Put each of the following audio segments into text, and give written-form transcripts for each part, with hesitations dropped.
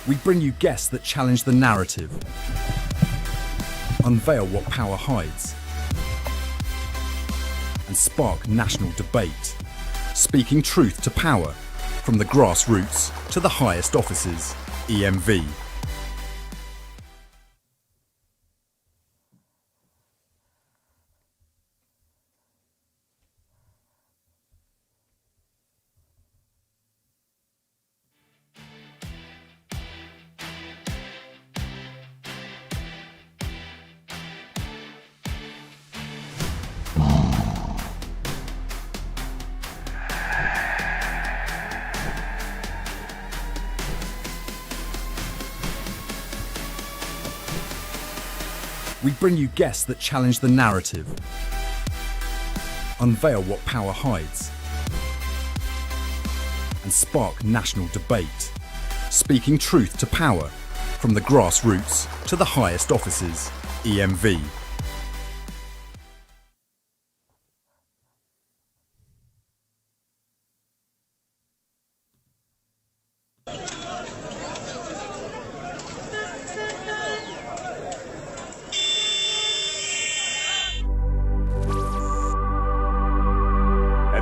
We bring you guests that challenge the narrative, unveil what power hides, and spark national debate, speaking truth to power, from the grassroots to the highest offices. EMV. We bring you guests that challenge the narrative, unveil what power hides, and spark national debate, speaking truth to power, from the grassroots to the highest offices. EMV.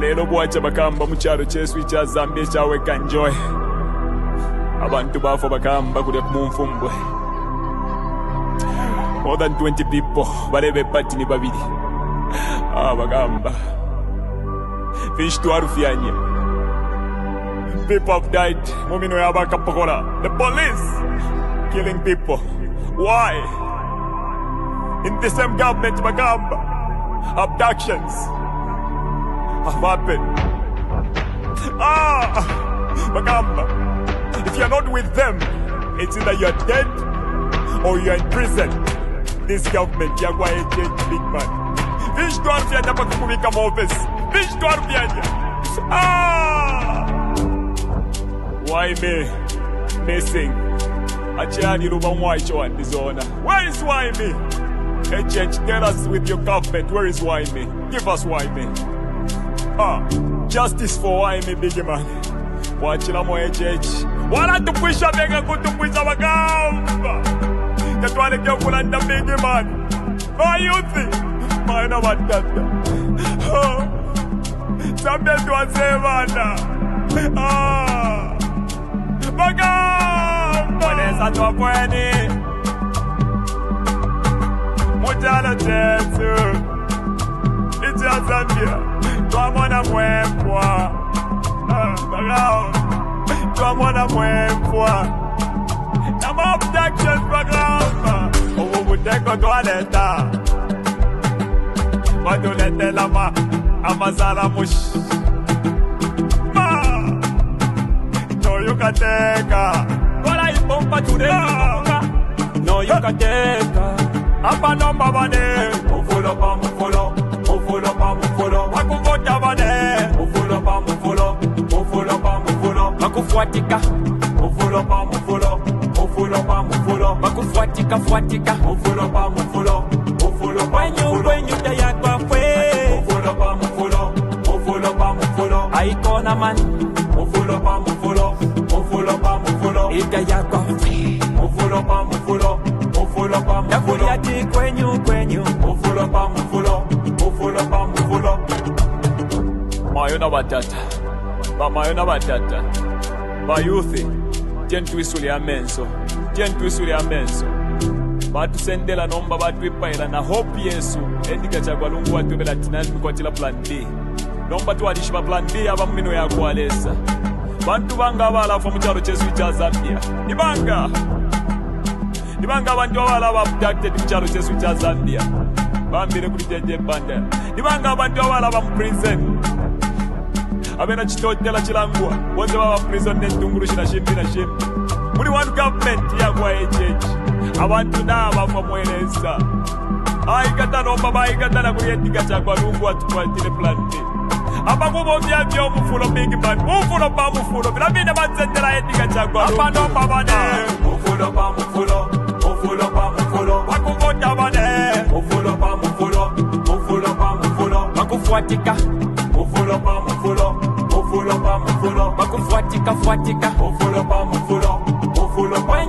Lero bwacha bakamba mu kyalo kyesu kya Zambia ekyaweka Njoy. Abantu baafa bakamba kule mu nfumbwe. More than 20 people balebe pati ni babiri. Bagamba. Fish to arufyanya. People have died. Mumino yabakapokola. The police killing people. Why? In the same government bagamba. Abductions have happened. Magamba, if you're not with them, it's either you're dead or you're in prison. This government, you're going to change big man. Fish to Arfianya Pakubika office. Fish to Arfianya. Why me? Missing. Achani Rubamwaicho and Dizona. Where is why me? Agent, tell us with your government, where is why me? Give us why me. Justice for why me, big man. Wachila mo HH. Wala tupwisha bega kutupwisha bagamba. Katwale kya kulanda big man. My youth. Maina watata. Zambia tuwasevana. Bagamba. Mwanesa tuwapweni. Mutala tetu. Icha Zambia. Twamona mwempwa. Twamona mwempwa. Nama abductions bagamba. Owo muteko twaleta. Watulete lama amazara mush. No you can take. Kola ipompa tudeka. No you can take. Apa nomba bane. Mufulo pa mufulo. Mufulo pa mufulo. Wakuvota bane. Mufulo pa mufulo. Mufulo pa mufulo. Wakufuatika. Mufulo pa mufulo. Mufulo pa mufulo. Wakufuatika fuatika. Mufulo pa mufulo. Mufulo pa mufulo. When you day at Bafwe. Mufulo pa mufulo. Mufulo pa mufulo. Aikona man. Mufulo pa mufulo. Mufulo pa mufulo. Ida ya Bafwe. Mufulo pa mufulo. Mufulo pa mufulo. Yakuliati kwenyu. Mufulo pa mufulo. Mufulo pa mufulo. Mayona batata. Mayona batata. Bayuthi. Tyentuisuli amenso. Tyentuisuli amenso. Batusendela nomba batwipaila na hope Yesu. Endika chagwa lungu watubela tinani mkwatila plan B. Nomba tuwadishiba plan B abamino ya kualesa. Bantu banga abalafu muchalo chesu cha Zambia. Nibanga abantu abala abducted muchalo chesu cha Zambia. Bambire kuli jenje banda. Nibanga abantu abala ba prison. Abena chitotela chilangwa. Bonze baba prison netunguru shina shimbi. Muri one government ya kwa HH. Abantu naba famweleza. Aikata nomba baikata na kuyetika chakwa lungu atukwatile plan B. Abakubo byabyo mufulo big man. Mufulo pa mufulo. Bilamine batsendela yetika chakwa. Apa nomba bane. Mufulo pa mufulo. Mufulo pa mufulo. Wakuvota bane. Mufulo pa mufulo. Mufulo pa mufulo. Wakufuatika. Mufulo pa mufulo. Mufulo pa mufulo. Wakufuatika fuatika. Mufulo pa mufulo. Mufulo pa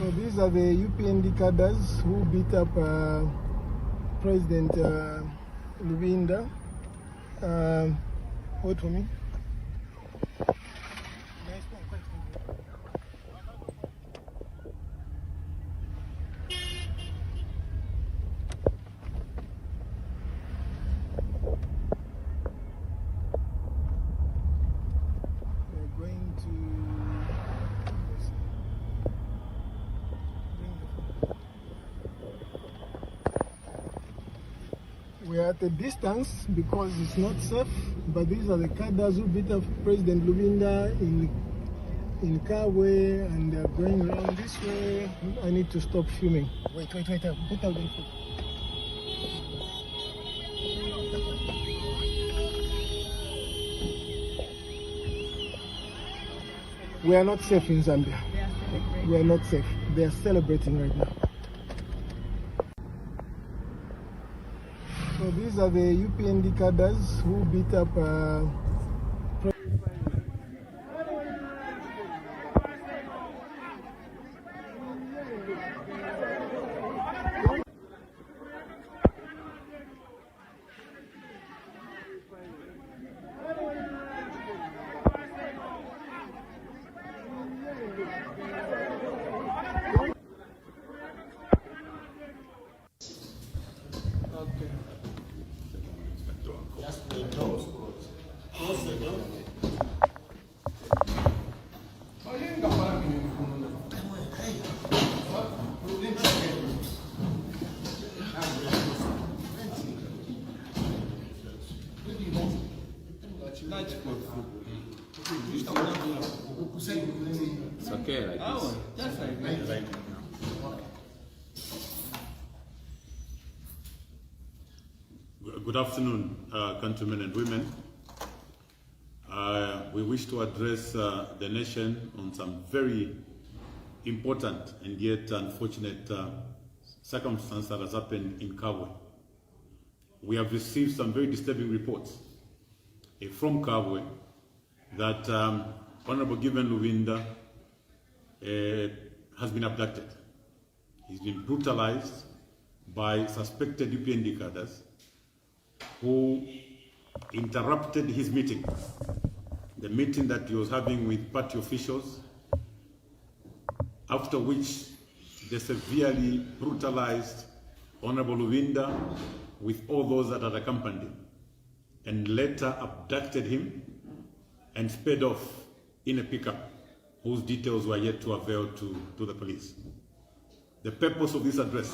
So these are the UPND cadres who beat up President Lubinda. Wait for me. We are at a distance because it's not safe, but these are the cadres who beat up President Lubinda in Kabwe, and they're going around this way. I need to stop filming. Wait, put out the foot. We are not safe in Zambia. We are not safe. They are celebrating right now. So these are the UPND cadres who beat up It's okay like this. Just like that. Good afternoon, countrymen and women. We wish to address the nation on some very important and yet unfortunate circumstance that has happened in Kabwe. We have received some very disturbing reports from Kabwe that Honorable Given Lubinda has been abducted. He's been brutalized by suspected UPND cadres who interrupted his meeting, the meeting that he was having with party officials, after which they severely brutalized Honorable Lubinda with all those that had accompanied him, and later abducted him and sped off in a pickup whose details were yet to avail to the police. The purpose of this address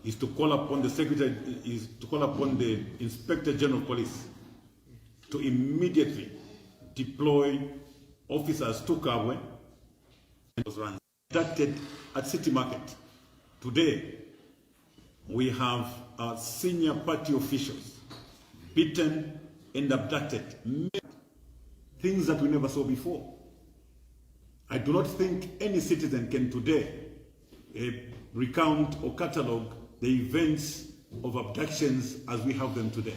is to call upon the Inspector General of Police to immediately deploy officers to Kabwe and was abducted at City Market. Today, we have our senior party officials beaten and abducted, things that we never saw before. I do not think any citizen can today recount or catalogue the events of abductions as we have them today.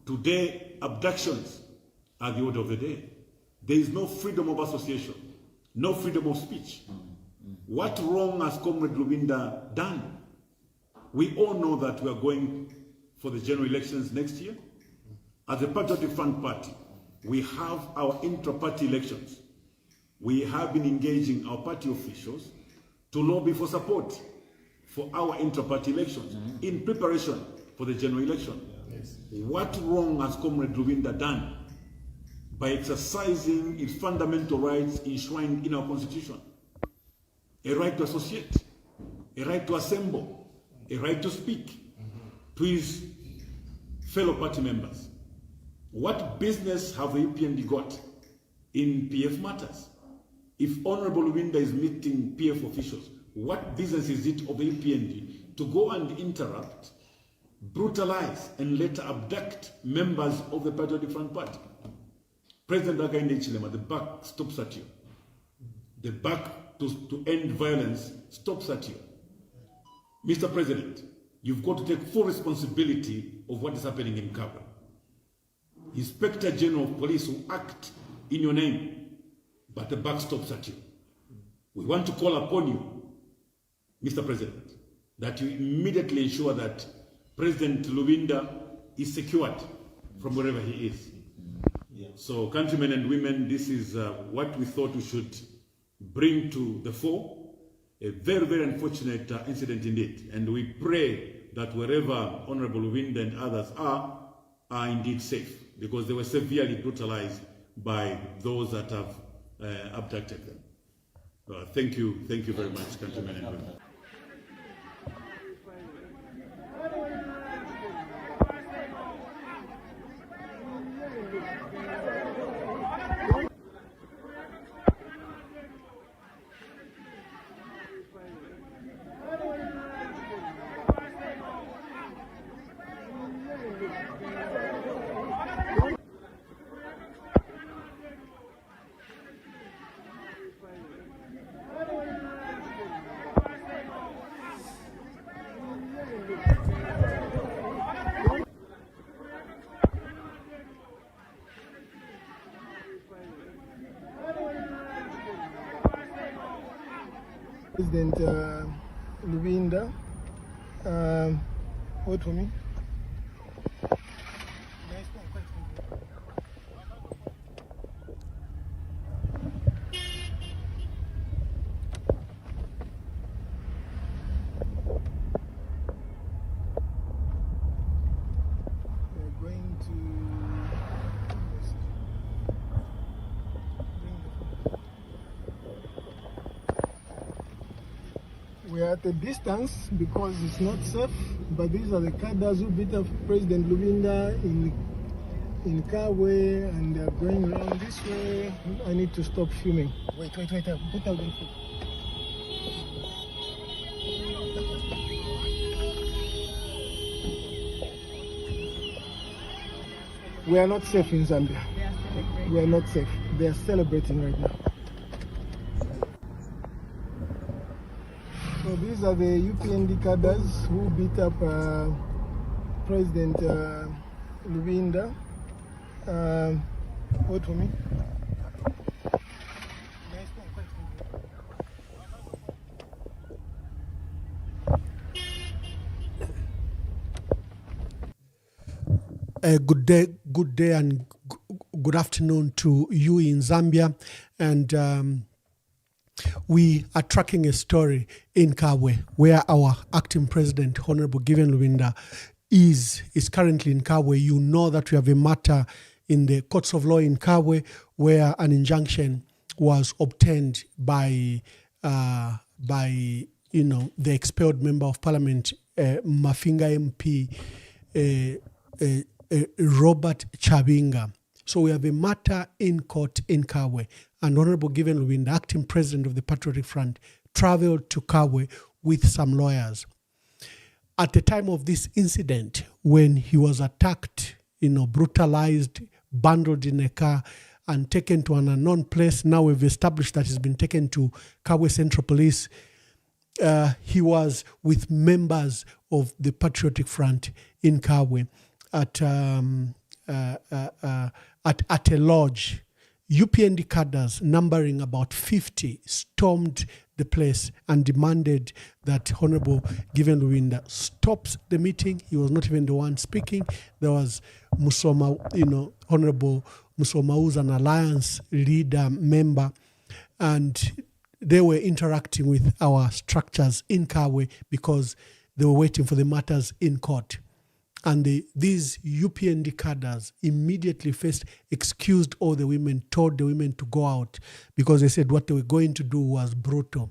Today, abductions are the order of the day. There is no freedom of association, no freedom of speech. What wrong has Comrade Lubinda done? We all know that we are going for the general elections next year. As a Patriotic Front Party, we have our intra-party elections. We have been engaging our party officials to lobby for support for our intra-party elections in preparation for the general election. Yes. What wrong has Comrade Lubinda done by exercising its fundamental rights enshrined in our constitution? A right to associate, a right to assemble, a right to speak to his fellow party members. What business have the UPND got in PF matters? If Honorable Lubinda is meeting PF officials, what business is it of the UPND to go and interrupt, brutalize, and later abduct members of the Patriotic Front Party? President Hakainde Hichilema, the buck stops at you. The buck to end violence stops at you. Mr. President, you've got to take full responsibility of what is happening in Kabwe. Inspector General of Police will act in your name, but the buck stops at you. We want to call upon you, Mr. President, that you immediately ensure that President Lubinda is secured from wherever he is. Yeah. So, countrymen and women, this is what we thought we should bring to the fore. A very, very unfortunate incident indeed. And we pray that wherever Honorable Lubinda and others are indeed safe, because they were severely brutalized by those that have abducted them. Thank you very much, countrymen and women. President Lubinda, wait for me. We're going to we are at a distance because it's not safe, but these are the cadres who beat up President Lubinda in Kawe, and they're going around this way. I need to stop filming. Wait, put out the foot. We are not safe in Zambia. We are not safe. They are celebrating right now. So these are the UPND cadres who beat up President Lubinda. Wait for me. Good day and good afternoon to you in Zambia. And we are tracking a story in Kabwe where our acting president, Honorable Given Lubinda, is currently in Kabwe. You know that we have a matter in the courts of law in Kabwe where an injunction was obtained by the expelled member of parliament, Mafinga MP, Robert Chabinga. So we have a matter in court in Kabwe, and Honorable Given Lubinda, acting president of the Patriotic Front, traveled to Kabwe with some lawyers. At the time of this incident, when he was attacked, brutalized, bundled in a car, and taken to an unknown place, now we've established that he's been taken to Kabwe Central Police. He was with members of the Patriotic Front in Kabwe at a lodge. UPND cadres numbering about 50 stormed the place and demanded that Honorable Given Lubinda stops the meeting. He was not even the one speaking. There was Musoma, Honorable Musoma, who's an alliance leader member, and they were interacting with our structures in Kabwe because they were waiting for the matters in court. And these UPND cadres immediately excused all the women, told the women to go out because they said what they were going to do was brutal.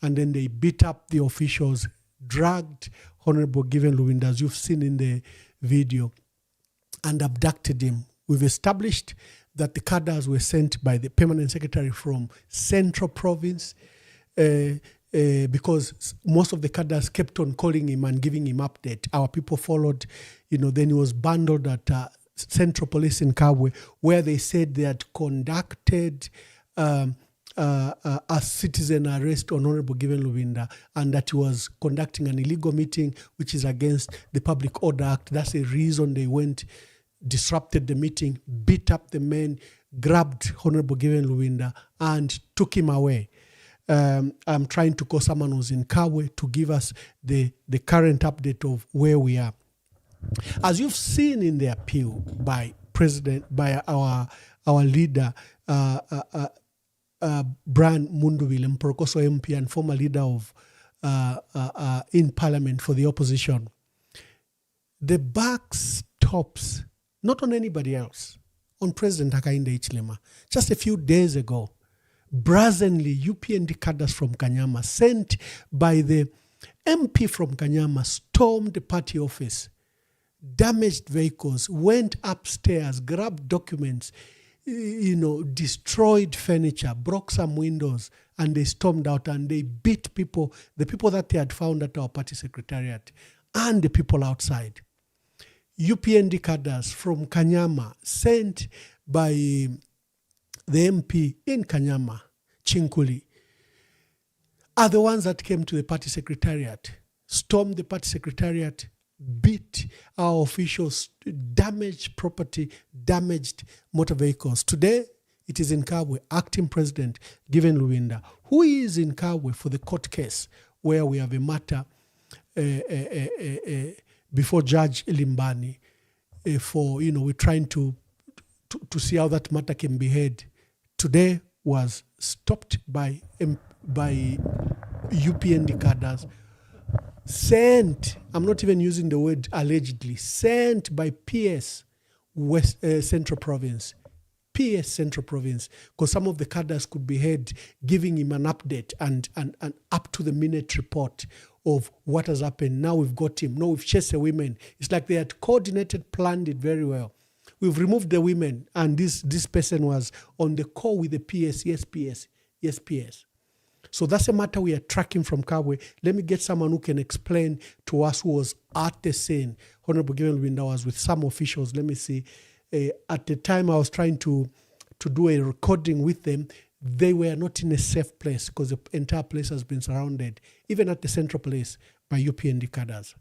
And then they beat up the officials, dragged Honorable Given Lubinda, as you've seen in the video, and abducted him. We've established that the cadres were sent by the permanent secretary from Central Province, because most of the cadres kept on calling him and giving him update. Our people followed, then he was bundled at Central Police in Kabwe, where they said they had conducted a citizen arrest on Honorable Given Lubinda, and that he was conducting an illegal meeting which is against the Public Order Act. That's the reason they went, disrupted the meeting, beat up the men, grabbed Honorable Given Lubinda and took him away. I'm trying to call someone who's in Kabwe to give us the current update of where we are. As you've seen in the appeal by our leader, Brian Munduvile Mprokoso MP and former leader of in Parliament for the opposition, the buck stops not on anybody else, on President Hakainde Hichilema. Just a few days ago, brazenly, UPND cadres from Kanyama, sent by the MP from Kanyama, stormed the party office, damaged vehicles, went upstairs, grabbed documents, destroyed furniture, broke some windows, and they stormed out and they beat people, the people that they had found at our party secretariat, and the people outside. UPND cadres from Kanyama, sent by the MP in Kanyama, Chinkuli, are the ones that came to the party secretariat, stormed the party secretariat, beat our officials, damaged property, damaged motor vehicles. Today, it is in Kabwe, acting president, Given Luwinda, who is in Kabwe for the court case where we have a matter before Judge Limbani we're trying to see how that matter can be heard. Today was stopped by UPND cadres, sent, I'm not even using the word allegedly, sent by PS Central Province, PS Central Province, because some of the cadres could be heard giving him an update and up-to-the-minute report of what has happened. Now we've got him. Now we've chased the women. It's like they had coordinated, planned it very well. We've removed the women, and this person was on the call with the PS, yes, PS, yes, PS. So that's a matter we are tracking from Kabwe. Let me get someone who can explain to us who was at the scene. Honorable Given Luwinda was with some officials. Let me see. At the time I was trying to do a recording with them, they were not in a safe place because the entire place has been surrounded, even at the central place, by UPND cadres.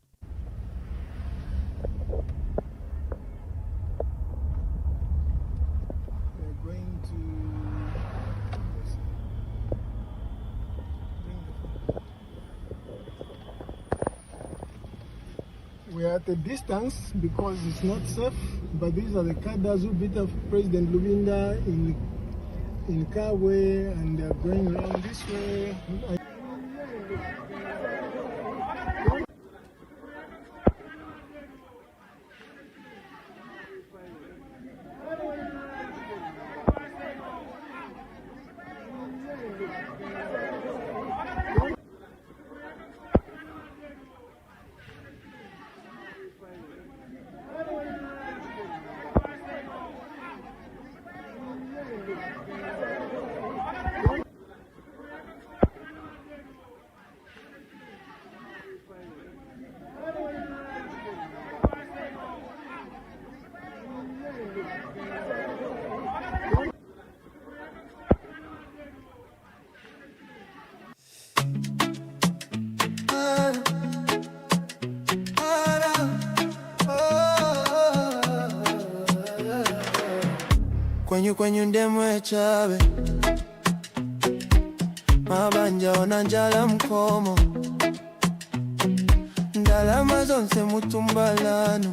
We are at a distance because it's not safe, but these are the cadres who beat up President Luwinda in Kabwe, and they are going around this way. Kwenyu ndemwe chabe mabanja ona njala mkomo ndalama zonse mutumbalano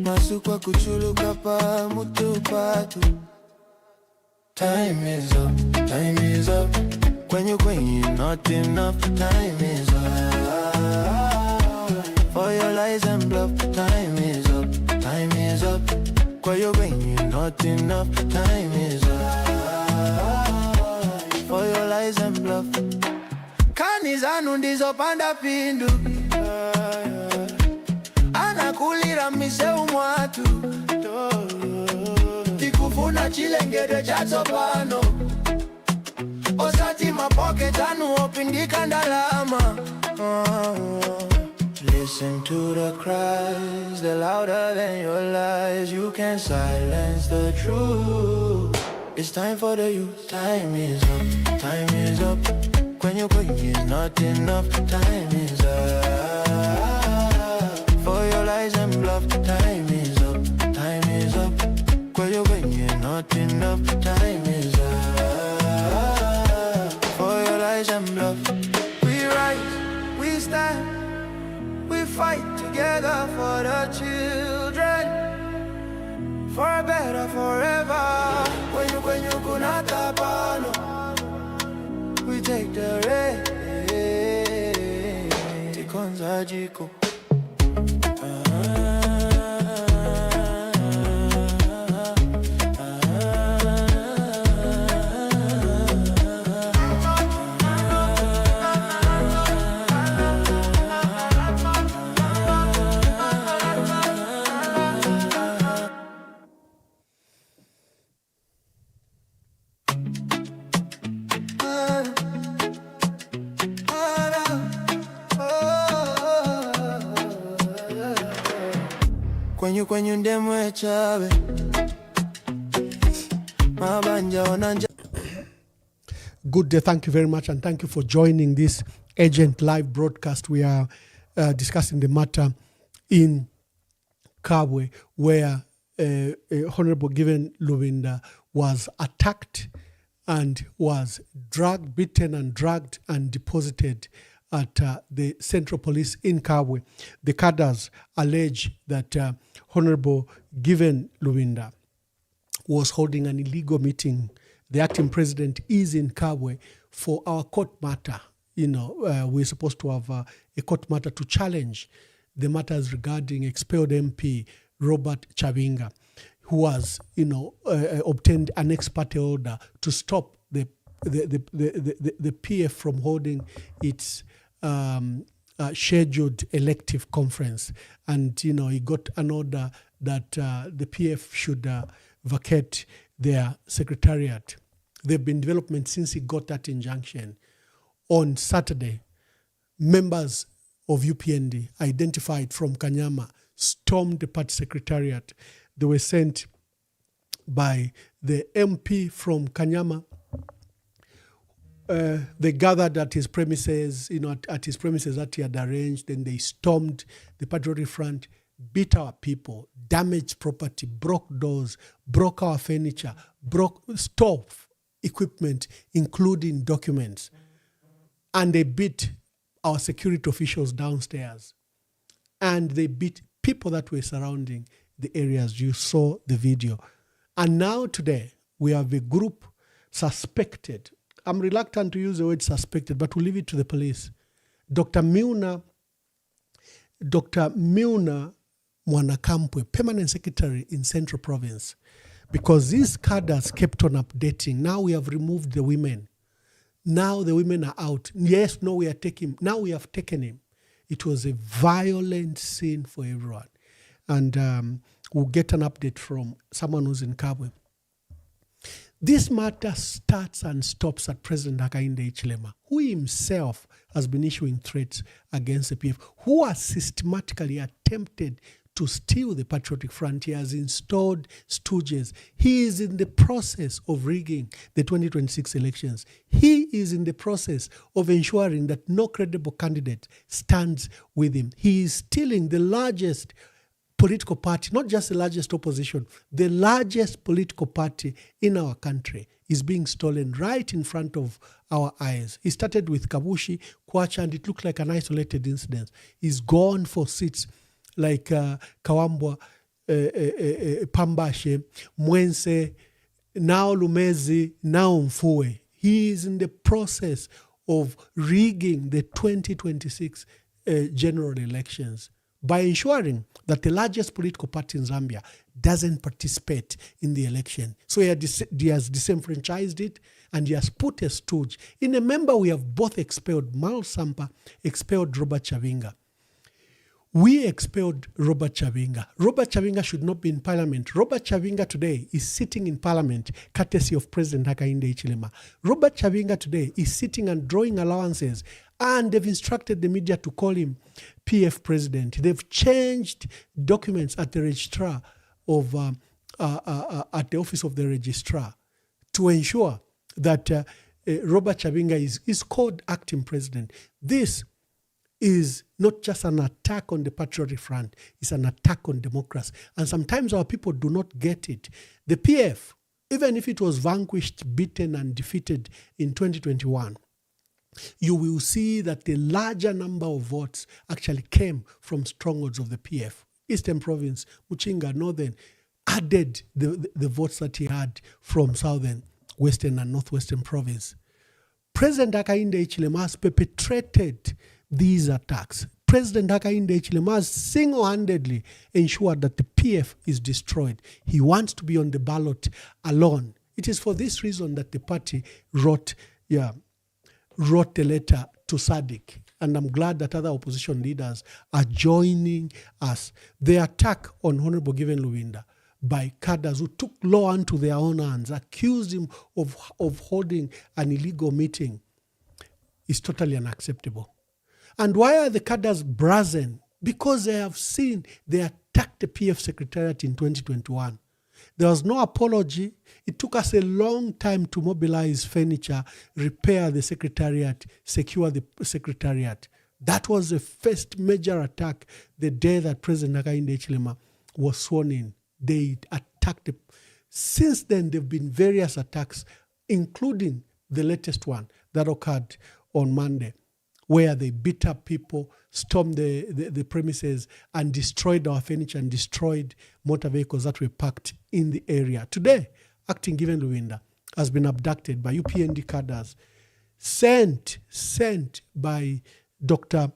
masukwa kuchuluka pa mutupatu. Time is up, time is up. Kwenyu not enough. Time is up for your lies and bluff. Time is up, time is up. Kwenyu not enough. Time is up for your lies and bluff. Kanizanu ndizopanda pindu anakulira miseu mwatu tikufuna chilengede cha tsopano osati mapocket anu opindika ndalama. Listen to the cries, they're louder than your lies. You can't silence the truth. It's time for the youth. Time is up, time is up. Kwenyu is not enough. Time is up for your lies and bluff. Time is up, time is up. Kwenyu not enough. Time is up. fight together for the children, for a better forever. When you gonna tapano, we take the rain. Tikonza jiko. Kwenye ndemwe chabe mabanja onanja. Good day. Thank you very much, and thank you for joining this urgent live broadcast. We are discussing the matter in Kabwe, where Honorable Given Lubinda was attacked and was beaten and dragged and deposited at the Central Police in Kabwe. The cadres allege that Honorable Given Lubinda was holding an illegal meeting. The acting president is in Kabwe for our court matter. We're supposed to have a court matter to challenge the matters regarding expelled MP Robert Chavinga, who has, obtained an ex parte order to stop the PF from holding its scheduled elective conference. And, he got an order that the PF should vacate their secretariat. There have been developments since he got that injunction. On Saturday, members of UPND identified from Kanyama stormed the party secretariat. They were sent by the MP from Kanyama. They gathered at his premises, at his premises that he had arranged. Then they stormed the Patriotic Front, beat our people, damaged property, broke doors, broke our furniture, stole equipment, including documents. And they beat our security officials downstairs. And they beat people that were surrounding the areas. You saw the video. And now today, we have a group suspected. I'm reluctant to use the word suspected, but we'll leave it to the police. Dr. Milna Mwanakampwe, permanent secretary in Central Province, because these cadres kept on updating. Now we have removed the women. Now the women are out. Yes, no, we have taken him. It was a violent scene for everyone. And we'll get an update from someone who's in Kabwe. This matter starts and stops at President Hakainde Hichilema, who himself has been issuing threats against the PF, who has systematically attempted to steal the Patriotic Front. He has installed stooges. He is in the process of rigging the 2026 elections. He is in the process of ensuring that no credible candidate stands with him. He is stealing the largest political party, not just the largest opposition, the largest political party in our country is being stolen right in front of our eyes. He started with Kabushi, Kwacha, and it looked like an isolated incident. He's gone for seats like Kawambwa, Pambashe, Mwense, now Lumezi, now Mfue. He is in the process of rigging the 2026 general elections by ensuring that the largest political party in Zambia doesn't participate in the election. So he has disenfranchised it, and he has put a stooge. In a member, we have both expelled. Mal Sampa expelled Robert Chavinga. We expelled Robert Chavinga. Robert Chavinga should not be in parliament. Robert Chavinga today is sitting in parliament, courtesy of President Hakainde Hichilema. Robert Chavinga today is sitting and drawing allowances, and they've instructed the media to call him PF president. They've changed documents at the registrar of at the office of the registrar to ensure that Robert Chavinga is called acting president. This is not just an attack on the Patriotic Front, it's an attack on democracy. And sometimes our people do not get it. The PF, even if it was vanquished, beaten, and defeated in 2021, you will see that the larger number of votes actually came from strongholds of the PF. Eastern Province, Muchinga, Northern, added the votes that he had from Southern, Western and Northwestern Province. President Hakainde Hichilema has perpetrated these attacks. President Hakainde Hichilema has single-handedly ensured that the PF is destroyed. He wants to be on the ballot alone. It is for this reason that the party wrote a letter to SADC. And I'm glad that other opposition leaders are joining us. The attack on Honorable Given Luwinda by cadres who took law into their own hands, accused him of holding an illegal meeting, is totally unacceptable. And why are the cadres brazen? Because they have seen they attacked the PF Secretariat in 2021. There was no apology. It took us a long time to mobilize furniture, repair the Secretariat, secure the Secretariat. That was the first major attack the day that President Hakainde Hichilema was sworn in. They attacked it. Since then, there have been various attacks, including the latest one that occurred on Monday, where they beat up people, stormed the premises, and destroyed our furniture and destroyed motor vehicles that were parked in the area. Today, Acting Given Luwinda has been abducted by UPND cadres, sent by Dr.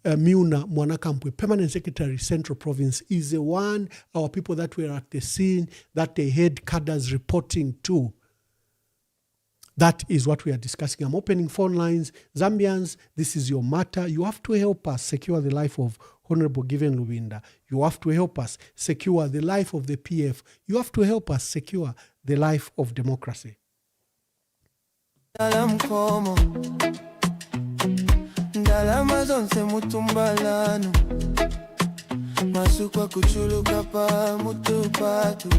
Miuna Mwanakampwe, Permanent Secretary, Central Province, is the one, our people that were at the scene, that they had cadres reporting to. That is what we are discussing. I'm opening phone lines. Zambians, this is your matter. You have to help us secure the life of Honorable Given Luwinda. You have to help us secure the life of the PF. You have to help us secure the life of democracy. Ndalama zonse mutumbalano masukwa kuchuluka pa mutupatu.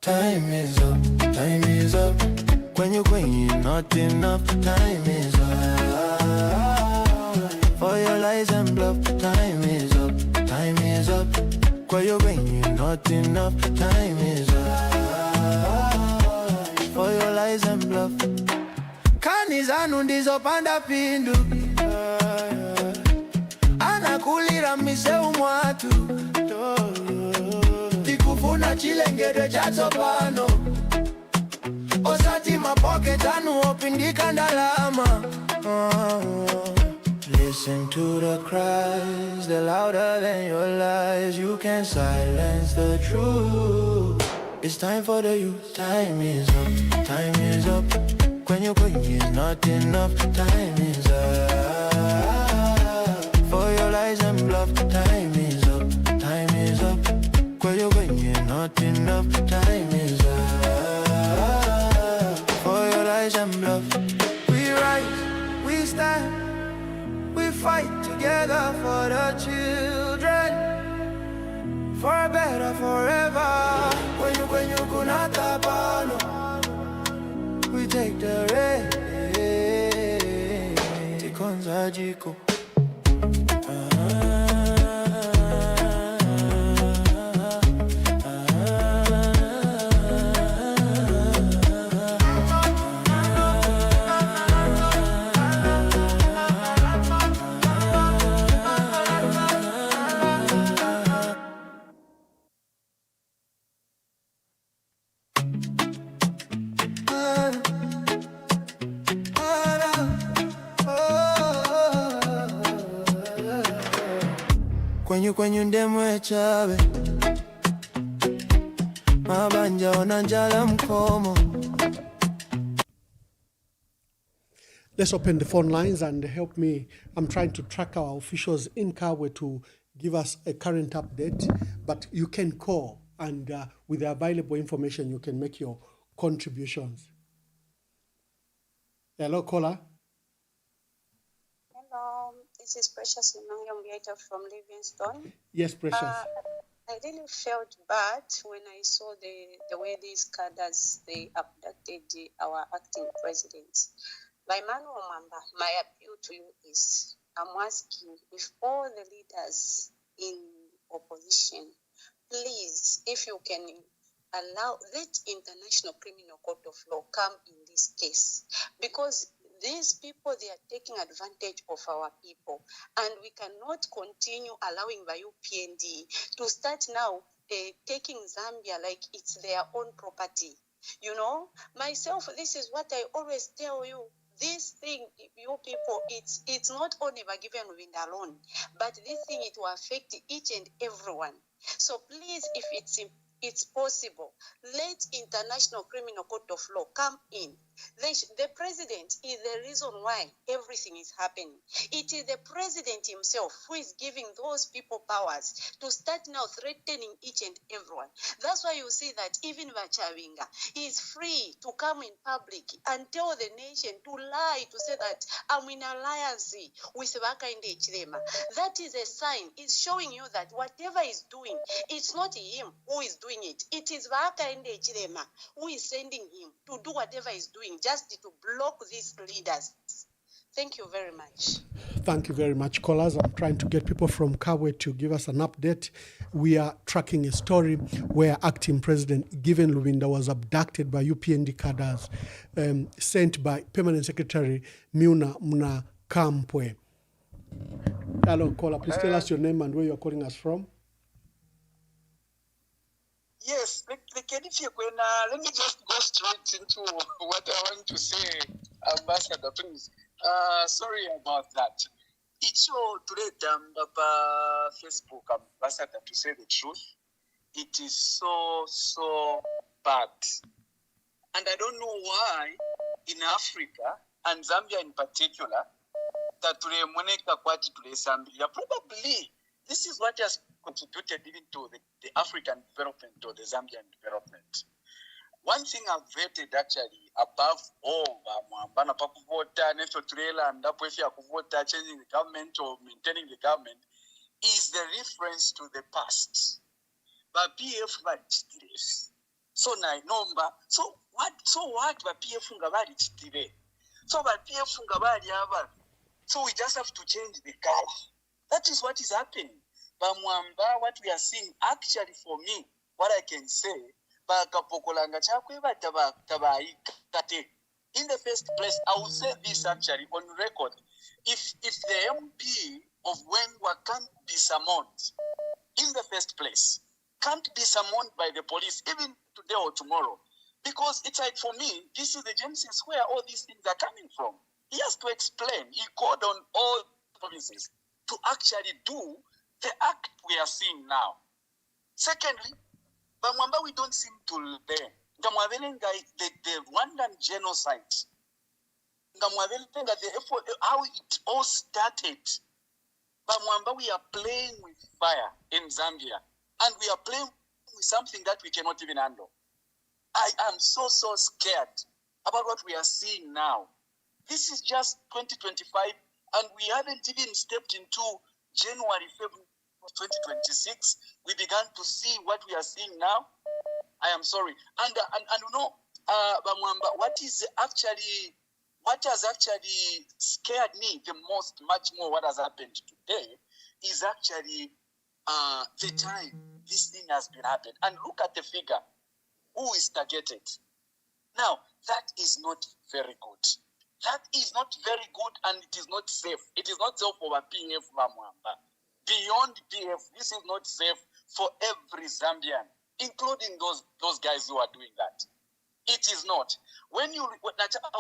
Time is up, time is up. When you not enough, time is up. For your lies and bluff, time is up, time is up. When you not enough, time is up. For your lies and bluff. Kanizanu ndizo panda pindu anakulira miseu mwatu tikufuna chilengede chazo pano osati mapoke tanu opindika ndalama. Listen to the cries, they're louder than your lies. You can't silence the truth. It's time for the youth. Time is up, time is up. When you're going is not enough, time is up. For your lies and bluff, time is up, time is up. When you're going is not enough, time is up. For your lies and bluff. We rise, we stand, we fight together for the children, for a better forever. When you kunata pano, we take the rain. Tikonza jiko. Kwenyu ndemwe chabe mabanja onanjala mkomo. Let's open the phone lines and help me. I'm trying to track our officials in Kabwe to give us a current update, but you can call and with the available information you can make your contributions. Hello, caller. Hello, this is Precious Emmanuel Mwamba from Livingstone. Yes, Precious. I really felt bad when I saw the way these cadres, they abducted our acting president. By Emmanuel Mwamba, my appeal to you is, I'm asking if all the leaders in opposition, please, if you can allow that International Criminal Court of Law come in this case, because these people, they are taking advantage of our people, and we cannot continue allowing the UPND to start now taking Zambia like it's their own property. You know, myself, this is what I always tell you. This thing, you people, it's not only Bagiven Wind alone, but this thing, it will affect each and everyone. So please, if it's possible, let International Criminal Court of Law come in. The president is the reason why everything is happening. It is the president himself who is giving those people powers to start now threatening each and everyone. That's why you see that even Vachavinga is free to come in public and tell the nation to lie, to say that I'm in alliance with Vakainde Chilema. That is a sign. It's showing you that whatever he's doing, it's not him who is doing it. It is Vakainde Chilema who is sending him to do whatever he's doing, just to block these leaders. Thank you very much. Thank you very much, callers. I'm trying to get people from Kabwe to give us an update. We are tracking a story where acting President Given Lubinda was abducted by UPND cadres sent by Permanent Secretary Muna Mnakampwe. Hello, caller. Please tell us your name and where you're calling us from. Yes, let me just go straight into what I want to say, Ambassador, please. Sorry about that. It's all today Facebook, Ambassador, to say the truth. It is so bad. And I don't know why in Africa, and Zambia in particular, that probably this is what has contributed even to the African development or the Zambian development. One thing I've vetted actually above all, changing the government or maintaining the government, is the reference to the past. But PF so number. So what PF So PF so we just have to change the color. That is what is happening. Bamwamba, what we are seeing, actually for me, what I can say, in the first place, I will say this actually on record. If the MP of Wengwa can't be summoned in the first place, can't be summoned by the police even today or tomorrow, because it's like, for me, this is the Genesis where all these things are coming from. He has to explain. He called on all provinces to actually do the act we are seeing now. Secondly, Bamwamba, we don't seem to learn. The Rwandan genocide, how it all started. Bamwamba, we are playing with fire in Zambia, and we are playing with something that we cannot even handle. I am so scared about what we are seeing now. This is just 2025, and we haven't even stepped into January, February 2026. We began to see what we are seeing now. I am sorry. And you know, Bamwamba, what has actually scared me the most, much more what has happened today, is actually the time this thing has been happening. And look at the figure. Who is targeted? Now, that is not very good. That is not very good, and it is not safe. It is not safe for a PF Bamwamba. Beyond PF, this is not safe for every Zambian, including those guys who are doing that. It is not. I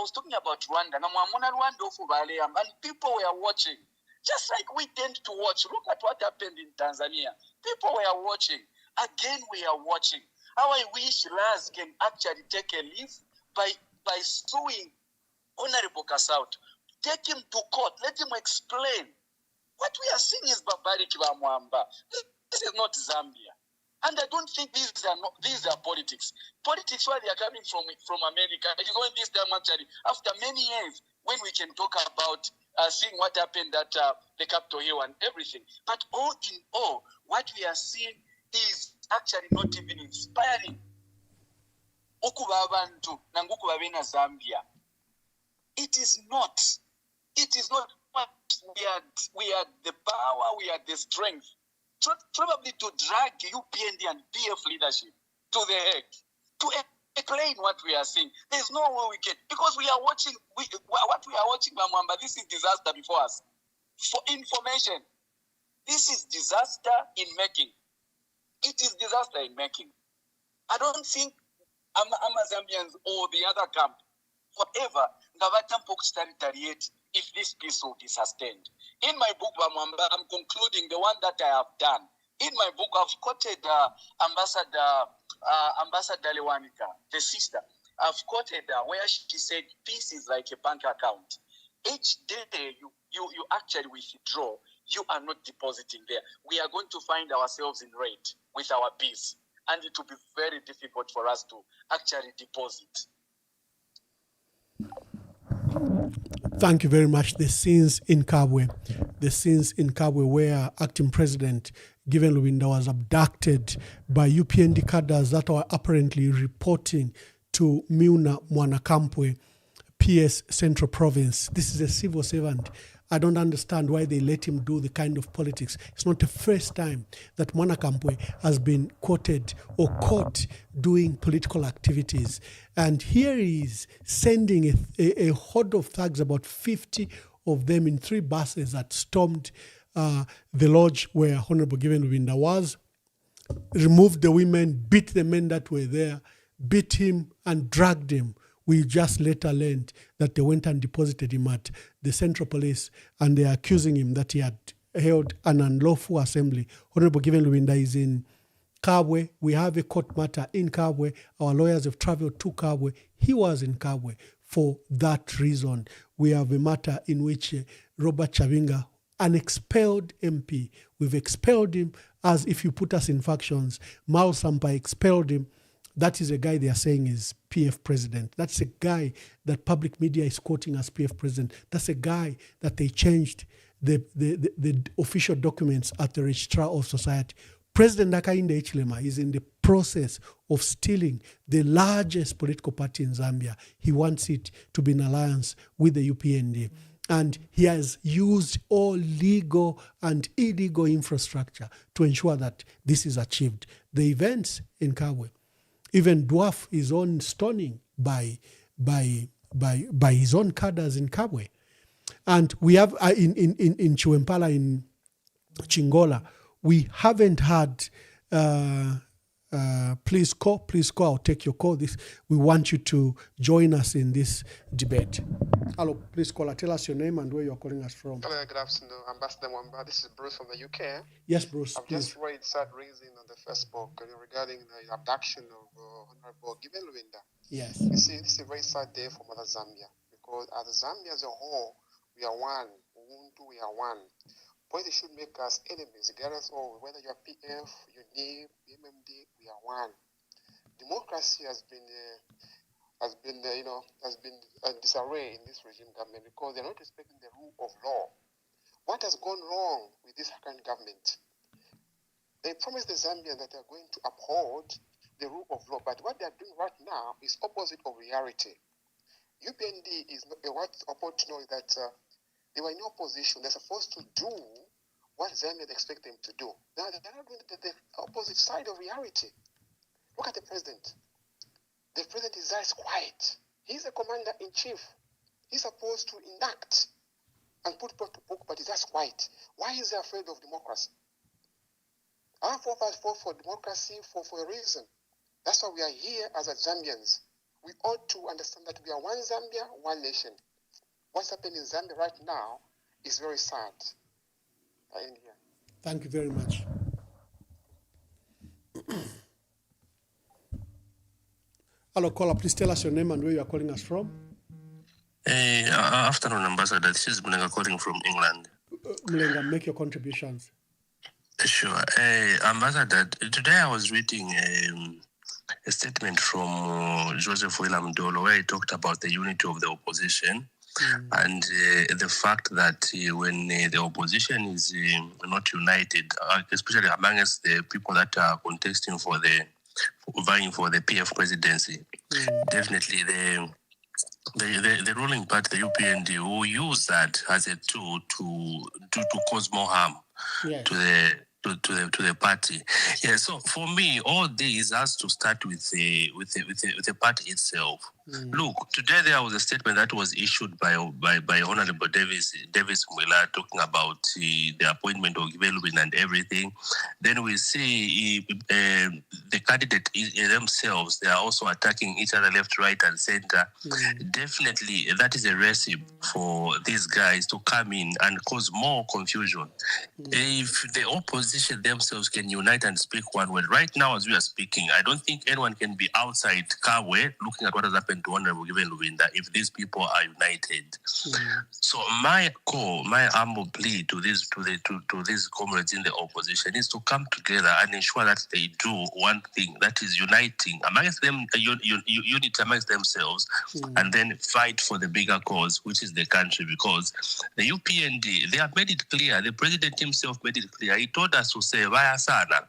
was talking about Rwanda, and people were watching. Just like we tend to watch. Look at what happened in Tanzania. People were watching. Again, we are watching. How I wish Laz can actually take a leave by suing Honorable Kasauti. Take him to court. Let him explain. What we are seeing is barbaric, Bamwamba. This is not Zambia. And I don't think these are politics. Politics, where they are coming from America. It is only this time, actually, after many years, when we can talk about seeing what happened at the Capitol Hill and everything. But all in all, what we are seeing is actually not even inspiring. Zambia. It is not. It is not. We had the power, we had the strength, probably to drag UPND and PF leadership to the head, to explain what we are seeing. There's no way we can, because we are watching, what we are watching, Mwamba, this is disaster before us. For information, this is disaster in making. It is disaster in making. I don't think Zambians or the other camp forever retaliate if this peace will be sustained. In my book, Mwamba, I'm concluding the one that I have done. In my book, I've quoted Ambassador Lewanika, the sister. I've quoted her where she said, peace is like a bank account. Each day you actually withdraw, you are not depositing there. We are going to find ourselves in red with our peace. And it will be very difficult for us to actually deposit. Thank you very much. The scenes in Kabwe where acting president Given Lubinda was abducted by UPND cadres that were apparently reporting to Muna Mwanakampwe, PS Central Province. This is a civil servant. I don't understand why they let him do the kind of politics. It's not the first time that Mwanakampwe has been quoted or caught doing political activities. And here he is sending a horde of thugs, about 50 of them in 3 buses that stormed the lodge where Honorable Given Lubinda was, removed the women, beat the men that were there, beat him and dragged him. We just later learned that they went and deposited him at the Central Police, and they're accusing him that he had held an unlawful assembly. Honorable Given Lubinda is in Kabwe. We have a court matter in Kabwe. Our lawyers have traveled to Kabwe. He was in Kabwe for that reason. We have a matter in which Robert Chavinga, an expelled MP, we've expelled him as if you put us in factions. Mao Sampa expelled him. That is a guy they are saying is PF president. That's a guy that public media is quoting as PF president. That's a guy that they changed the official documents at the Registrar of Society. President Hakainde Hichilema is in the process of stealing the largest political party in Zambia. He wants it to be in alliance with the UPND. And he has used all legal and illegal infrastructure to ensure that this is achieved. The events in Kabwe even dwarf his own stoning by his own cadres in Kabwe. And we have in Chiwempala, in Chingola, we haven't had please call, I'll take your call. We want you to join us in this debate. Hello, please caller, tell us your name and where you're calling us from. Hello, good afternoon, Ambassador Mwamba. This is Bruce from the UK. Yes, Bruce, I've just started raising on the Facebook regarding the abduction of Honorable Given Lubinda. Yes. You see, this is a very sad day for Mother Zambia, because as Zambia as a whole, we are one. Ubuntu, we are one. Politics should make us enemies, regardless of whether you are PF, UNIP, MMD, we are one. Democracy has been disarray in this regime government because they're not respecting the rule of law. What has gone wrong with this current government? They promised the Zambians that they're going to uphold the rule of law, but what they're doing right now is opposite of reality. UPND is what's important to know is that they were in opposition. They're supposed to do what Zambians expect them to do. Now they're not doing the opposite side of reality. Look at the president. The president is just quiet. He's the commander-in-chief. He's supposed to enact and put to book, but he's just quiet. Why is he afraid of democracy? Our forefathers fought for democracy for a reason. That's why we are here as Zambians. We ought to understand that we are one Zambia, one nation. What's happening in Zambia right now is very sad. I end here. Thank you very much. Hello, caller. Please tell us your name and where you are calling us from. Afternoon, Ambassador. This is Mlenga calling from England. Mlenga, make your contributions. Sure. Ambassador, today I was reading a statement from Joseph William Dolo where he talked about the unity of the opposition and the fact that when the opposition is not united, especially amongst the people that are contesting vying for the PF presidency, definitely the ruling party, the UPND, will use that as a tool to cause more harm to to the party. Yeah. So for me, all this has to start with the party itself. Look, today there was a statement that was issued by Honorable Davis Mwila talking about the appointment of Gibelubin and everything. Then we see the candidate themselves, they are also attacking each other left, right, and center. Definitely, that is a recipe for these guys to come in and cause more confusion. If the opposition themselves can unite and speak one word, right now as we are speaking, I don't think anyone can be outside Kawe looking at what has happened to Honorable Given Luvinda if these people are united. So my call, my humble plea to these comrades in the opposition is to come together and ensure that they do one thing, that is uniting amongst them, unity amongst themselves, and then fight for the bigger cause, which is the country. Because the UPND, they have made it clear. The president himself made it clear. He told us to say, "Vaya sana."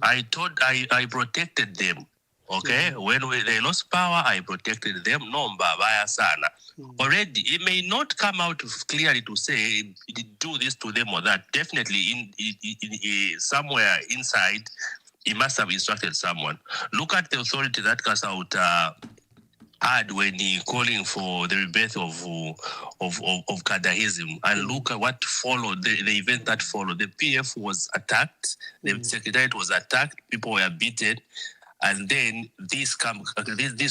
I protected them. Okay, when they lost power, I protected them. No, vaya sana. Already, it may not come out clearly to say do this to them or that. Definitely, in somewhere inside, he must have instructed someone. Look at the authority that Kasauta had when he calling for the rebirth of Kadahism, and look at what followed, the event that followed. The PF was attacked, the secretariat was attacked, people were beaten. And then this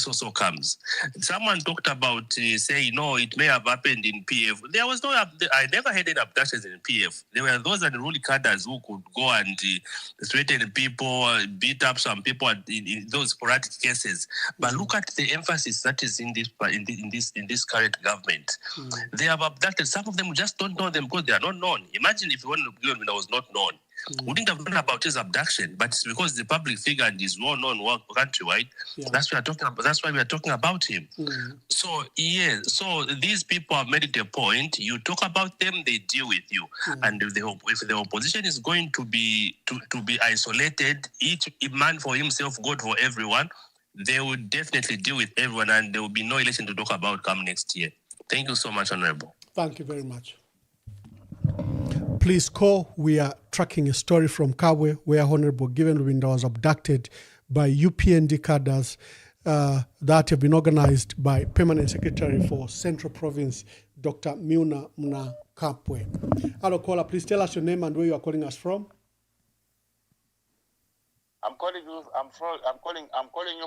also comes. Someone talked about saying, no, it may have happened in PF. There was no, I never had any abductions in PF. There were those unruly cadres who could go and threaten people, beat up some people in those sporadic cases. But look at the emphasis that is in this current government. They have abducted. Some of them we just don't know them because they are not known. Imagine if one was not known. Wouldn't have known about his abduction, but it's because the public figure and is well known countrywide. That's why we are talking about. That's why we are talking about him. So so these people have made it a point. You talk about them, they deal with you. And if the opposition is going to be isolated, each man for himself, God for everyone, they will definitely deal with everyone, and there will be no election to talk about come next year. Thank you so much, Honorable. Thank you very much. Please call. We are tracking a story from Kabwe where Honorable Given Lubinda was abducted by UPND cadres that have been organized by Permanent Secretary for Central Province, Dr. Miuna Mnakapwe. Hello, caller. Please tell us your name and where you are calling us from. I'm calling you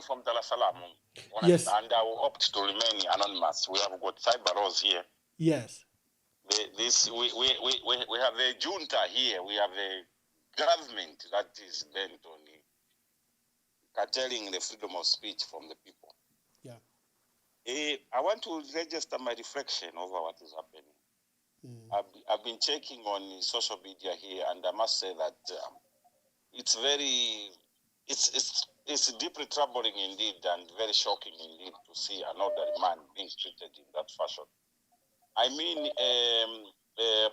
from Dar es Salaam. Yes. And I will opt to remain anonymous. We have got cyber laws here. Yes. We have a junta here. We have a government that is bent on curtailing the freedom of speech from the people. Yeah. I want to register my reflection over what is happening. I've been checking on social media here, and I must say that it's deeply troubling indeed, and very shocking indeed to see an elderly man being treated in that fashion. I mean,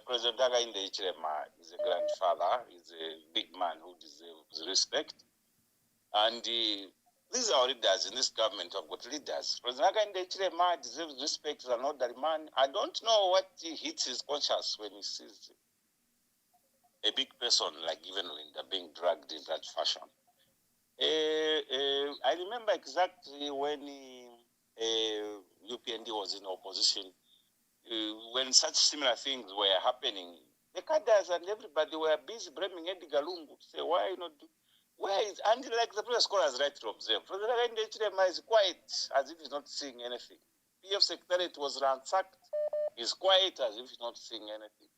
President Hakainde Hichilema is a grandfather, he's a big man who deserves respect. And these are our leaders in this government. Have got leaders. President Hakainde Hichilema deserves respect as an elderly man. I don't know what hits his conscience when he sees a big person like Given Linda being dragged in that fashion. I remember exactly when UPND was in opposition, when such similar things were happening, the cadres and everybody were busy blaming Edgar Lungu to say, why not do? Where is, and like the previous caller has rightly observed, President Hakainde is quiet as if he's not seeing anything. PF Secretariat was ransacked. He's quiet as if he's not seeing anything.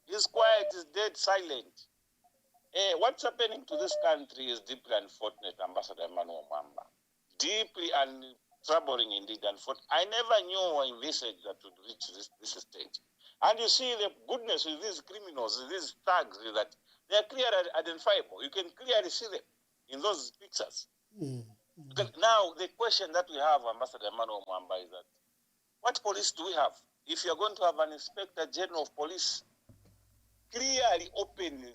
He's quiet, he's dead, silent. What's happening to this country is deeply unfortunate, Ambassador Emmanuel Mwamba. Deeply troubling indeed. I never knew or envisaged that would reach this stage. And you see the goodness with these criminals, these thugs, is that they are clearly identifiable. You can clearly see them in those pictures. Now, the question that we have, Ambassador Emmanuel Mwamba, is that what police do we have? If you're going to have an Inspector General of Police clearly, openly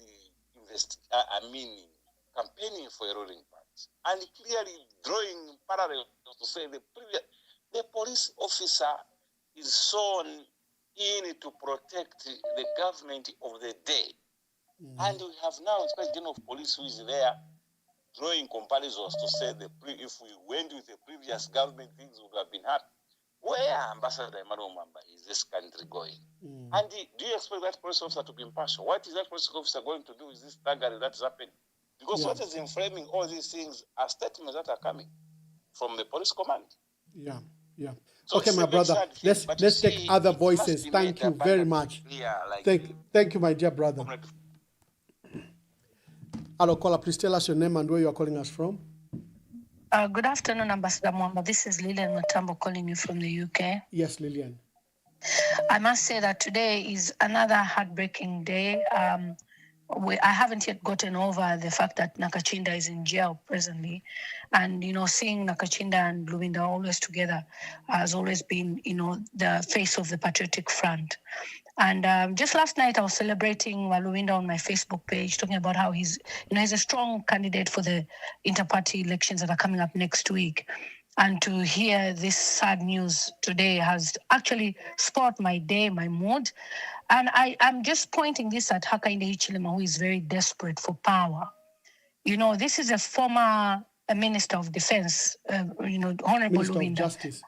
campaigning for a ruling party, and clearly drawing parallels to say the police officer is shown in to protect the government of the day. And we have now Inspector General of Police who is there drawing comparisons to say if we went with the previous government, things would have been hard. Where Ambassador Emmanuel Mwamba is this country going? And do you expect that police officer to be impartial? What is that police officer going to do with this thuggery that's happening? Because what is inflaming all these things are statements that are coming from the police command. Yeah. So okay, my brother. Let's take other voices. Thank you very much. Thank you, my dear brother. Hello, caller. Please tell us your name and where you are calling us from. Good afternoon, Ambassador Mwamba. This is Lillian Matambo calling you from the UK. Yes, Lillian. I must say that today is another heartbreaking day. I haven't yet gotten over the fact that Nakachinda is in jail presently. And, seeing Nakachinda and Luwinda always together has always been, the face of the Patriotic Front. And just last night, I was celebrating Luwinda on my Facebook page, talking about how he's a strong candidate for the inter-party elections that are coming up next week. And to hear this sad news today has actually spoiled my day, my mood. And I'm just pointing this at Hakainde Hichilema, who is very desperate for power. This is a former Minister of Defense, Honorable Minister Luwinda. of Justice.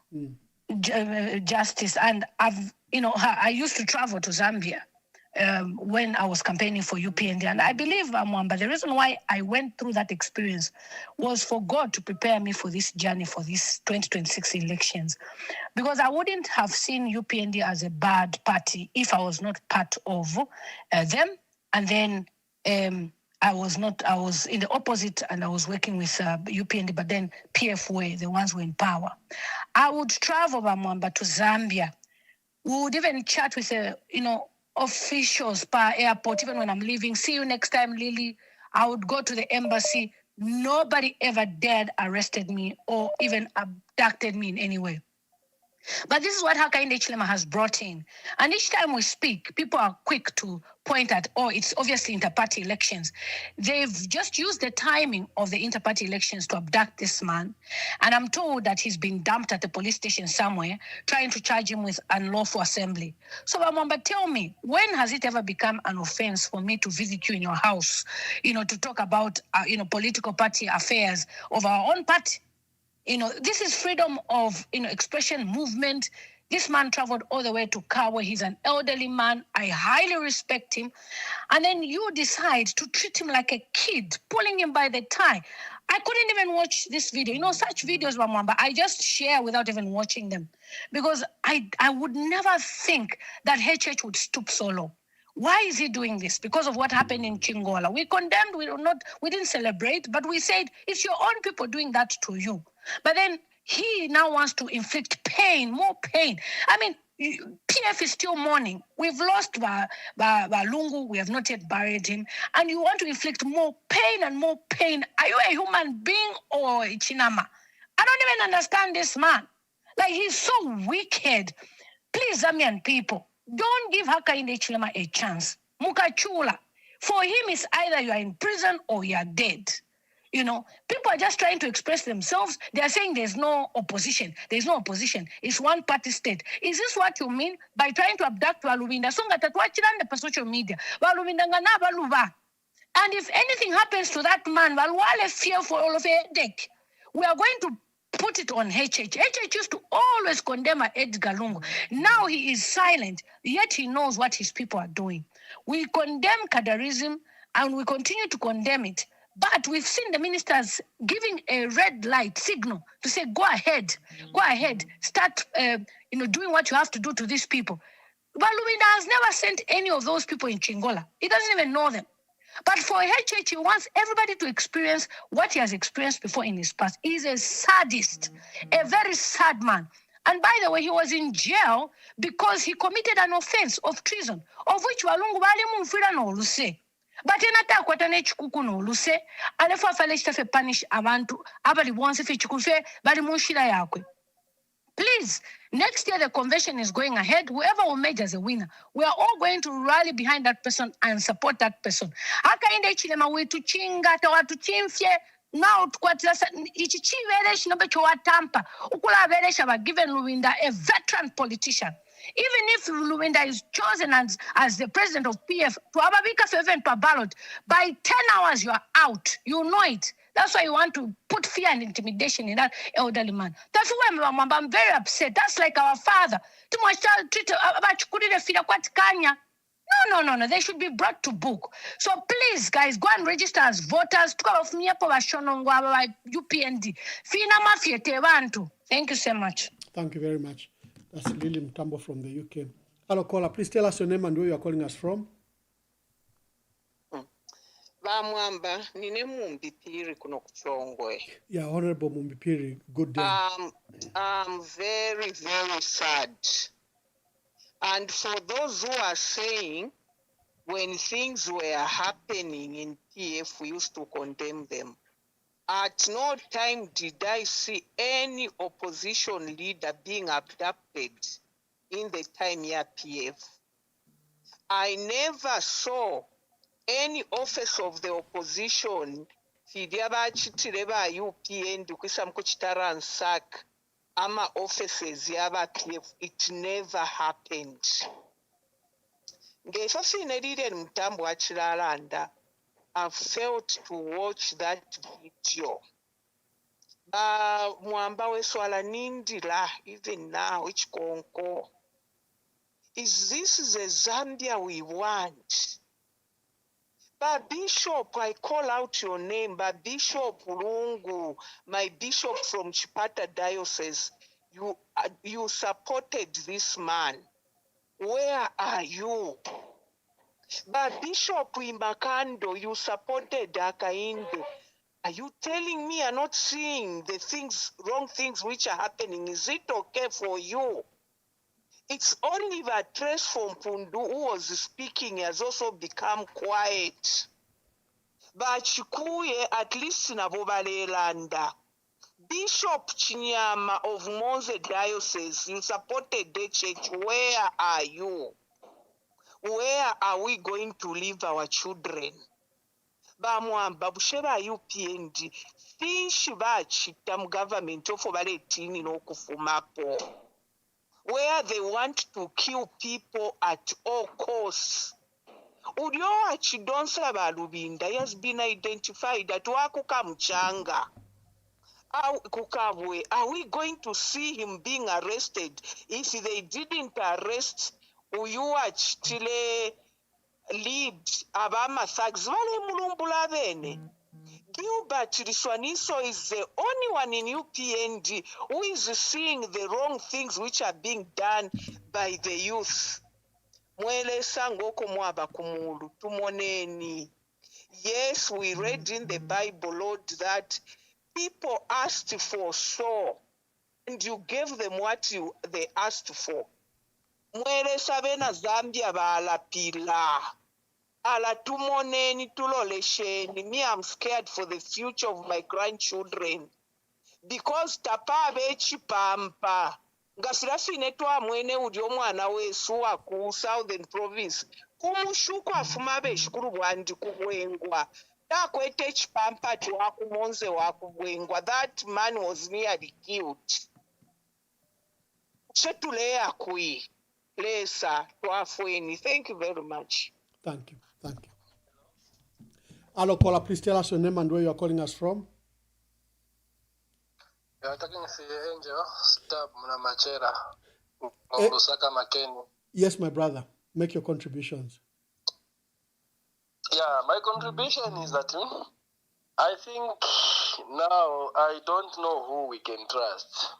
Justice. And I used to travel to Zambia when I was campaigning for UPND. And I believe, Mwamba, the reason why I went through that experience was for God to prepare me for this journey, for these 2026 elections. Because I wouldn't have seen UPND as a bad party if I was not part of them. And then I was in the opposite, and I was working with UPND, but then PF were the ones who were in power. I would travel, Mwamba, to Zambia. We would even chat with officials per airport, even when I'm leaving. See you next time, Lily. I would go to the embassy. Nobody ever dared arrested me or even abducted me in any way. But this is what Hakainde Hichilema has brought in. And each time we speak, people are quick to point at, it's obviously inter-party elections. They've just used the timing of the inter-party elections to abduct this man. And I'm told that he's been dumped at a police station somewhere, trying to charge him with unlawful assembly. So, Mwamba, tell me, when has it ever become an offense for me to visit you in your house, to talk about, political party affairs of our own party? This is freedom of, expression, movement. This man traveled all the way to Kawe. He's an elderly man. I highly respect him. And then you decide to treat him like a kid, pulling him by the tie. I couldn't even watch this video. Such videos, Mwamba, I just share without even watching them. Because I would never think that HH would stoop so low. Why is he doing this? Because of what happened in Chingola. We condemned, we didn't celebrate, but we said, it's your own people doing that to you. But then he now wants to inflict pain, more pain. I mean, PF is still mourning. We've lost Lungu. We have not yet buried him. And you want to inflict more pain and more pain. Are you a human being or a Chinama? I don't even understand this man. Like, he's so wicked. Please, Zambian people, don't give Hakainde Hichilema a chance. Mukachula. For him, it's either you are in prison or you are dead. People are just trying to express themselves. They are saying there's no opposition. There's no opposition. It's one party state. Is this what you mean by trying to abduct Waluwinda? Per social media. And if anything happens to that man, fear for all of it, we are going to put it on HH. HH used to always condemn Edgar Lungu. Now he is silent, yet he knows what his people are doing. We condemn cadarism and we continue to condemn it. But we've seen the ministers giving a red light signal to say, go ahead, start, doing what you have to do to these people. But Luwinda has never sent any of those people in Chingola. He doesn't even know them. But for HH, he wants everybody to experience what he has experienced before in his past. He's a sadist, a very sad man. And by the way, he was in jail because he committed an offense of treason, of which Walungu bali mumfira no oluse. But enata akwata n'ekikuku n'oluse, alefu afale ekitafe punish abantu abali bwonsi fe ekikufe bali mu nshira yakwe. Please, next year the convention is going ahead. Whoever will emerge as a winner, we are all going to rally behind that person and support that person. Hakainde Hichilema wetuchinga tawatuchimfye now tukwatira ichi chivereshi nobe chowatampa ukula averesha ba given Luwinda a veteran politician. Even if Luwinda is chosen as the president of PF, to Ababika Feven per ballot, by 10 hours you are out. You know it. That's why you want to put fear and intimidation in that elderly man. That's why I'm very upset. That's like our father. No. They should be brought to book. So please, guys, go and register as voters. UPND. Thank you so much. Thank you very much. That's Lily Mtambo from the UK. Hello, caller. Please tell us your name and where you are calling us from. Mwamba, nine Mumbipiri kuno kuchongwe. Yeah, Honorable Mumbipiri, good day. I'm very, very sad. And for those who are saying when things were happening in PF, we used to condemn them. At no time did I see any opposition leader being abducted in the time here PF. I never saw any office of the opposition Fidiaba UPN Dukisam Kuchitara and Sack Ama offices Yaba PF. It never happened. Ngefasi nedide mtambo achiralanda. I failed to watch that video. Mwamba weswala nindila even now which konko. Is this the Zambia we want? But Bishop, I call out your name, but Bishop Lungu, my bishop from Chipata Diocese, you supported this man. Where are you? But Bishop Imakando, you supported Akainde. Are you telling me you're not seeing the things, wrong things which are happening? Is it okay for you? It's only that Trace from Pundu who was speaking has also become quiet. But Chikuye, at least in Abobalelanda, Bishop Chinyama of Monze Diocese, you supported the church. Where are you? Where are we going to leave our children? Bamwamba busheba UPND fish bachita mu government of obaletini n'okufumapo, where they want to kill people at all costs. Uliowa Chidonsa Balubinda has been identified at Wakuka Mchanga. Are we going to see him being arrested? If they didn't arrest Uyuwa Chile lead Abama Thugs, Vale Mulumbula Bene. Gilbert Riswaniso is the only one in UPND who is seeing the wrong things which are being done by the youth. Mwele sangoko mwaba kumulu tumoneni. Yes, we read in the Bible, Lord, that people asked for so, and you gave them what they asked for. Mwele sabena Zambia bala pila. Ala tumoneni tulolesheni. Me, I'm scared for the future of my grandchildren. Because tapa bechi pampa. Ngasirafi netwa mwene udio mwana wesuwa ku Southern Province. Kumushuku afuma beshikuru bwandi kubwengwa. Takwete chipampa tuwakumonze wakubwengwa. That man was nearly killed. Chetulea kui. Lesa tuafweni. Thank you very much. Thank you. Hello, caller. Please tell us your name and where you are calling us from. You are talking to Angel Stab Munamachera, Lusaka Makeni. Yes, my brother. Make your contributions. Yeah, my contribution is that I think now I don't know who we can trust.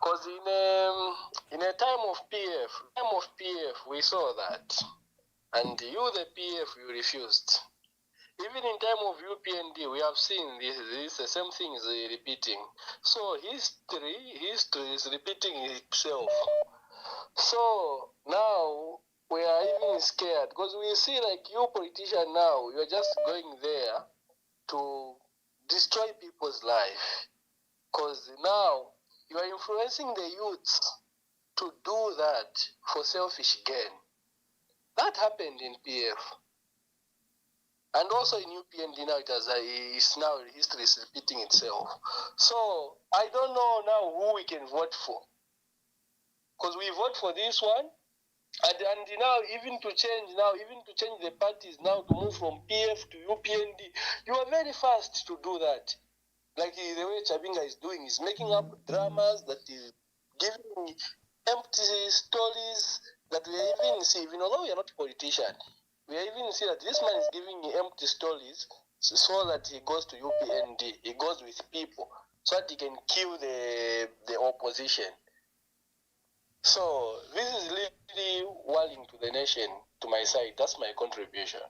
Because in a time of PF, we saw that. And you, the PF, you refused. Even in time of UPND, we have seen this the same thing is repeating. So history is repeating itself. So now we are even scared because we see like you politician now, you are just going there to destroy people's life. Because now you are influencing the youth to do that for selfish gain. That happened in PF. And also in UPND now, history is repeating itself. So I don't know now who we can vote for. Because we vote for this one, And now, even to change the parties now to move from PF to UPND, you are very fast to do that. Like the way Chabinga is doing, is making up dramas that is giving empty stories that we are even see, even although we are not politicians, we are even see that this man is giving empty stories so that he goes to UPND, he goes with people, so that he can kill the opposition. So this is really worrying to the nation, to my side. That's my contribution.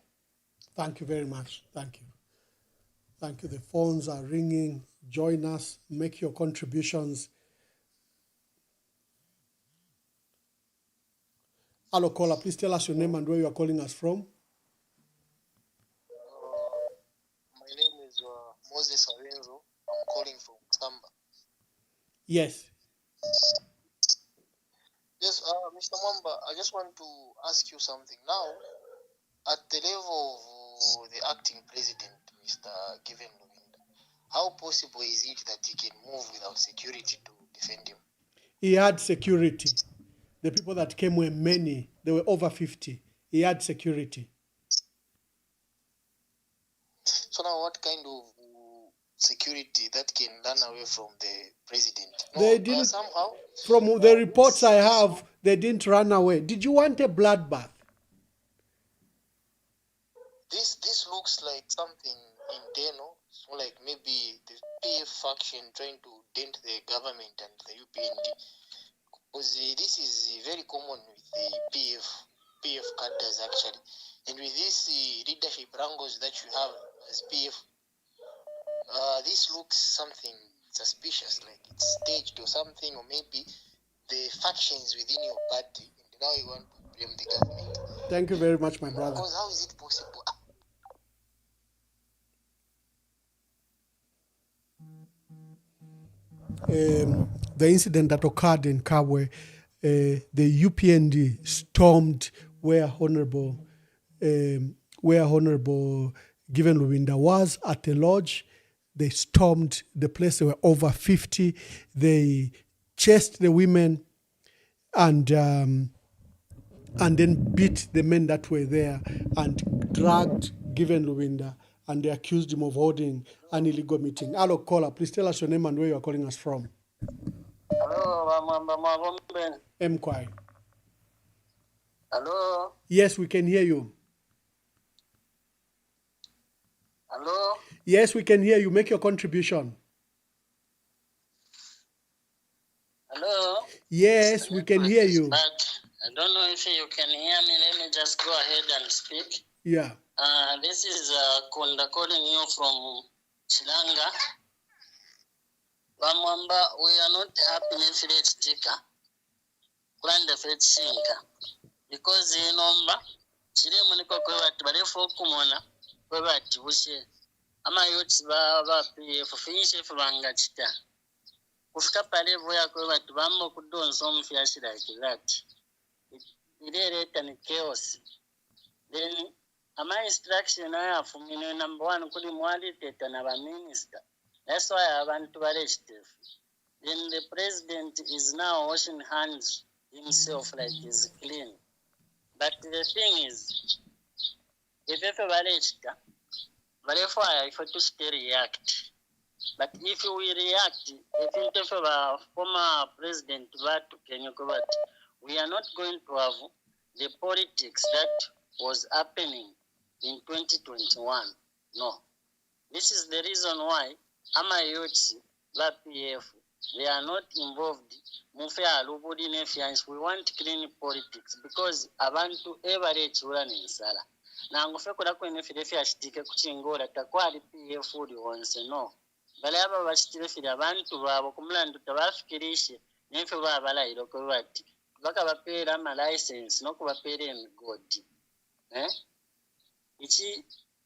Thank you very much. Thank you. Thank you. The phones are ringing. Join us. Make your contributions. Hello, caller. Please tell us your name and where you are calling us from. My name is Moses Arenzo. I'm calling from Samba. Yes. Yes, Mr. Mwamba, I just want to ask you something. Now, at the level of the acting president, Mr. Given Luminda, how possible is it that he can move without security to defend him? He had security. The people that came were many. They were over 50. He had security. So now what kind of security that can run away from the president? No, They didn't, somehow. from the reports I have, they didn't run away. Did you want a bloodbath? This looks like something internal. So like maybe the PF faction trying to dent the government and the UPND. Because this is very common with the PF cadres actually. And with these leadership wrangles that you have as PF, this looks something suspicious, like it's staged or something, or maybe the factions within your party, and now you want to blame the government. Thank you very much, my brother. Because how is it possible? The incident that occurred in Kabwe, the UPND stormed where Honorable Given Luwinda was at a lodge. They stormed the place. There were over 50. They chased the women and then beat the men that were there and dragged Given Luwinda, and they accused him of holding an illegal meeting. Hello, caller. Please tell us your name and where you are calling us from. Hello, Mkwai. Hello. Yes, we can hear you. Hello. Yes, we can hear you. Make your contribution. Hello. Yes, we can hear you. But I don't know if you can hear me. Let me just go ahead and speak. Yeah. This is Konda calling you from Chilanga. Mwamba, we are not happy if it's tika. Plan the fed sinka. Because in number, Chile Monica Kovat, but if Okumona, Kovat, Bushe, Amayot Baba, for finish if Rangachita. Ufka Palevoya Kovat, Bambo could do some fiash like that. It did and chaos. Then, my instruction I have from number one could immediate and our minister. That's why I want to arrest him. Then the president is now washing hands himself like he's clean. But the thing is, if you arrest, therefore I have to still react. But if we react, if former president we are not going to have the politics that was happening in 2021. No. This is the reason why Amayoti, PF, they are not involved. We want clean politics because abantu average run in Sala. Now, if you could have shitike kuchingora takwali PF once no. Balaba bashitire abantu babo kumlandu tabafikirishe nefe babala irokobati. Baka bapera ama license no kubapera emigodi.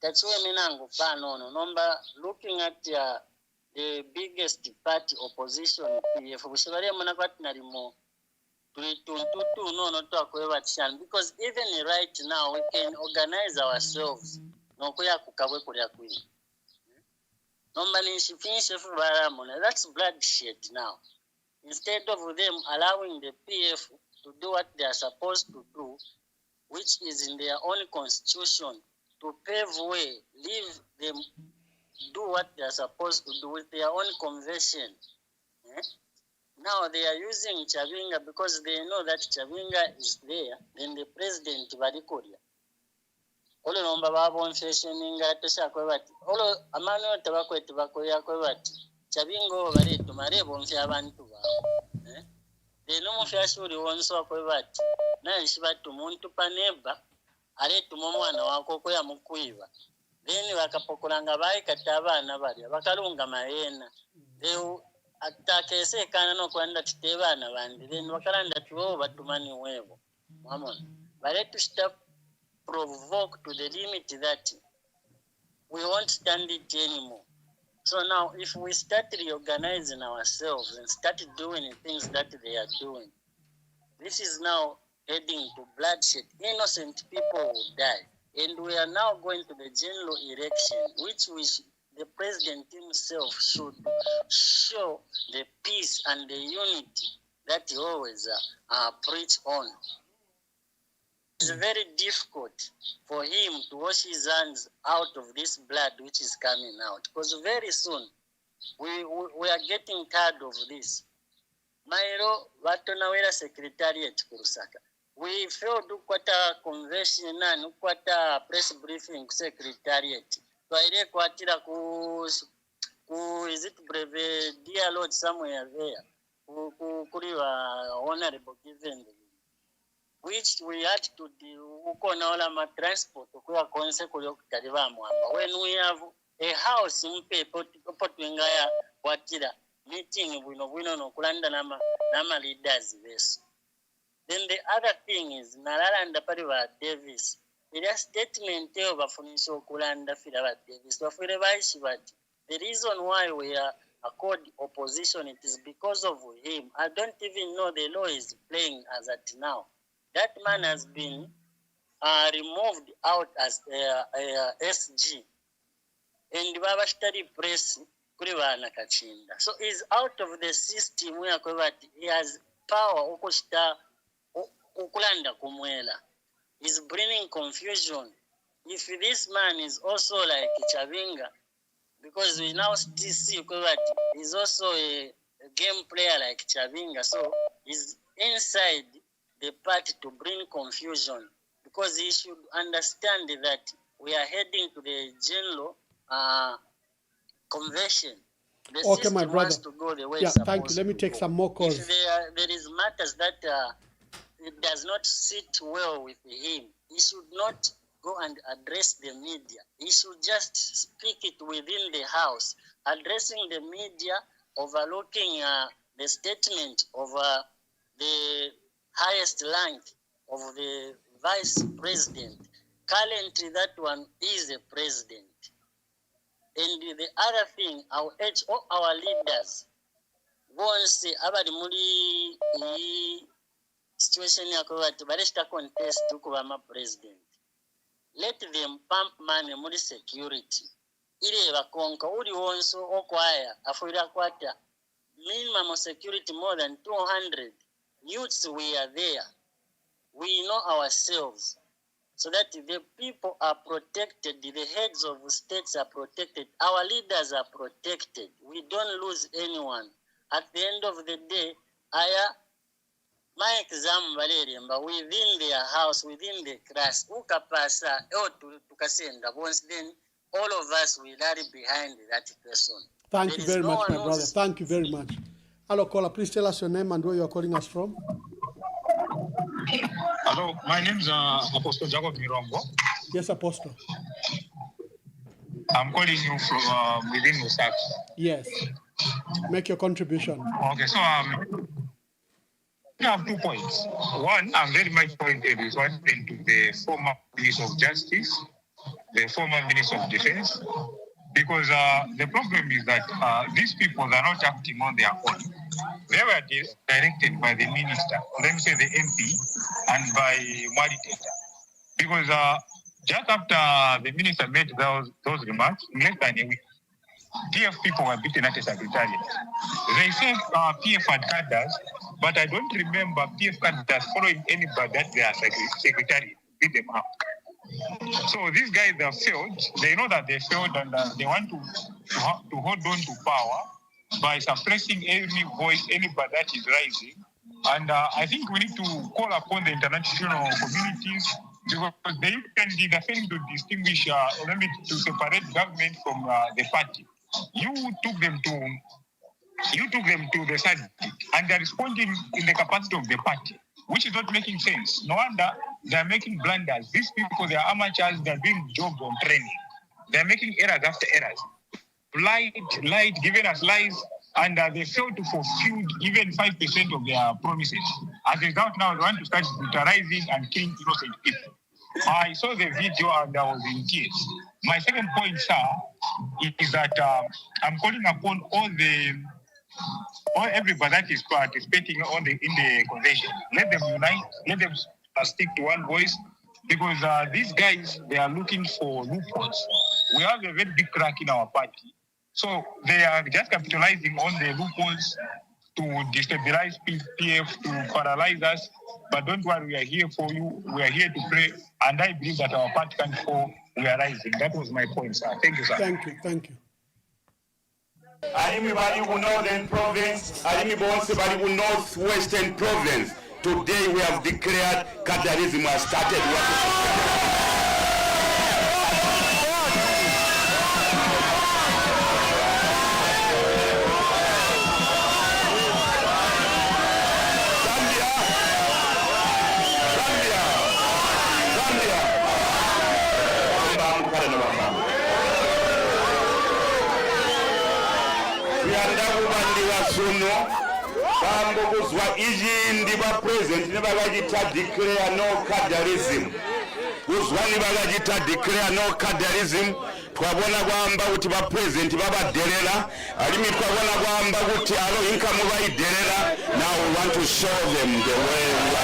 That's why Minango Pano number looking at the biggest party opposition PF because even right now we can organize ourselves. That's bloodshed now. Instead of them allowing the PF to do what they are supposed to do, which is in their own constitution, to pave way, leave them do what they are supposed to do with their own convention. Now they are using Chavinga because they know that Chavinga is there, then the president Varikoria. Olo nomba babonfessioninga toshakwe bati. Olo amano tabakwete bakoya kwe bati. Chabingo bari tumare bonfya abantu babo. Deno mufya shuri wonso kwe bati. Na ishibatu muntu paneba are tumomwana wako ko ya mukuiba. Then bakapokolanga bayi katabana bali bakalunga mayena. Leo atakese kana no kwanda tutebana bandi then bakalanda tuwo batumani webo. Mamon. Bare to stop provoke to the limit that we won't stand it anymore. So now, if we start reorganizing ourselves and start doing things that they are doing, this is now heading to bloodshed. Innocent people will die. And we are now going to the general election, which the president himself should show the peace and the unity that he always preach on. It's very difficult for him to wash his hands out of this blood which is coming out, because very soon we are getting tired of this. Mairo watonawera secretariat kurusaka. We failed to kwata convention and kwata press briefing secretariat. Twaire kwatira ku is it breve dear Lord somewhere there. Kuri honorable given which we had to do transport when we have a house in paper meeting no kulanda nama leaders this. Then the other thing is Nalala and Pariva Davis. It is statement of a financial kulanda Fidava Davis. The reason why we are called opposition, it is because of him. I don't even know the law is playing as at now. That man has been removed out as SG. And Baba study press, so he's out of the system where he has power. He's bringing confusion. If this man is also like Chavinga, because we now still see he's also a game player like Chavinga, so he's inside the party to bring confusion, because he should understand that we are heading to the general convention. The Okay, my system brother. wants to go the way Yeah, it's thank you. Let me take some more calls. If there is matters that it does not sit well with him, he should not go and address the media. He should just speak it within the house, addressing the media, overlooking the statement of the highest rank of the vice president. Currently, that one is a president. And the other thing, our leaders, once abali muri situation yakwati barishta contest ukubama president, let them pump money muri security. Ile bakonka uri wonso okwaya afuira kwata minimum security more than 200 youths. We are there. We know ourselves, so that the people are protected, the heads of states are protected, our leaders are protected. We don't lose anyone. At the end of the day, my exam within their house, within the class, ukapasa tukasenda once, then all of us will rally behind that person. Thank you very much, my brother. Thank you very much. Hello, caller. Please tell us your name and where you are calling us from. Hello, my name is Apostle Jacob Mirongo. Yes, Apostle. I'm calling you from within Lusaka. Yes. Make your contribution. Okay, so I have 2 points. One, I'm very much pointed with what happened to the former Minister of Justice, the former Minister of Defense, because the problem is that these people are not acting on their own. They were directed by the minister, let me say the MP, and by Mwaditeta. Because just after the minister made those remarks, in less than a week, PF people were beaten at a secretariat. They say PF had cadres, but I don't remember PF cadres following anybody at their secretariat, beat them up. So these guys have failed. They know that they failed, and they want to hold on to power by suppressing any voice, anybody that is rising. And I think we need to call upon the international communities, because they are failing to distinguish, to separate government from the party. You took them to the side, and they're responding in the capacity of the party, which is not making sense. No wonder they're making blunders. These people, they are amateurs, they're doing jobs on training. They're making errors after errors. Lied, giving us lies, and they fail to fulfill even 5% of their promises. As a result, now they want to start brutalizing and killing innocent people. I saw the video and I was in tears. My second point, sir, is that I'm calling upon everybody that is participating in the convention. Let them unite. Let them stick to one voice, because these guys, they are looking for loopholes. We have a very big crack in our party, so they are just capitalizing on the loopholes to destabilize PF, to paralyze us. But don't worry, we are here for you. We are here to pray, and I believe that our party can fall. We are rising. That was my point, sir. Thank you, sir. Thank you. Anybody who Northern Province, anybody who Northwestern Province, today we have declared Kadarism has started. Kuzwa iji ndiba president nibagajita declare no cadarism. Kuzwa nibagajita declare no cadarism. Twabona kwamba kuti ba president babaderera alimi twabona kwamba kuti alo inka mubayiderera. Now we want to show them the way we are.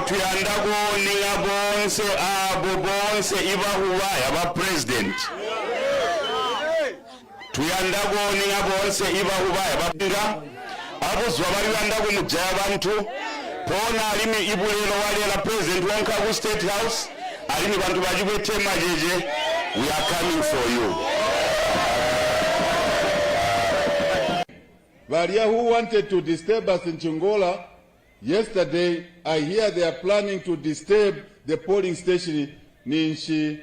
Tuyandako ninga bonse abo bonse ibahubaya ba president. Tuyandako ninga bonse ibahubaya ba pinga. Abo zwabali yandako mujaya bantu. Pona alimi ibulelo wali la president wonka ku State House. Alimi bantu bajibwete majeje. We are coming for you. Varia who wanted to disturb us in Chingola. Yesterday, I hear they are planning to disturb the polling station Ninshi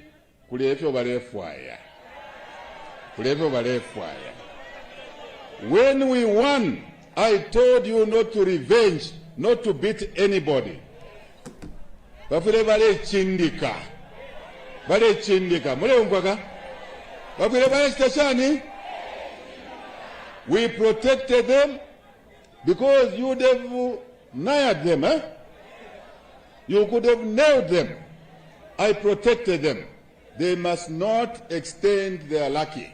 Kulefyo Verified. When we won, I told you not to revenge, not to beat anybody. Bafile vale chindika. Mule umpaka? Bafile vale stashani? We protected them because you have nailed them, eh? You could have nailed them. I protected them. They must not extend their lucky.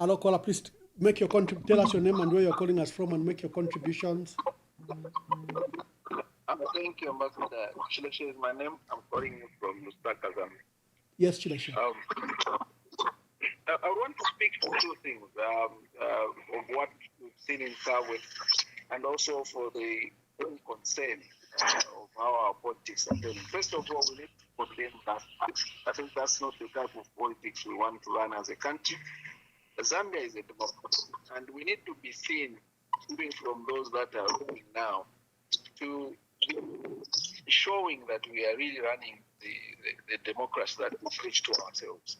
Hello, caller, please make your tell us your name and where you're calling us from and make your contributions. Thank you, Ambassador. Chileshe is my name. I'm calling you from Lusaka, Zambia. Yes, Chileshe. I want to speak to two things of what we've seen in Kabwe and also for the concern of how our politics are done. First of all, we need to condemn that. I think that's not the type of politics we want to run as a country. Zambia is a democracy, and we need to be seen, even from those that are ruling now, to showing that we are really running the democracy that we preach to ourselves.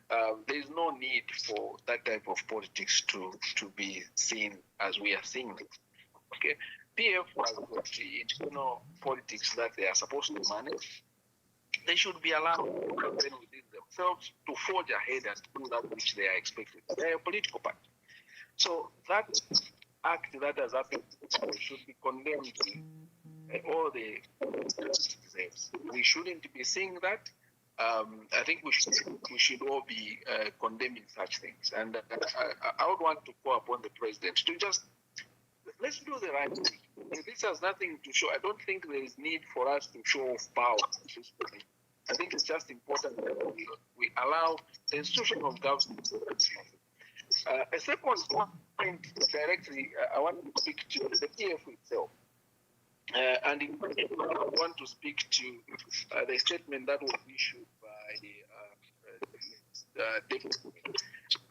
there is no need for that type of politics to be seen as we are seeing it. Okay, PF has got the internal politics that they are supposed to manage. They should be allowed to campaign within themselves to forge ahead and do that which they are expected. They are a political party. So that act that has happened should be condemned in all the deserves. We shouldn't be seeing that. I think we should all be condemning such things. And I would want to call upon the president to just let's do the right thing. This has nothing to show. I don't think there is need for us to show off power. I think it's just important that we allow the institution of government to function. A second point directly, I want to speak to the PF itself. And in particular, I want to speak to the statement that was issued by David.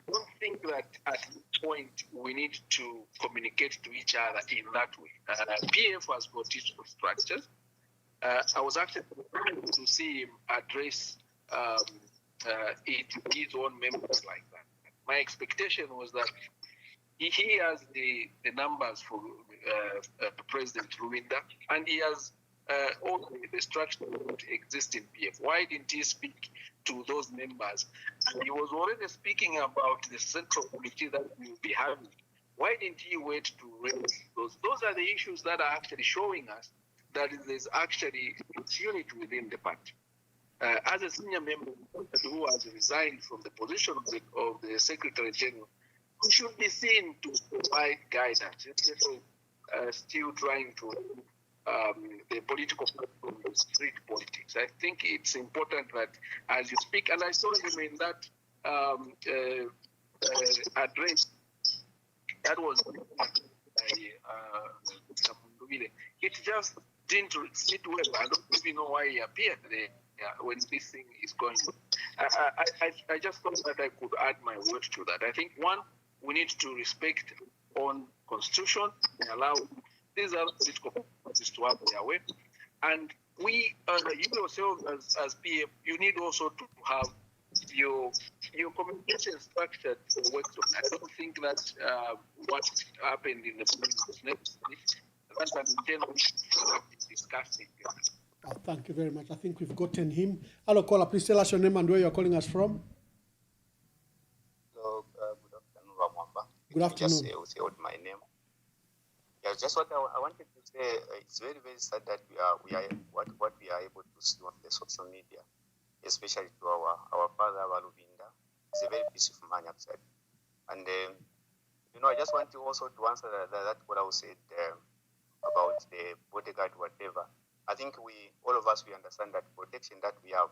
I don't think that at this point we need to communicate to each other in that way. PF has got its own structures. I was actually trying to see him address his own members like that. My expectation was that he has the numbers for President Rwanda, and he has all the structure that exists in PF. Why didn't he speak to those members? And he was already speaking about the central committee that we will be having. Why didn't he wait to raise those? Those are the issues that are actually showing us that there's actually unity within the party. As a senior member who has resigned from the position of the Secretary General, who should be seen to provide guidance, still trying to the political platform of street politics. I think it's important that as you speak, and I saw him in that address that was it just didn't sit well. I don't even know why he appeared there when this thing is going on. I just thought that I could add my word to that. I think, one, we need to respect on constitution and allow these other political parties to have their way. And we, you yourself as PF, you need also to have your communication structure to work on. I don't think that what happened in the previous that's an internal discussing. Thank you very much. I think we've gotten him. Hello, caller. Please tell us your name and where you're calling us from. Hello, good afternoon, Mwamba. Good afternoon. Just say my name. Yeah, just what I wanted to say. It's very, very sad that we are what we are able to see on the social media, especially to our father Walubinda. He's a very peaceful man actually, and I just want to also to answer that what I was said about the bodyguard whatever. I think all of us understand that protection that we have.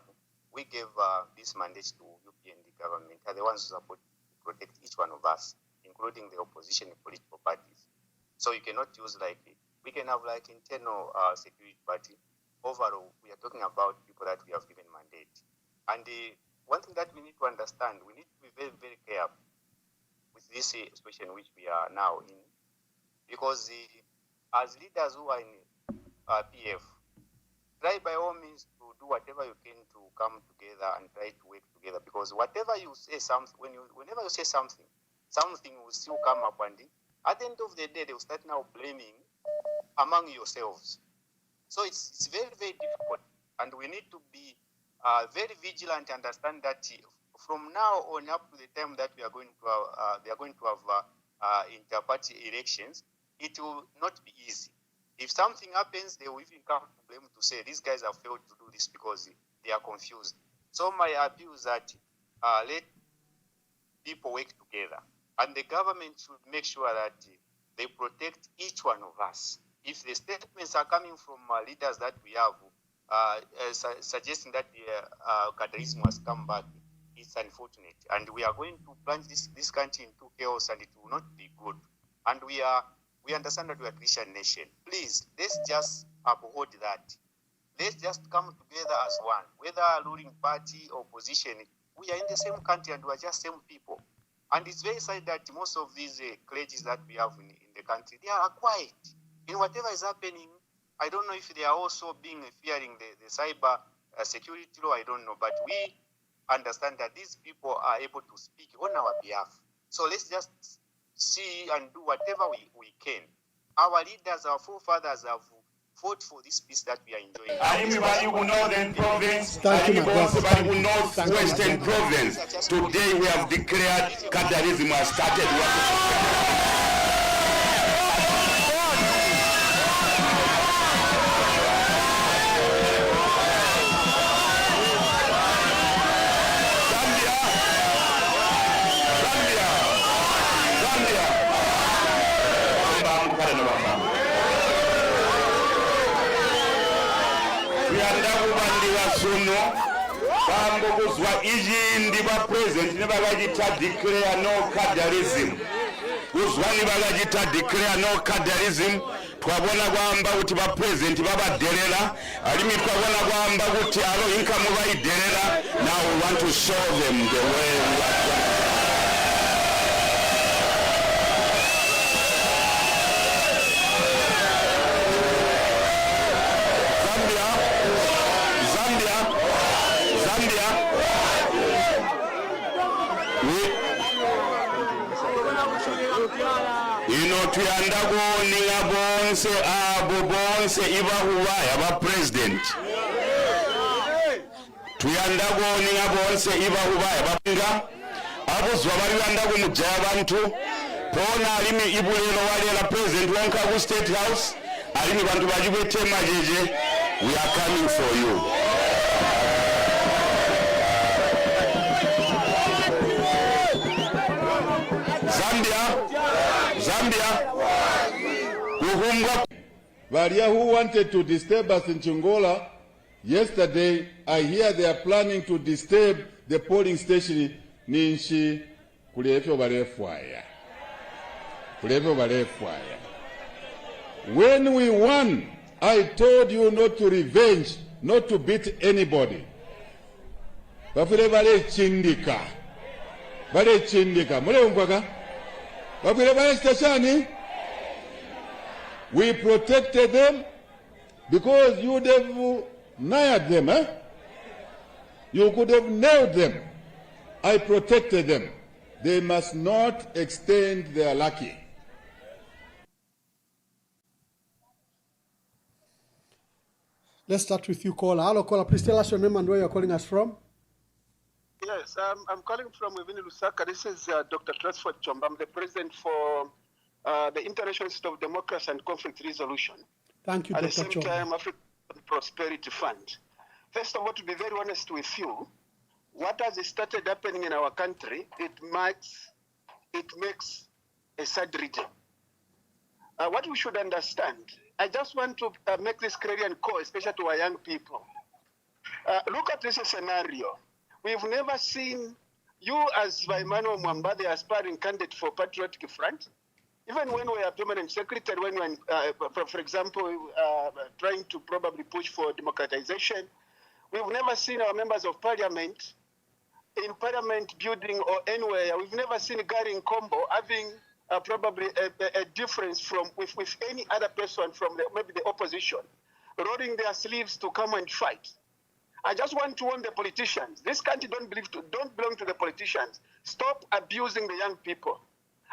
We gave this mandate to UPND government. Are the ones who support to protect each one of us, including the opposition political parties. So you cannot use we can have internal security party. Overall, we are talking about people that we have given mandate. And one thing that we need to understand, we need to be very, very careful with this situation which we are now in, because as leaders who are in PF, try by all means to do whatever you can to come together and try to work together, because whatever you say, whenever you say something will still come up, and at the end of the day, they will start now blaming among yourselves. So it's very, very difficult, and we need to be very vigilant and understand that from now on up to the time that they are going to have inter-party elections, it will not be easy. If something happens, they will even come to blame to say these guys have failed to do this because they are confused. So my appeal is that let people work together, and the government should make sure that they protect each one of us. If the statements are coming from leaders that we have suggesting that Kadarism has come back, it's unfortunate, and we are going to plunge this country into chaos, and it will not be good. And we understand that we are a Christian nation. Please, let's just uphold that. Let's just come together as one. Whether ruling party or opposition, we are in the same country and we are just same people. And it's very sad that most of these clergies that we have in the country, they are quiet. In whatever is happening, I don't know if they are also fearing the cyber security law, I don't know. But understand that these people are able to speak on our behalf. So let's just see and do whatever we can. Our leaders, our forefathers have fought for this peace that we are enjoying. Thank you, my brother. Northwestern province. Today we have declared Kadarism has started. Bambogozwa izindi ba president ne bagita declare no cadarism. Uzwani bagita declare no cadarism. Twabona kwamba kuti ba president babaderera alimi twabona kwamba kuti alo income bayiderera. Now we want to show them the way we are. Tuyandako ninga bonse abo bonse ibahubaya ba president. Tuyandako ninga bonse ibahubaya bapinga. Abo zwabali yandako mujaya bantu. Pona alimi ibulelo wali la president wonka ku state house. Alimi bantu bajibete majeje. We are coming for you. Zambia. Varia who wanted to disturb us in Chongola, yesterday I hear they are planning to disturb the polling station Ninshi Kulefyo Verified. When we won, I told you not to revenge, not to beat anybody. Bafile vale chindika. Mule umpaka? Bafile vale stashani? We protected them because you would have nailed them. You could have nailed them. I protected them. They must not extend their lucky. Let's start with you, caller. Hello, caller. Please tell us your name and where you're calling us from. Yes, I'm calling from within Lusaka. This is Dr. Transford Chomba. I'm the president for the International Institute of Democracy and Conflict Resolution. Thank you, At Dr. the same Chomba. time, African Prosperity Fund. First of all, to be very honest with you, what has started happening in our country, it makes a sad region. What we should understand, I just want to make this clear and clear, especially to our young people. Look at this scenario. We've never seen you as Emmanuel Mwamba, the aspiring candidate for Patriotic Front. Even when we are permanent secretary, when we're, for example, trying to probably push for democratization, we've never seen our members of parliament in parliament building or anywhere. We've never seen Gary Nkombo having probably a difference with any other person from maybe the opposition, rolling their sleeves to come and fight. I just want to warn the politicians. This country don't belong to the politicians. Stop abusing the young people.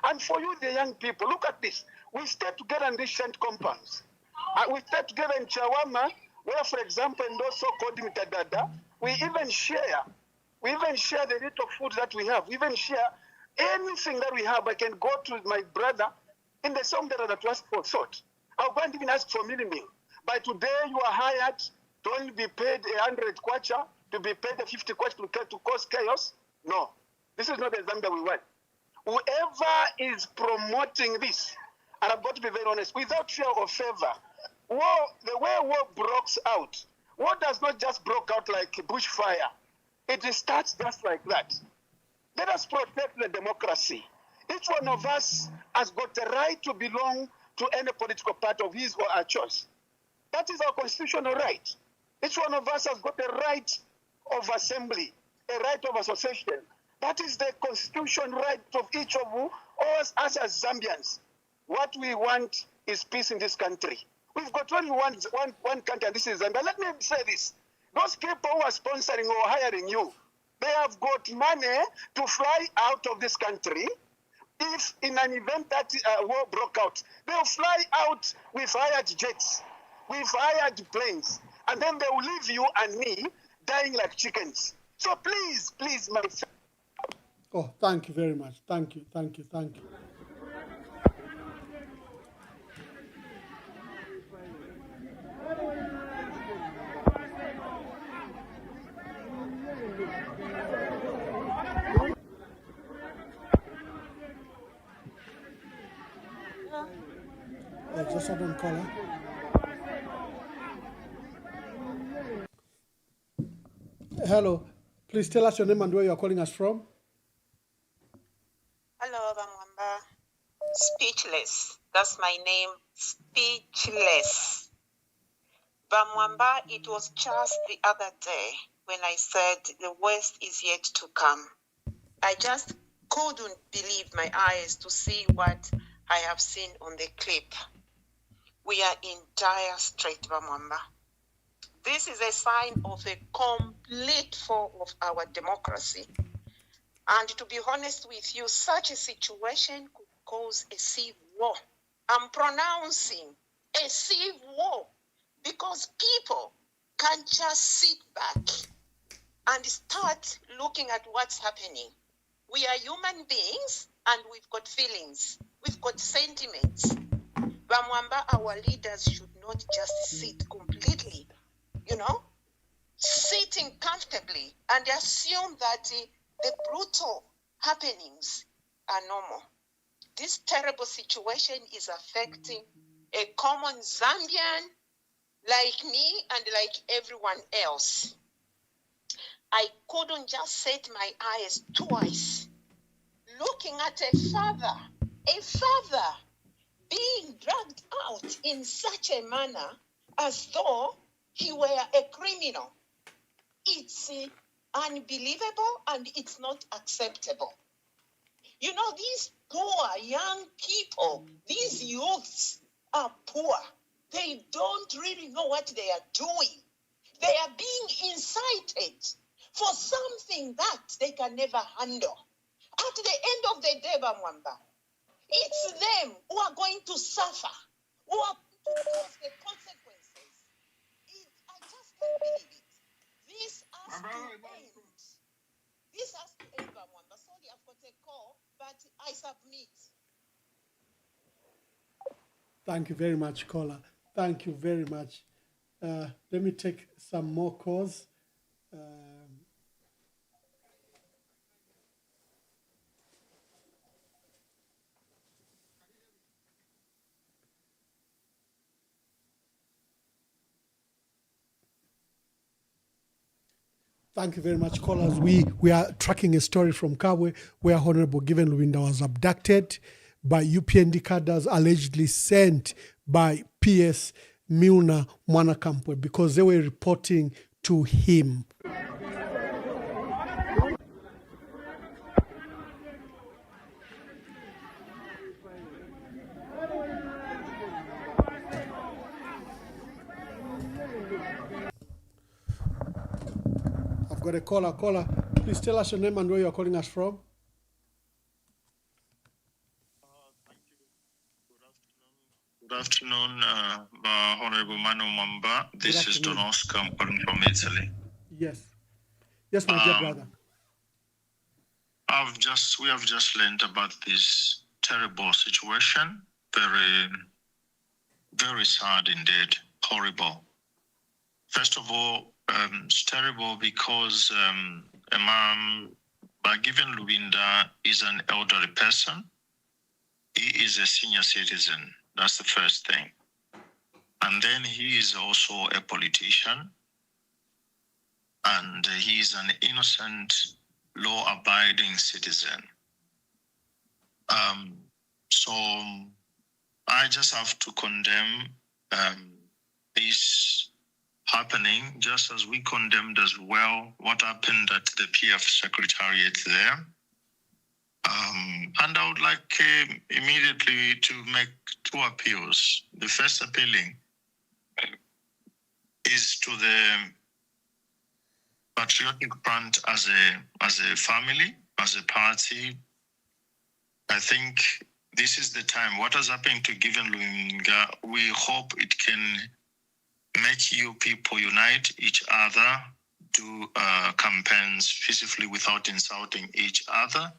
And for you, the young people, look at this. We stay together in these tent compounds. We stay together in Chawama, where, for example, in those so-called Mitadada, we even share the little food that we have. We even share anything that we have. I can go to my brother in the same that was for thought. I'll go and even ask for mini meal. But today you are hired to only be paid 100 kwacha, to be paid 50 kwacha to cause chaos. No, this is not the Zambia we want. Whoever is promoting this, and I've got to be very honest, without fear or favor, the way war breaks out, war does not just break out like bushfire. It starts just like that. Let us protect the democracy. Each one of us has got the right to belong to any political party of his or her choice. That is our constitutional right. Each one of us has got a right of assembly, a right of association. That is the constitutional right of each of us as Zambians. What we want is peace in this country. We've got only one country, and this is Zambia. Let me say this. Those people who are sponsoring or hiring you, They have got money to fly out of this country. If in an event that war broke out, they'll fly out with hired jets, with hired planes, and then they will leave you and me dying like chickens. So please, please, my friend. Oh, thank you very much. Thank you, thank you, thank you. Just hold on, caller. Hello, please tell us your name and where you are calling us from. Hello, Mwamba. Speechless. That's my name. Speechless. Mwamba, it was just the other day when I said the worst is yet to come. I just couldn't believe my eyes to see what I have seen on the clip. We are in dire strait, Mwamba. This is a sign of a complete fall of our democracy. And to be honest with you, such a situation could cause a civil war. I'm pronouncing a civil war because people can't just sit back and start looking at what's happening. We are human beings and we've got feelings. We've got sentiments. Mwamba, our leaders should not just sit completely, sitting comfortably and assume that the brutal happenings are normal. This terrible situation is affecting a common Zambian like me and like everyone else. I couldn't just set my eyes twice looking at a father being dragged out in such a manner as though he were a criminal. It's unbelievable and it's not acceptable. These poor young people, these youths are poor. They don't really know what they are doing. They are being incited for something that they can never handle. At the end of the day, Mwamba, it's them who are going to suffer, who are going to cause the consequences. I just can't believe it. This has to end. This has to end, Mwamba. Sorry, I've got a call, but I submit. Thank you very much, caller. Thank you very much. Let me take some more calls. Thank you very much, callers. We are tracking a story from Kabwe where Honorable Given Lubinda was abducted by UPND cadres allegedly sent by PS Milner Mwanakampwe because they were reporting to him. I've got a caller. Caller, please tell us your name and where you're calling us from. Good afternoon, Honorable Emmanuel Mwamba. This is Don Oscar. I'm calling from Italy. Yes. Yes, my dear brother. We have just learned about this terrible situation. Very, very sad indeed. Horrible. First of all, it's terrible because Given Lubinda is an elderly person. He is a senior citizen. That's the first thing. And then he is also a politician. And he is an innocent, law-abiding citizen. So I just have to condemn this happening, just as we condemned as well what happened at the PF Secretariat there. And I would like immediately to make two appeals. The first appealing is to Patriotic Front as a family, as a party, I think this is the time. What has happened to Given Lubinga, we hope it can make you people unite each other, do campaigns peacefully without insulting each other.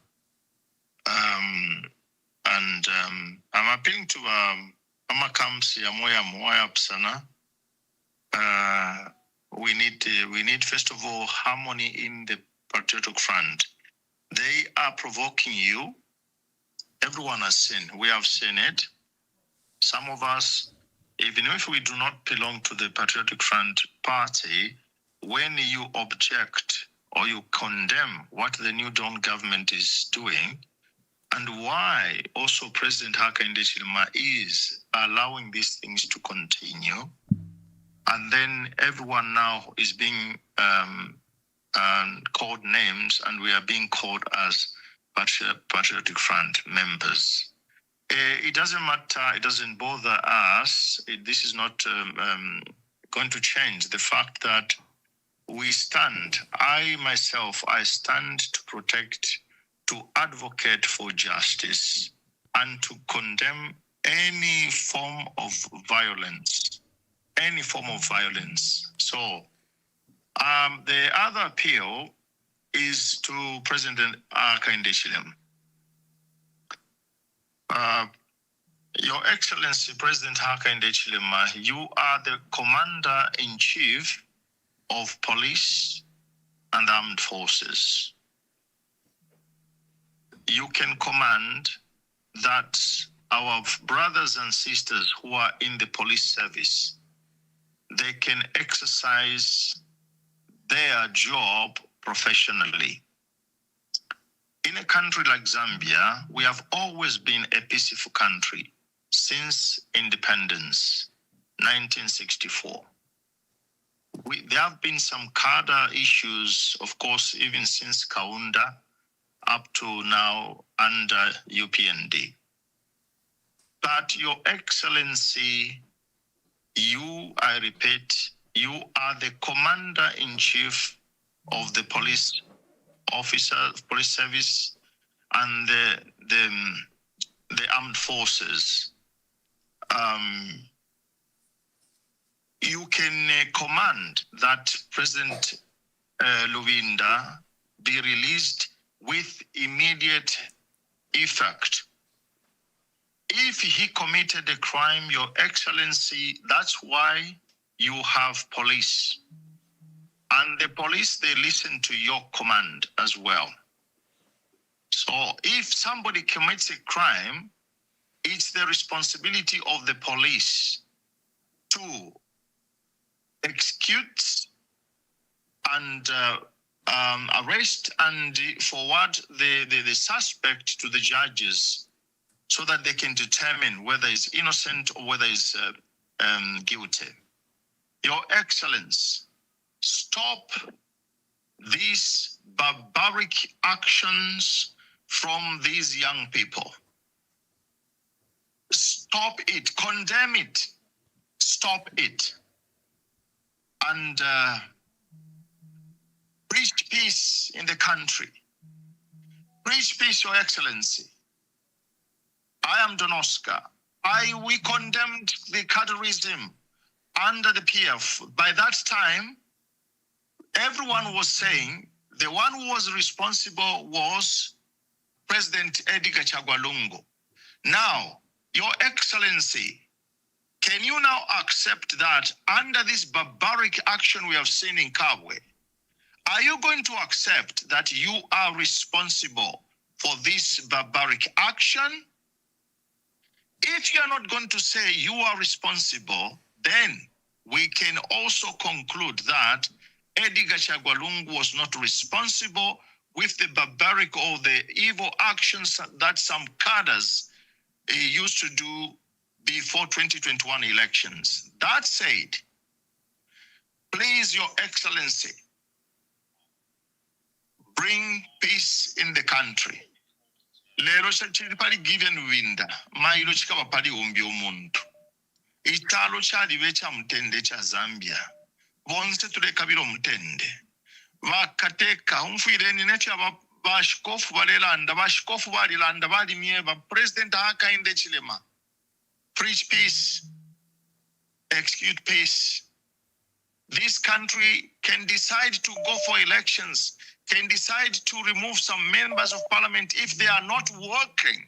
I'm appealing to Amakamsi Moya Psana. We need first of all harmony in the Patriotic Front. They are provoking you. Everyone has seen. We have seen it. Some of us, even if we do not belong to the Patriotic Front party, when you object or you condemn what the New Dawn government is doing, and why also President Hakainde Hichilema is allowing these things to continue, and then everyone now is being called names, and we are being called as Patriotic Front members. It doesn't matter. It doesn't bother us. This is not going to change the fact that we stand. I stand to protect, to advocate for justice, and to condemn any form of violence. Any form of violence. So, the other appeal is to President Hakainde Hichilema. Your Excellency, President Hakainde Hichilema, you are the Commander-in-Chief of Police and Armed Forces. You can command that our brothers and sisters who are in the police service, they can exercise their job professionally. In a country like Zambia, we have always been a peaceful country since independence, 1964. There have been some cadre issues, of course, even since Kaunda up to now under UPND. But Your Excellency, I repeat, you are the Commander-in-Chief of the police service and the armed forces. You can command that President Lubinga be released with immediate effect. If he committed a crime, Your Excellency, that's why you have police. And the police, they listen to your command as well. So if somebody commits a crime, it's the responsibility of the police to execute and arrest and forward the suspect to the judges so that they can determine whether he's innocent or whether he's guilty. Your Excellency, stop these barbaric actions from these young people. Stop it, condemn it, stop it, and preach peace in the country. Preach peace, Your Excellency. I am Don Oscar. We condemned the cadreism under the PF. By that time, everyone was saying the one who was responsible was President Edgar Chagwa Lungu. Now, Your Excellency, can you now accept that under this barbaric action we have seen in Kabwe, are you going to accept that you are responsible for this barbaric action? If you are not going to say you are responsible, then we can also conclude that Edgar Chagwa Lungu was not responsible with the barbaric or the evil actions that some cadres used to do before 2021 elections. That said, please, Your Excellency, bring peace in the country. Lero chiri pali given winda, mailo chikaba pali umbi omuntu. Italo chali vecha mtende cha Zambia. Bonse tule kabilo mtende. vakateka umfireni necha vashikofu valelanda vashikofu valilanda valimie president akainde chilema. Preach peace, execute peace. This country can decide to go for elections, can decide to remove some members of parliament if they are not working.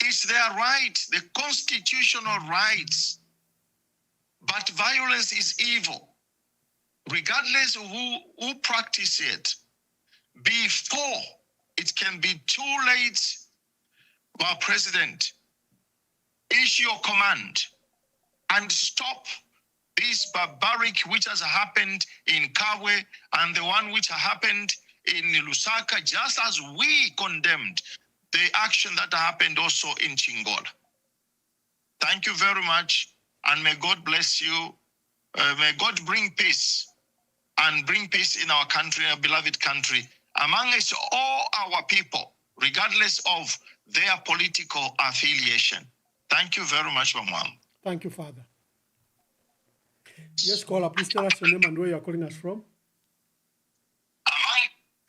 It's their right, the constitutional rights. But violence is evil, regardless of who practice it. Before it can be too late, our president, issue your command and stop this barbaric which has happened in Kawe and the one which happened in Lusaka, just as we condemned the action that happened also in Chingola. Thank you very much, and may God bless you. May God bring peace and bring peace in our country, our beloved country, amongst all our people, regardless of their political affiliation. Thank you very much, Mwamba. Thank you, Father. Yes, caller, please tell us your name and where you are calling us from.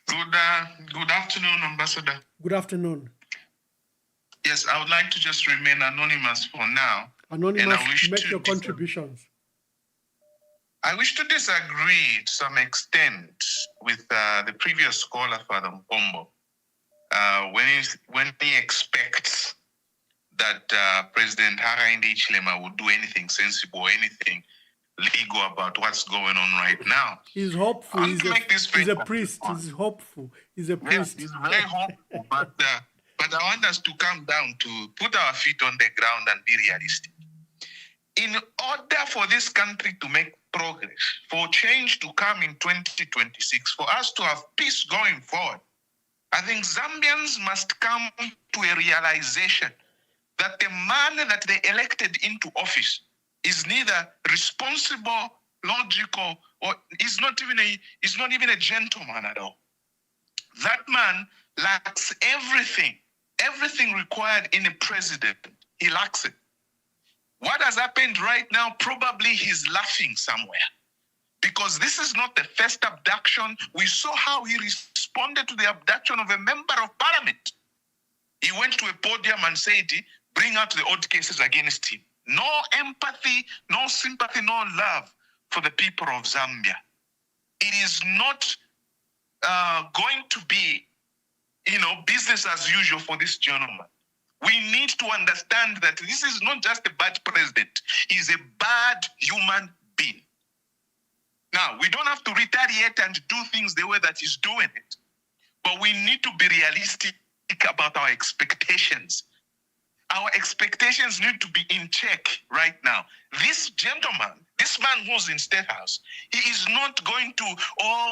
Good afternoon, Ambassador. Good afternoon. Yes, I would like to just remain anonymous for now. Anonymous, make your contributions. I wish to disagree to some extent with the previous caller, Father Mpombo, when he expects that President Hakainde Hichilema would do anything sensible or anything legal about what's going on right now. He's hopeful. He's a priest. He's hopeful. He's a priest. Yes, he's very hopeful, but I want us to come down to put our feet on the ground and be realistic. In order for this country to make progress, for change to come in 2026, for us to have peace going forward, I think Zambians must come to a realization that the man that they elected into office is neither responsible, logical, or is not even a gentleman at all. That man lacks everything required in a president. He lacks it. What has happened right now, probably he's laughing somewhere, because this is not the first abduction. We saw how he responded to the abduction of a member of parliament. He went to a podium and said, bring out the odd cases against him. No empathy, no sympathy, no love for the people of Zambia. It is not going to be, business as usual for this gentleman. We need to understand that this is not just a bad president. He's a bad human being. Now, we don't have to retaliate and do things the way that he's doing it. But we need to be realistic about our expectations. Our expectations need to be in check right now. This gentleman, this man who's in State House, he is not going to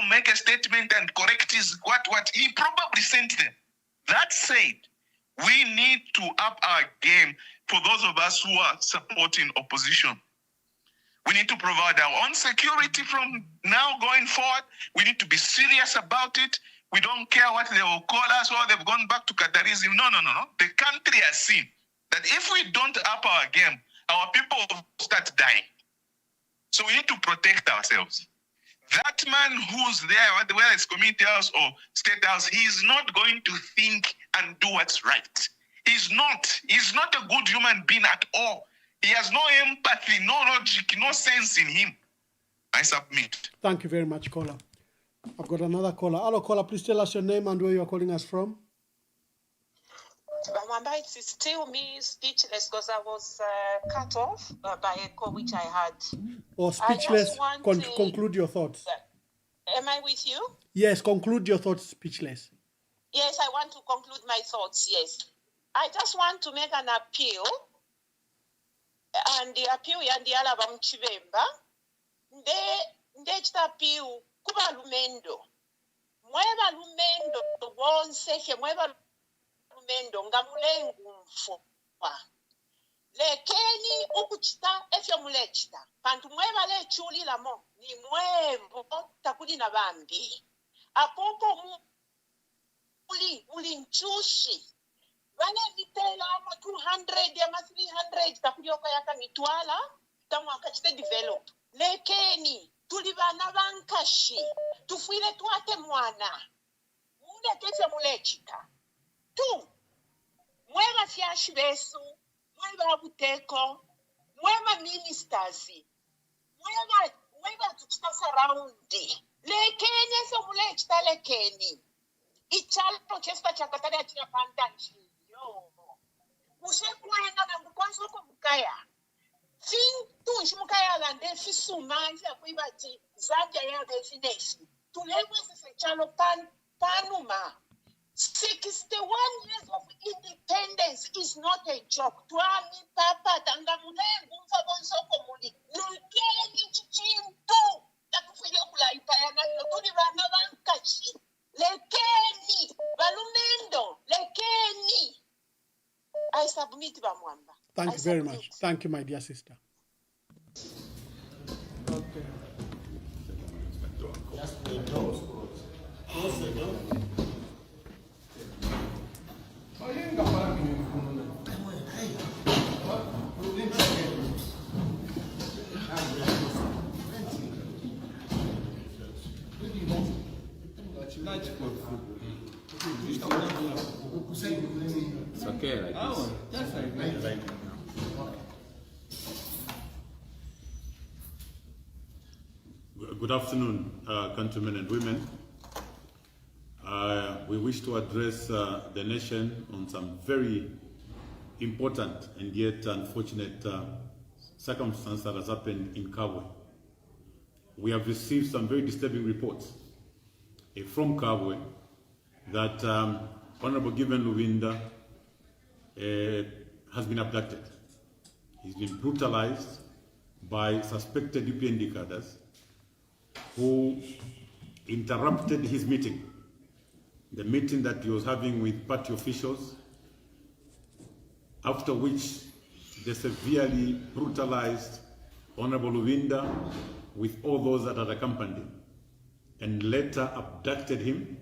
make a statement and correct his what he probably sent them. That said, we need to up our game for those of us who are supporting opposition. We need to provide our own security from now going forward. We need to be serious about it. We don't care what they will call us or they've gone back to Qatarism. No. The country has seen that if we don't up our game, our people will start dying. So we need to protect ourselves. That man who's there, whether it's community house or state house, he's not going to think and do what's right. He's not a good human being at all. He has no empathy, no logic, no sense in him. I submit. Thank you very much, caller. I've got another caller. Hello, caller. Please tell us your name and where you are calling us from. Mwamba, it's still me speechless because I was cut off by a call which I had. Or speechless, conclude your thoughts. Am I with you? Yes, conclude your thoughts, speechless. Yes, I want to conclude my thoughts, yes. I just want to make an appeal. And the appeal yandiala bamchibemba. Nde chitapiu kuba lumendo. Mweba lumendo wonsehe mweba lumendo ngamulengu mfwa. Lekeni ukuchita efyo mulechita. Pantu mweba le chuli lamo ni mwembo takuli na bambi. Apopo uli nchushi. Vane vitela ama 200 ama 300 takulioka yaka mitwala tamu akachite develop. Lekeni tuli bana bankashi tufuire twate mwana mulekeze mulechika tu mweba fyashi besu mweba buteko mweba ministers mweba tuchita surroundi lekeni so mulechita lekeni ichalo chesta chakatari achira pantanchi yo usekwenda na mkwanzo ko bukaya fin tunji mukaya lande fisuma ya kuibati Zambia ya business tulewe sese chalo panuma 61 years of independence is not a joke. Twami papa tanga mulengu mfabonso komuli lekeni chichintu takufuyo kulaipa yana yotuni bana bankachi lekeni balumendo lekeni. I submit Bamwamba. Thank you very much. Thank you, my dear sister. Okay. Just the doors. Close the door. It's okay like this. Just like that. Good afternoon, countrymen and women. We wish to address the nation on some very important and yet unfortunate circumstance that has happened in Kabwe. We have received some very disturbing reports from Kabwe that Honorable Given Luvinda has been abducted. He's been brutalized by suspected UPND cadres who interrupted his meeting, the meeting that he was having with party officials, after which they severely brutalized Honorable Luvinda with all those that had accompanied him, and later abducted him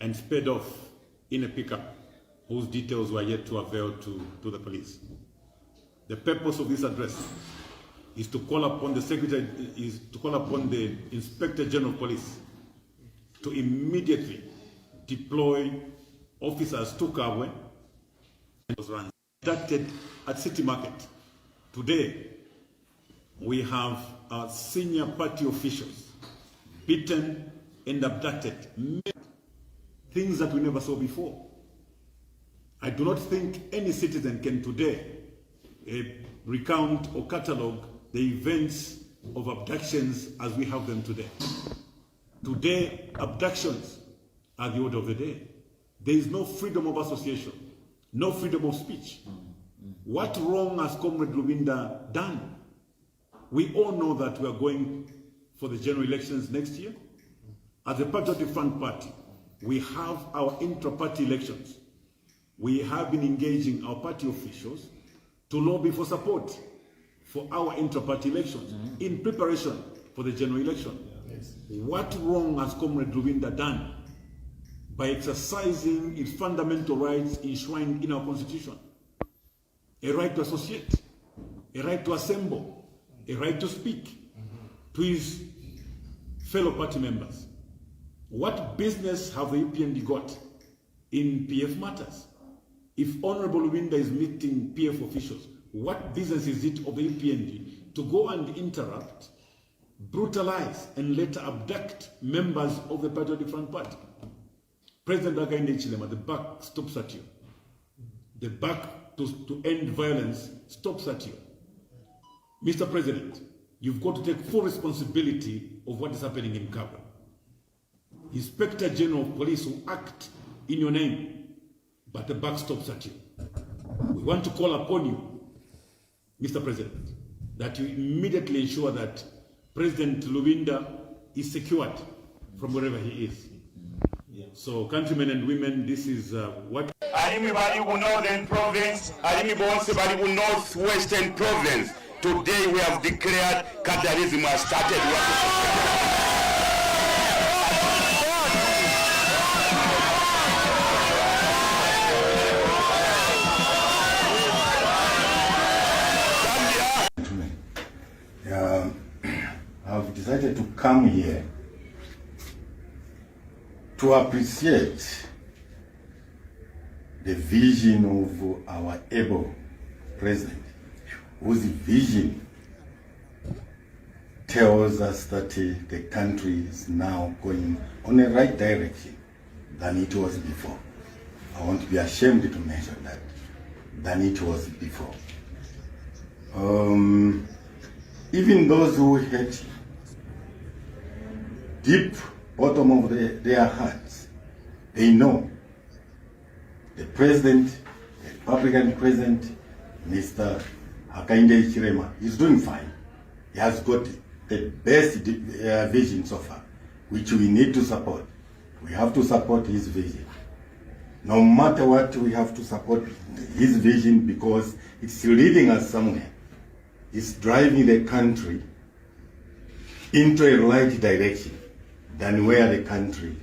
and sped off in a pickup whose details were yet to avail to the police. The purpose of this address is to call upon the Inspector General of Police to immediately deploy officers to Kabwe and was conducted at City Market. Today, we have our senior party officials beaten and abducted, things that we never saw before. I do not think any citizen can today recount or catalogue the events of abductions as we have them today. Today, abductions are the order of the day. There is no freedom of association, no freedom of speech. What wrong has Comrade Luvinda done? We all know that we are going for the general elections next year. As a Patriotic Front Party, we have our intra-party elections. We have been engaging our party officials to lobby for support for our intra-party elections in preparation for the general election. Yes. What wrong has Comrade Luvinda done by exercising its fundamental rights enshrined in our constitution? A right to associate, a right to assemble, a right to speak to his fellow party members. What business have the UPND got in PF matters? If Honorable Luvinda is meeting PF officials, what business is it of the UPND to go and interrupt, brutalize, and later abduct members of the Patriotic Front Party? President Hakainde Hichilema, the buck stops at you. The buck to end violence stops at you. Mr. President, you've got to take full responsibility of what is happening in Kabwe. Inspector General of Police will act in your name, but the buck stops at you. We want to call upon you, Mr. President, that you immediately ensure that President Luvinda is secured from wherever he is. So, countrymen and women, this is what... Alimi bali ku Northern Province, alimi bonse bali ku Northwestern Province. Today we have declared Kadarism has started. I've decided to come here to appreciate the vision of our able president, whose vision tells us that the country is now going on the right direction than it was before. I won't be ashamed to mention that, than it was before. Even those who hate you, deep bottom of their hearts, they know the president, the Republican president, Mr. Hakainde Hichilema, is doing fine. He has got the best vision so far, which we need to support. We have to support his vision. No matter what, we have to support his vision because it's leading us somewhere. It's driving the country into a right direction than where the country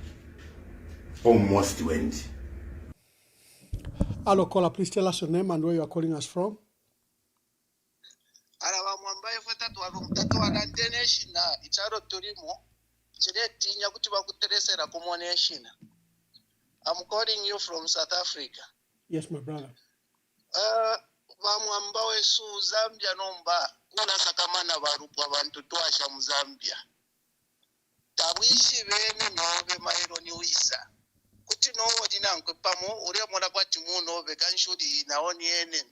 almost went. Hello, caller, please tell us your name and where you are calling us from. I'm calling you from South Africa. Yes, my brother. Vamwamba wesu Zambia nomba kuna sakamana varupwa vantu twasha mu Zambia. Tawishi bene nobe mairo ni wisa. Kuti nowo dinankwe pamo uri mwana kwati muno be kanshudi naoni ene.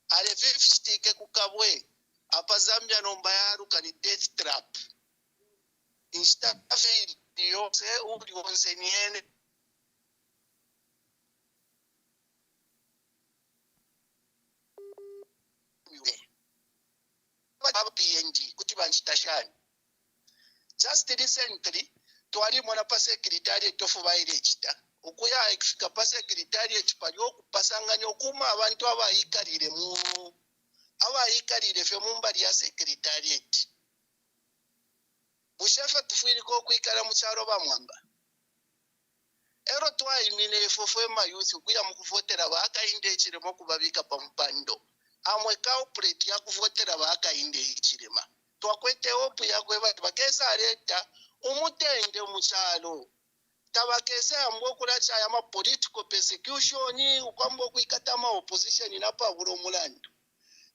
Ale 50 ke kukabwe apa Zambia nomba yaruka ni death trap. Insta video se uri wonse ni ene. PNG kuti vanchitashani. Just recently twali mwana pa secretariat of village ta ukuya ikifika pa secretariat paliwo kupasanganya okuma abantu abayikalire fe mumbali ya secretariat. Bushafa tufuiriko kwikala mu kyalo Bamwamba. Ero twayimine efofo ema youth kuya mu kuvotera Hakainde Hichilema kubabika pa mpando. Amwe culprit ya kuvotera Hakainde Hichilema. Twakwete hope ya kweba bakesa leta umutende mu kyalo. Tabakese ambo kulacha ya ma political persecution ukwambo kuikata ma opposition na Pablo Mulando.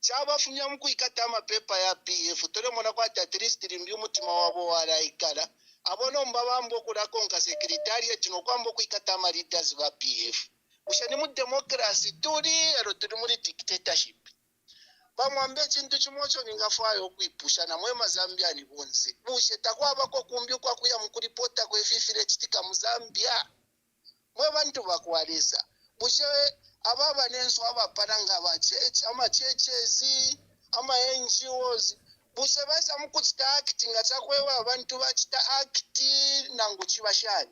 Chaba funya mu kuikata ma paper ya PF tole mona kwa at least limbi umutima wabo waraikala. Abono mbabambo kulakonka secretariat no kwambo kuikata ma leaders ba PF. Ushani mu democracy tuli ero tuli muri dictatorship. Bamwambe chintu chimocho ningafayo kuipusha na mwema Zambiani bonse. Bushe takwaba ko kumbi kwa kuya mukuripota kwa fifire chitika mu Zambia. Mwe bantu bakwalisa. Bushe ababa nenso abaparanga ba church ama churches ama NGOs. Bushe basa mukuchita acting achakwewa abantu bachita act nangu chibashani.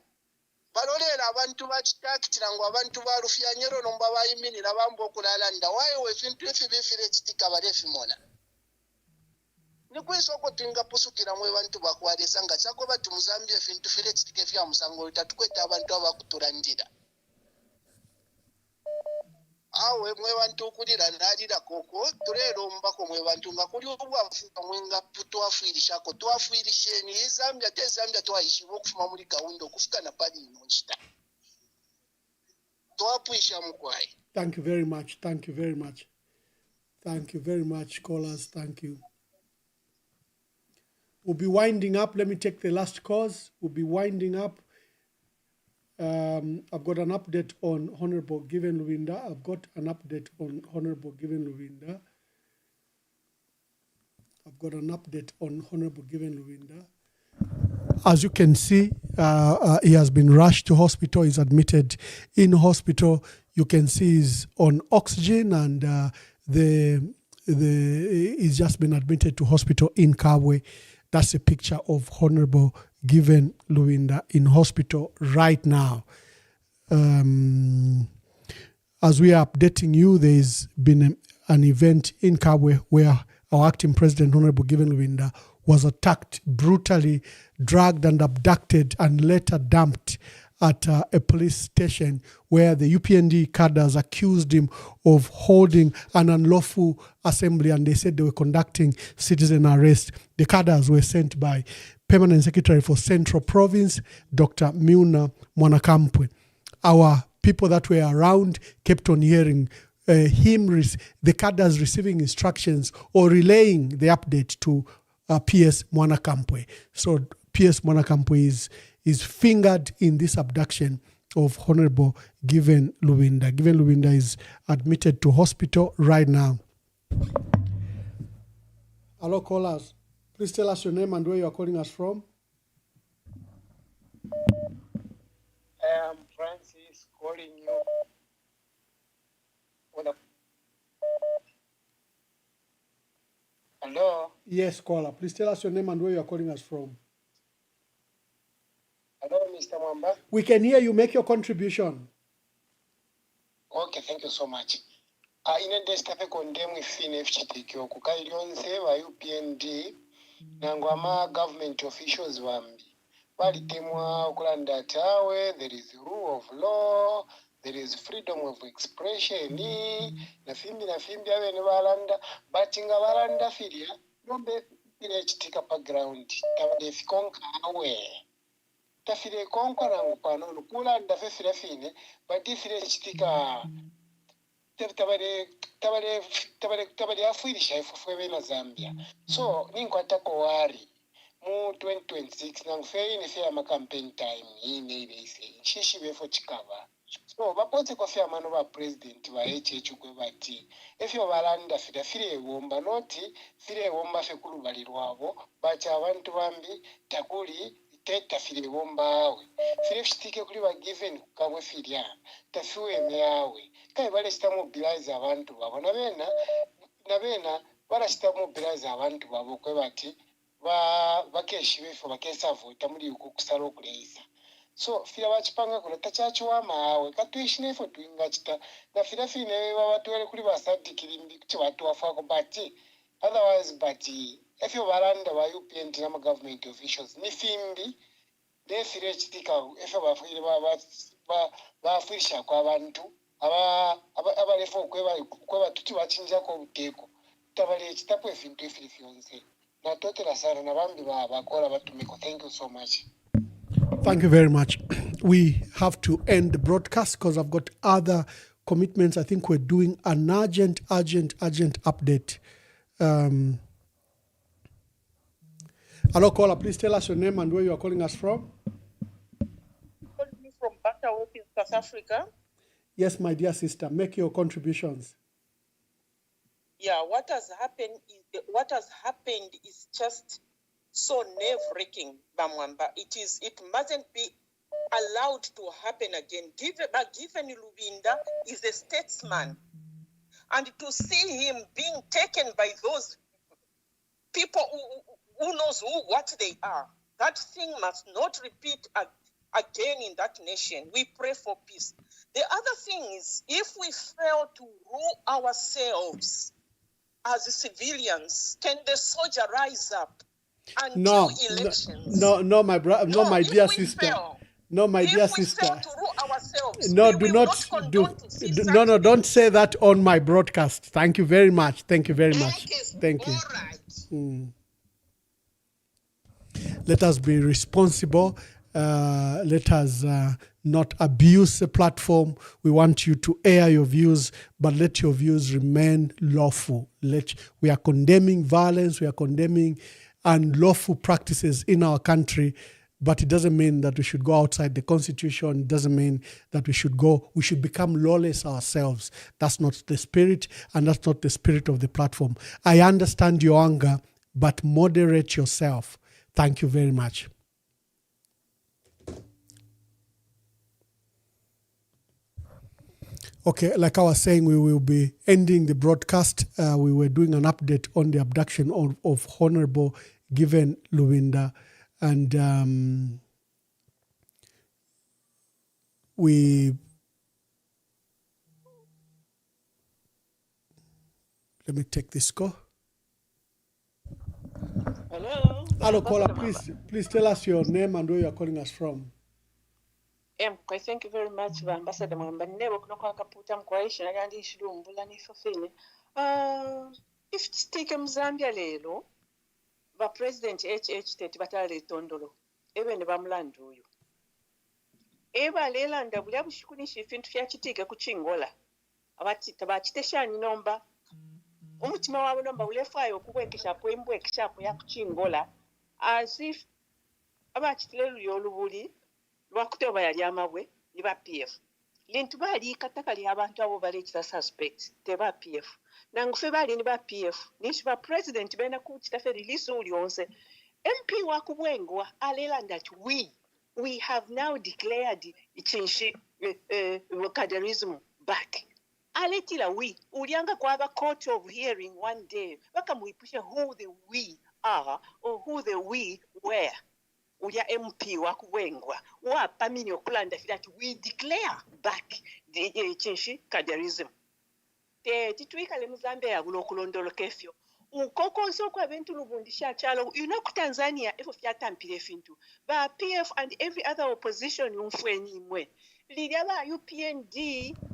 Balolera abantu bachitakitira ngo abantu barufya nyero nomba bayiminira bambo kulalanda wayo wefintu efibifire chitika barefi mona nikwiso ko tinga pusukira mwe bantu bakwalisa nga chako bati muzambia fintu fire chitika fya musango itatukweta abantu abakuturandira awe mwe bantu kulira nalira koko turero mbako mwe bantu ngakuli obwafuka mwenga putwafirisha ko twafirisheni Zambia te Zambia twaishi bokufuma muri kaundo kufika na pali inonchita twapuisha mukwai. Thank you very much. Thank you very much. Thank you very much, callers. Thank you. We'll be winding up. Let me take the last calls. We'll be winding up. I've got an update on Honorable Given Luwinda. As you can see, he has been rushed to hospital. He's admitted in hospital. You can see he's on oxygen and he's just been admitted to hospital in Kabwe. That's a picture of Honorable Given Luwinda in hospital right now. As we are updating you, there's been an event in Kabwe where our acting president, Honorable Given Luwinda, was attacked, brutally dragged and abducted and later dumped at a police station where the UPND cadres accused him of holding an unlawful assembly, and they said they were conducting citizen arrest. The cadres were sent by Permanent Secretary for Central Province, Dr. Milna Mwanakampwe. Our people that were around kept on hearing the cadres receiving instructions or relaying the update to PS Mwanakampwe. So PS Mwanakampwe is fingered in this abduction of Honorable Given Lubinda. Given Lubinda is admitted to hospital right now. Hello, callers. Please tell us your name and where you are calling us from. I am Francis calling you. Hello? Yes, caller. Please tell us your name and where you are calling us from. Hello, Mr. Mwamba. We can hear you. Make your contribution. Okay, thank you so much. In a destape condemn with FCTQ, Kukailionse, UPND, Nangwama government officials wambi. Walitemwa Ukulanda Tawe, there is rule of law, there is freedom of expression, na fimbi awe ne balanda, batinga balanda filia, nombe ile chitika pa ground, tabade fikonka awe. Tafile konka na mupano, nukulanda fe fila fine, bati file chitika, tabade afuilisha ifufwe na Zambia. So, ninkwatako wari. Mu 2026 na ngufeyi fair ma campaign time ine ise shishi befo chikava so bapoze ko fair mano ba president ba HH kwe bati efyo balanda fire womba noti fire womba fe kulubalirwabo bacha abantu bambi takuli teta fire womba awe fire fitike kuli ba given kabwe firia tafiwe meawe kai bale sta mobilize abantu babo na bena bala sta mobilize abantu babo kwe bati bakeshi befo bakesa vota muri uko kusalo kuleisa so fira bachipanga kuna tachacho wa mawe katwishine fo twinga chita na fira fine batwele kuli basati kilimbi kuti watu wafako bati otherwise bati if you balanda ba UPND na government officials ni fimbi de fira chitika if bafire bafirisha kwa abantu abalefo kweba tuti bachinja ko uteko tabale chitapo efintu ifirifyonse. Thank you so much. Thank you very much. We have to end the broadcast because I've got other commitments. I think we're doing an urgent update. Hello, caller. Please tell us your name and where you are calling us from. Calling me from Butterworth in South Africa. Yes, my dear sister. Make your contributions. Yeah, what has happened is just so nerve-wracking, Bamwamba. It mustn't be allowed to happen again. Given Lubinda is a statesman, and to see him being taken by those people who knows what they are, that thing must not repeat again in that nation. We pray for peace. The other thing is, if we fail to rule ourselves as civilians, can the soldier rise up and do elections? No, my dear sister. Fail, no, my dear sister. Fail to rule ourselves, no, don't say that on my broadcast. Thank you very much. Thank you very much. Thank you. Right. Let us be responsible. Let us not abuse the platform. We want you to air your views, but let your views remain lawful. We are condemning violence. We are condemning unlawful practices in our country, but it doesn't mean that we should go outside the Constitution. It doesn't mean that we should become lawless ourselves. That's not the spirit, and that's not the spirit of the platform. I understand your anger, but moderate yourself. Thank you very much. Okay, like I was saying, we will be ending the broadcast. We were doing an update on the abduction of Honorable Given Lubinda. And let me take this call. Hello. Hello, caller. Please tell us your name and where you are calling us from. Thank you very much, Ambassador Mwamba. Never kunoka kaputa mkwaisha na gandi ishidu mbula nifafine. If take Zambia lelo, ba president HH batale tondolo ebe ne bamulanda oyo eba lelanda buli abushikunisha ifintu fyakitiga kuchingola abati tabachiteshani nomba umutima wabo nomba ulefayo kubwekeshapo embwekeshapo yakuchingola as if abachitile luyo olubuli lwakutoba yali amabwe ni ba PF lintu bali kataka li abantu abo balekita suspect te ba PF nangufe bali ni ba PF nishi ba president bena kuchitafe release uli onse MP wakubwengwa alela that we have now declared ichinshi kaderism back aletila ulianga kwaba court of hearing one day bakamuipusha who the we are or who the we were uya MP wakubwengwa wapamini okulanda that we declare back the chinshi kaderism tituikale muzambe yagulo okulondoloka efyo ukokonso kwa bentu lubundisha chalo ku Tanzania efo fyatampire fintu ba PF and every other opposition umfweni imwe liliaba UPND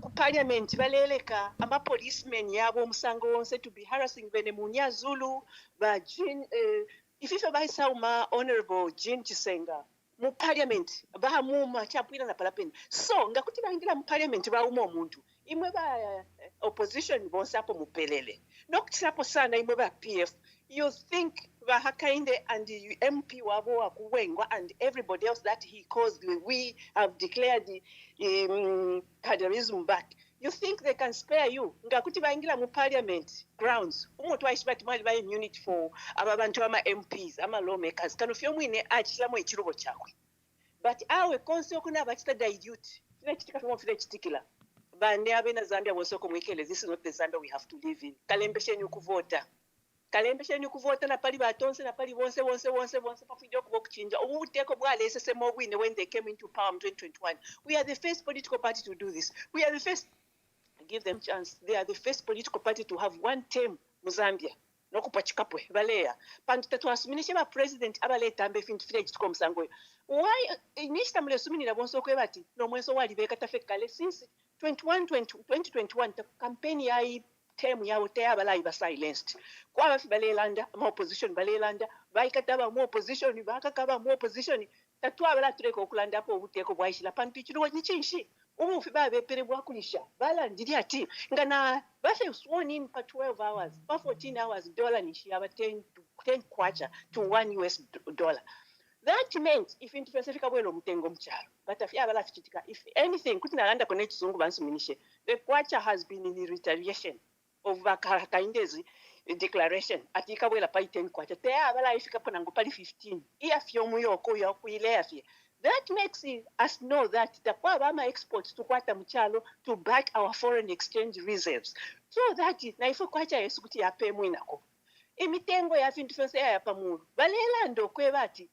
ku parliament baleleka ama policemen yabo musango wonse to be harassing bene munya Zulu ba Jean ifife bayisauma honorable Jean Chisenga mu parliament ba muma chapwira na palapeni so ngakuti baingira mu parliament ba umo omuntu imwe ba opposition bonse apo mupelele nokutirapo sana imwe ba PF you think bahakainde and the MP wabo wakuwengwa and everybody else that he caused we have declared the kaderism back you think they can spare you ngakuti baingira mu parliament grounds umuntu wayishibati mali ba immunity for ababantu ama MPs ama lawmakers kanu fyo mwine achilamo ekirubo chakwe but awe konse okuna abachita dilute file kitika fyo file kitikila bane abena Zambia bosoko mwikele this is not the Zambia we have to live in kalembesheni ukuvota na pali batonse na pali bonse pafujo kuchinja ubuteko bwalese semo bwine when they came into power in 2021 we are the first political party to do this we are the first give them chance they are the first political party to have one term mu Zambia nokupachikapwe baleya pantu tatwasuminishe ba president abaleta ambe fintu file kitiko musango why inishita mule suminira bonso kwebati no mwenso wali beka tafekale since 2021 ta campaign yayi term yawo teyabalayi ba silenced kwaba fibalelanda ama opposition balelanda bayikataba mu opposition bakakaba mu opposition tatwabala tureko okulanda po ubuteko bwayishila pantu kiruwa nichinshi umufi babe pere bwakulisha balandiri ati ngana bafe sworn in for 12 hours for 14 hours dollar nishi aba 10 kwacha to $1 that meant if interfere bwelo mutengo mchalo but afya bala fichitika if anything kuti nalanda kone chizungu bansuminishe the kwacha has been in retaliation of Kaindezi declaration atika bwela pa 10 kwacha te abala ifika pona ngopali 15 iya fyo muyoko ya kuilea fye that makes us know that takwa bama exports to kwata mchalo to back our foreign exchange reserves so that na ifo kwacha yesu kuti yapemu inako imitengo ya fintu fense ya pamuru balela ndo kwebati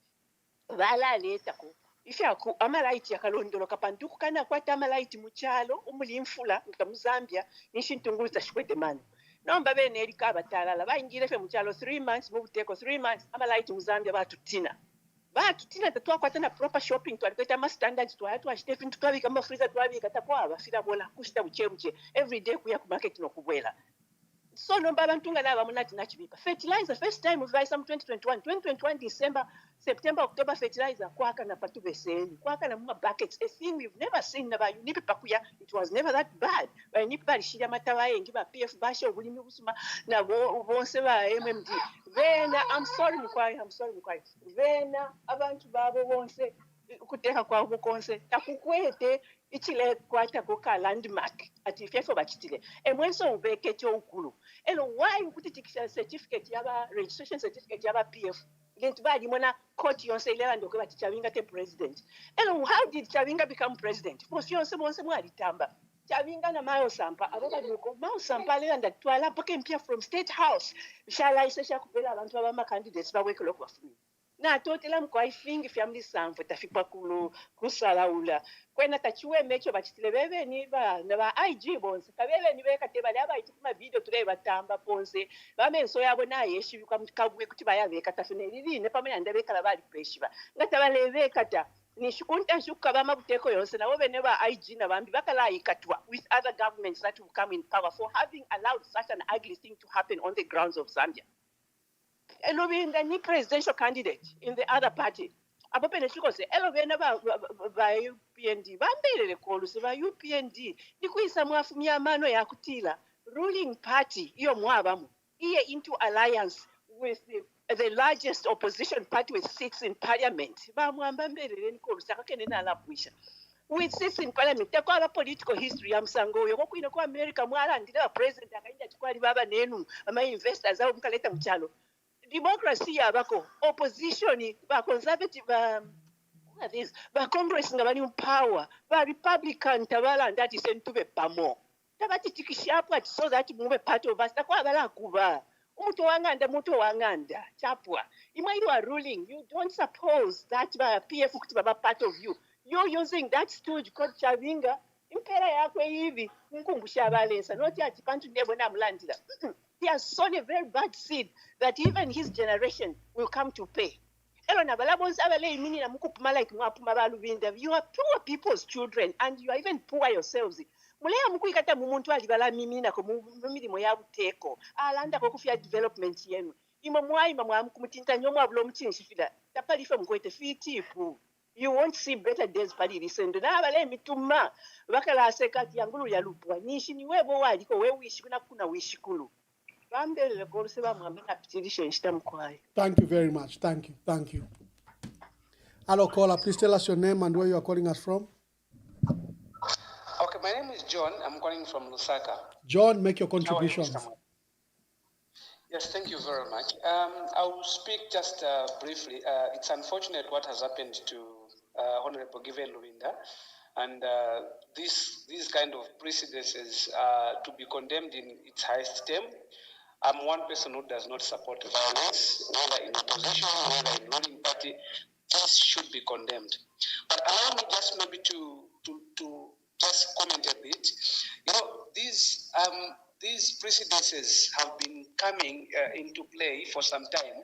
balaleta ko ifyaku amalaiti yakalondolo kapanduku kana kwata amalaiti muchalo umulimfula nga muzambia nishintungulu tashikwete mani nomba bene erika abatalala bayingire fe muchalo 3 months mubuteko 3 months amalaiti muzambia batutina tatwakwata na proper shopping twalikweta ama standards twashite fintu twabika ama freezer twabika takwaba firabola kushita buchebuche every day kuya ku market nokubwela so nomba abantu nga naba munati nachibipa fertilizer first time we buy some 2021 December September October fertilizer kwaka na patu beseni kwaka na muma buckets a thing we've never seen na bayu nipi pakuya it was never that bad ba nipi balishira matawaye ngiba PF basho bulimi busuma na bonse ba MMD vena I'm sorry mukwai vena abantu babo bonse kuteka kwa bukonse takukwete ichile kwata koka landmark ati fyefo bachitile emwenso ubeke cho ukulu elo why ukutitikisha certificate yaba registration certificate yaba PF lintu bali mona court yonse ilela ndoko bati Chavinga te president elo how did Chavinga become president bonse mwali tamba Chavinga na Mayo Sampa aboka nuko Mayo Sampa lela ndatwala pake mpia from state house shala isesha kupela abantu abama candidates bawekelo kwafuni na totela mkwaifingi family samfo tafikwa kusalaula kwena tachiwe mecho bachitile bebe ni ba na ba IG bonse kabebe ni beka tebale aba itikuma video tule batamba ponse bamenso yabo na yeshi kabwe kuti bayabeka tafune lili pamene ndabeka labali peshiba ngata balebe kata ni shukunta shukka bama buteko yonse na bene ba IG na bambi bakala ikatwa with other governments that will come in power for having allowed such an ugly thing to happen on the grounds of Zambia. Lubinga ni presidential candidate in the other party. Apo pene chiko se elovena ba UPND bambelele kolusi ba UPND ndikuisa mwafumya mano ya kutila ruling party iyo mwabamu iye into alliance with the largest opposition party with seats in parliament bamwamba mbelele nkolusi akakene nalapwisha with seats in parliament tekwala political history ya msango oyo kokwine ku America mwalandira president akainda chikwali baba nenu ama investors abo mkaleta mchalo democracy yabako opposition ba conservative what is ba congress ngabani power ba republican tabalanda ati sentube pamo tabati tikishapwa so that mube part of us takwa bala kuba umuntu wanganda chapwa imwe are ruling you don't suppose that ba PF kuti baba part of you you're using that stooge called Chavinga impera yakwe hivi nkumbusha abalensa not ati pantu ndebona mlandira he has sown a very bad seed that even his generation will come to pay. You are poor people's children and you are even poor yourselves. Mulea mukuyikata mumuntu alibala mimina ko mumilimo ya buteko alanda ko kufya development yenu imo mwayima mwamukumutinta nyomo abulo muchinshifida tapalifa mkwete fitifu. You won't see better days pali lisendo na abale mituma bakala sekati yangulu ya lupwa nishi ni webo waliko we wishi kuna wishi kulu. Thank you very much. Thank you. Hello, caller. Please tell us your name and where you are calling us from. Okay, my name is John. I'm calling from Lusaka. John, make your contributions. Yes, thank you very much. I will speak just briefly. It's unfortunate what has happened to Honorable Given Luvinda. And these kind of precedences to be condemned in its highest term. I'm one person who does not support violence, whether in opposition, whether in ruling party. This should be condemned. But allow me just maybe to just comment a bit. You know, these precedences have been coming into play for some time.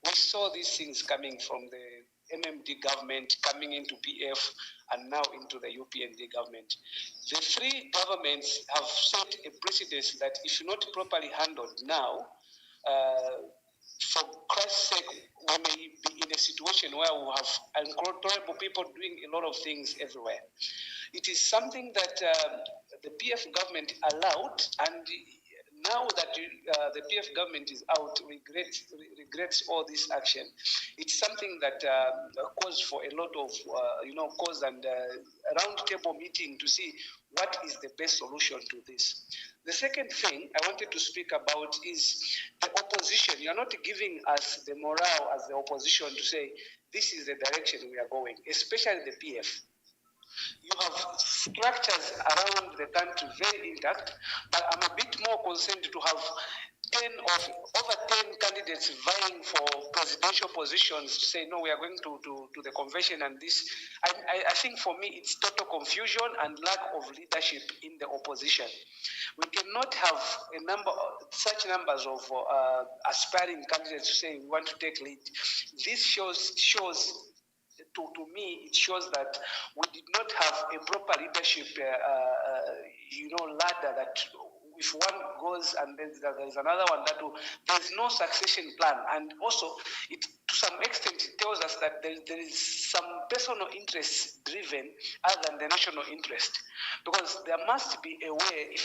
We saw these things coming from the MMD government, coming into PF, and now into the UPND government. The three governments have set a precedent that if not properly handled now, for Christ's sake, we may be in a situation where we have uncontrollable people doing a lot of things everywhere. It is something that the PF government allowed, and now that the PF government is out, regrets all this action. It's something that calls for a lot of, cause and round table meeting to see what is the best solution to this. The second thing I wanted to speak about is the opposition. You're not giving us the morale as the opposition to say, this is the direction we are going, especially the PF. You have structures around the country very intact, but I'm a bit more concerned to have over 10 candidates vying for presidential positions to say, no, we are going to the convention and this. I think for me, it's total confusion and lack of leadership in the opposition. We cannot have such numbers of aspiring candidates to say we want to take lead. This shows to me, it shows that we did not have a proper leadership, ladder that if one goes and then there's another one there's no succession plan. And also, it to some extent it tells us that there is some personal interest driven other than the national interest, because there must be a way.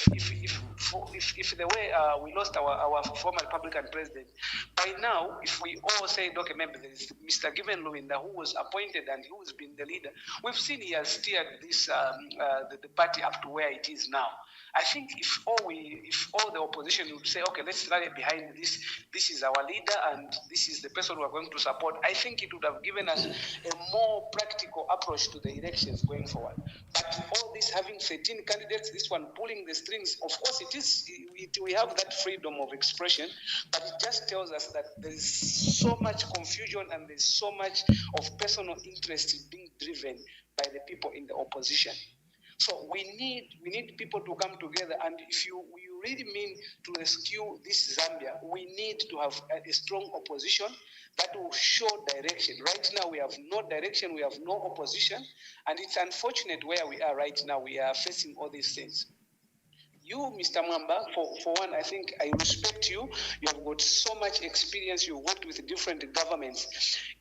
If the way we lost our former Republican president, by now, if we all say, okay, maybe there is Mr. Given Luwinda who was appointed and who has been the leader, we've seen he has steered this the party up to where it is now. I think if all the opposition would say, okay, let's rally behind this. This is our leader, and this is the person we are going to support. I think it would have given us a more practical approach to the elections going forward. But all this having 13 candidates, this one pulling the strings, of course, we have that freedom of expression, but it just tells us that there is so much confusion and there's so much of personal interest being driven by the people in the opposition. So we need people to come together, and if you really mean to rescue this Zambia, we need to have a strong opposition that will show direction. Right now we have no direction, we have no opposition, and it's unfortunate where we are right now. We are facing all these things. You, Mr. Mwamba, for one, I think I respect you. You have got so much experience. You worked with different governments.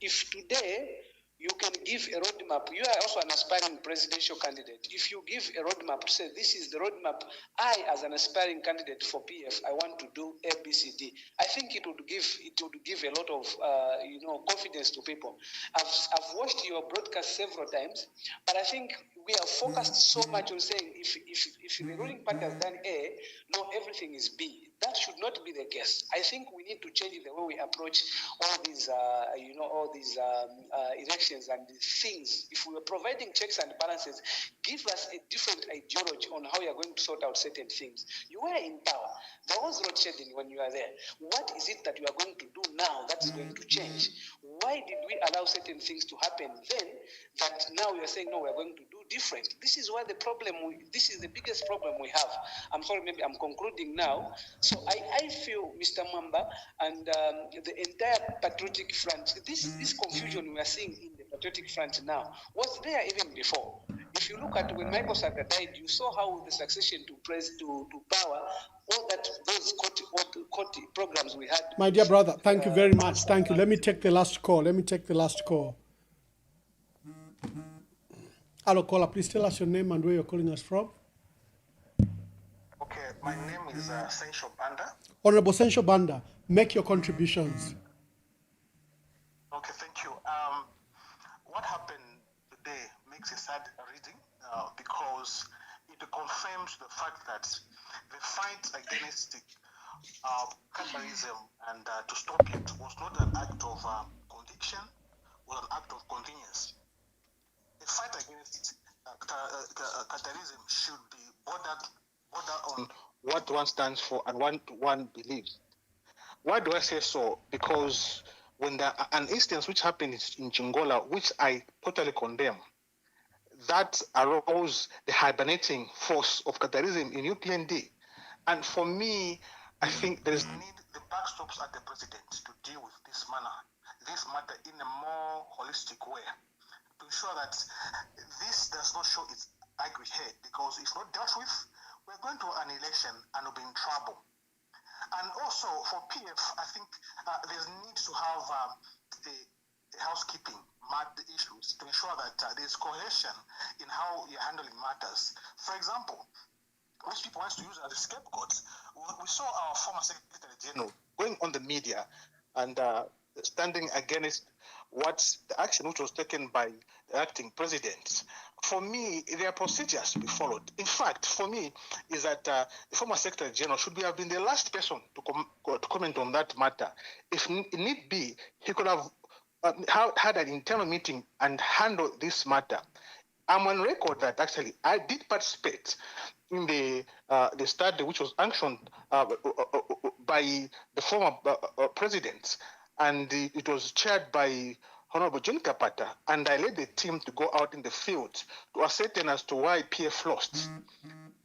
If today you can give a roadmap, you are also an aspiring presidential candidate. If you give a roadmap, say this is the roadmap, I as an aspiring candidate for PF, I want to do ABCD. I think it would give a lot of confidence to people. I've watched your broadcast several times, but I think we are focused so much on saying if the ruling party has done A, no, everything is B. That should not be the case. I think we need to change the way we approach all these, elections and things. If we are providing checks and balances, give us a different ideology on how you are going to sort out certain things. You were in power. There was road shedding when you are there. What is it that you are going to do now that is going to change? Why did we allow certain things to happen then that now we are saying, no, we are going to do different? This is why this is the biggest problem we have. I'm sorry, maybe I'm concluding now. So I feel, Mr. Mwamba, and the entire patriotic front, this confusion we are seeing in the patriotic front now was there even before. If you look at when Michael Saka died, you saw how the succession to power, all those court programs we had. My dear brother, thank you very much. Thank you. Let me take the last call. Hello, caller. Please tell us your name and where you're calling us from. Okay, my name is Sensho Banda. Honorable Sensho Banda, make your contributions. Okay, thank you. What happened today makes a sad reading because it confirms the fact that the fight against cannibalism and to stop it was not an act of conviction, was an act of convenience. The fight against cannibalism should be border on what one stands for and what one believes. Why do I say so? Because when an instance which happened in Chingola, which I totally condemn, that arose the hibernating force of cannibalism in UPND. And for me, I think there is need the backstops at the president to deal with this matter in a more holistic way, to ensure that this does not show its ugly head, because if not dealt with, we're going to an election and we'll be in trouble. And also for PF, I think there's need to have the housekeeping issues to ensure that there's cohesion in how you're handling matters. For example, which people want to use as a scapegoat. We saw our former Secretary General going on the media and standing against the action which was taken by the acting president. For me, there are procedures to be followed. In fact, for me, is that the former Secretary General should have been the last person to comment on that matter. If need be, he could have had an internal meeting and handled this matter. I'm on record that actually I did participate in the study which was sanctioned by the former president, and it was chaired by Honorable John Kapata, and I led the team to go out in the field to ascertain as to why PF lost.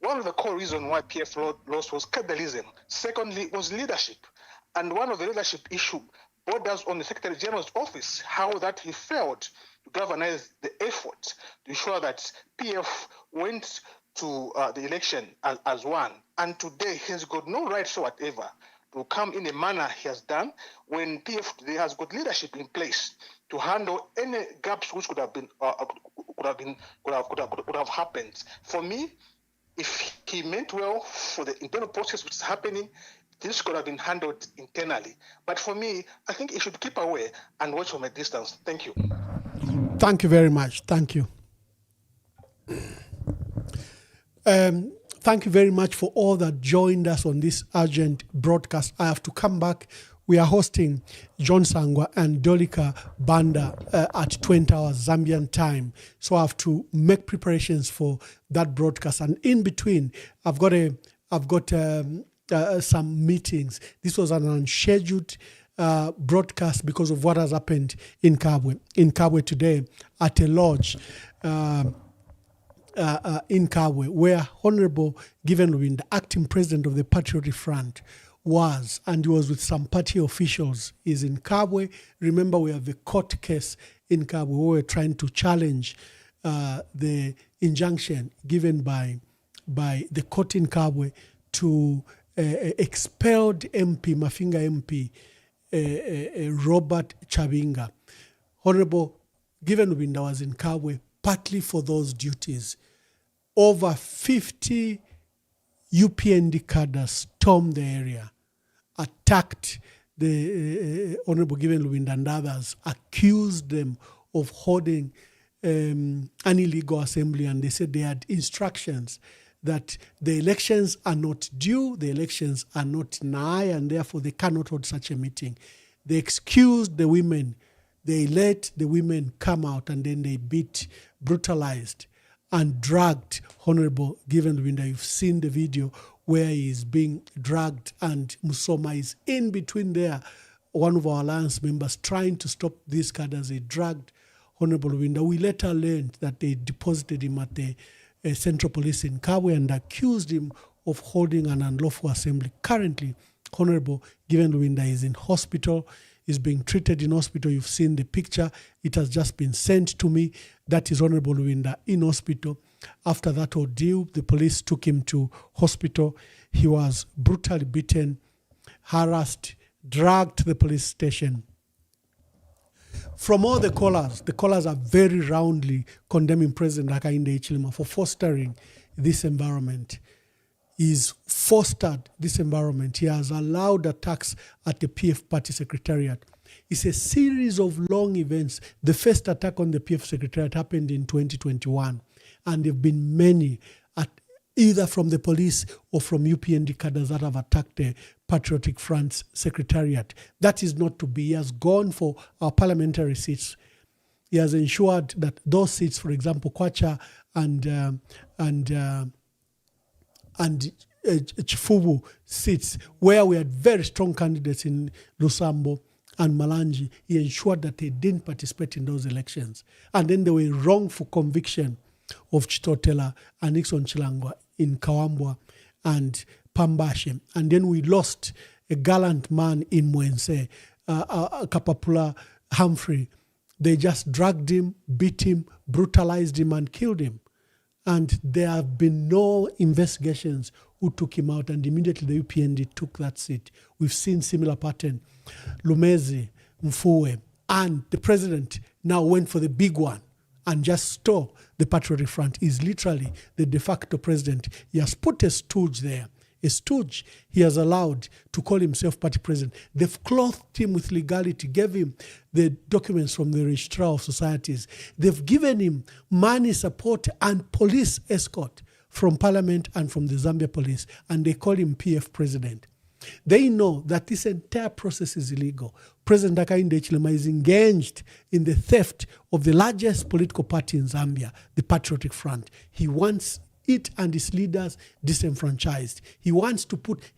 One of the core reasons why PF lost was cannibalism. Secondly, was leadership. And one of the leadership issue borders on the Secretary General's office, how that he failed to galvanize the effort to ensure that PF went to the election as one. And today he's got no right whatsoever to come in a manner he has done when PF today has got leadership in place to handle any gaps which could have happened. For me, if he meant well for the internal process which is happening, this could have been handled internally. But for me, I think he should keep away and watch from a distance. Thank you. Thank you very much. Thank you. Thank you very much for all that joined us on this urgent broadcast. I have to come back. We are hosting John Sangwa and Dolika Banda at 20 hours Zambian time. So I have to make preparations for that broadcast. And in between, I've got some meetings. This was an unscheduled broadcast because of what has happened in Kabwe. In Kabwe today, at a lodge in Kabwe, where Honorable Given Lubin, the acting president of the Patriotic Front, was, and he was with some party officials, is in Kabwe. Remember, we have a court case in Kabwe where we're trying to challenge the injunction given by the court in Kabwe to expelled MP, Mafinga MP, Robert Chabinga. Honorable Given Lubinda was in Kabwe partly for those duties. Over 50 UPND cadres stormed the area, attacked the Honorable Given Lubinda and others, accused them of holding an illegal assembly, and they said they had instructions that the elections are not due, the elections are not nigh, and therefore they cannot hold such a meeting. They excused the women. They let the women come out, and then they beat, brutalized, and dragged Honorable Given Lubinda. You've seen the video where he is being dragged, and Musoma is in between there, one of our alliance members, trying to stop these cadres. They dragged Honorable Lubinda. We later learned that they deposited him at the Central Police in Kabwe and accused him of holding an unlawful assembly. Currently, Honorable Given Lubinda is in hospital, is being treated in hospital. You've seen the picture. It has just been sent to me. That is Honorable Lubinda in hospital. After that ordeal, the police took him to hospital. He was brutally beaten, harassed, dragged to the police station. From all the callers are very roundly condemning President Hakainde Hichilema for fostering this environment. He's fostered this environment. He has allowed attacks at the PF party secretariat. It's a series of long events. The first attack on the PF secretariat happened in 2021, and there have been many, either from the police or from UPND cadres that have attacked the Patriotic Front's secretariat. That is not to be. He has gone for our parliamentary seats. He has ensured that those seats, for example, Kwacha and Chifubu seats, where we had very strong candidates in Lusambo and Malanji, he ensured that they didn't participate in those elections. And then there were wrongful conviction of Chitotela and Nixon Chilangwa in Kawambwa and Pambashe. And then we lost a gallant man in Mwense, Kapapula Humphrey. They just dragged him, beat him, brutalized him, and killed him. And there have been no investigations who took him out, and immediately the UPND took that seat. We've seen similar pattern. Lumezi, Mfuwe, and the president now went for the big one and just stole the Patriotic Front. He's literally the de facto president. He has put a stooge there. A stooge he has allowed to call himself party president. They've clothed him with legality, gave him the documents from the Registrar of Societies. They've given him money, support, and police escort from Parliament and from the Zambia police, and they call him PF president. They know that this entire process is illegal. President Hakainde Hichilema is engaged in the theft of the largest political party in Zambia, the Patriotic Front. He wants it and its leaders disenfranchised. He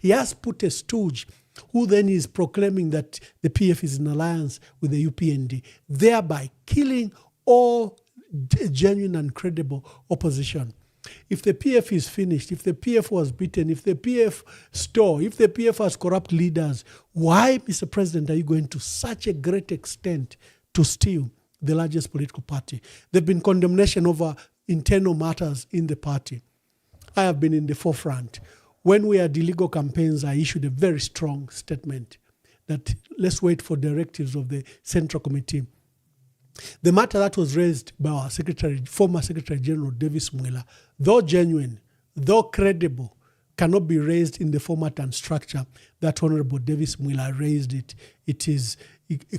has put a stooge who then is proclaiming that the PF is in alliance with the UPND, thereby killing all genuine and credible opposition. If the PF is finished, if the PF was beaten, if the PF stole, if the PF has corrupt leaders, why, Mr. President, are you going to such a great extent to steal the largest political party? There have been condemnation over internal matters in the party. I have been in the forefront. When we had illegal campaigns, I issued a very strong statement that let's wait for directives of the Central Committee. The matter that was raised by our former Secretary General Davis Mwila, though genuine, though credible, cannot be raised in the format and structure that Honorable Davis Mwila raised it. It is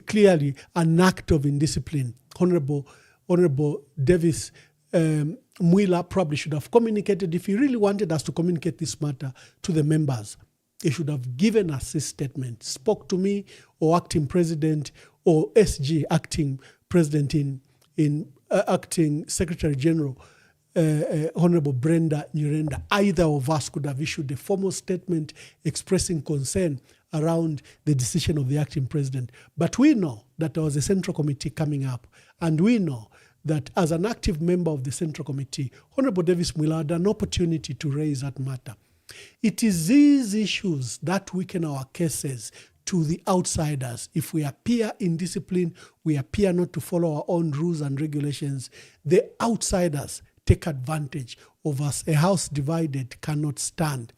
clearly an act of indiscipline. Honorable Davis Mwila probably should have communicated, if he really wanted us to communicate this matter to the members, he should have given us his statement, spoke to me or acting president or SG acting president in acting Secretary General, Honorable Brenda Nyirenda. Either of us could have issued a formal statement expressing concern around the decision of the acting president. But we know that there was a Central Committee coming up, and we know that as an active member of the Central Committee, Honorable Davis Mwila had an opportunity to raise that matter. It is these issues that weaken our cases to the outsiders. If we appear indisciplined, we appear not to follow our own rules and regulations, the outsiders take advantage of us. A house divided cannot stand.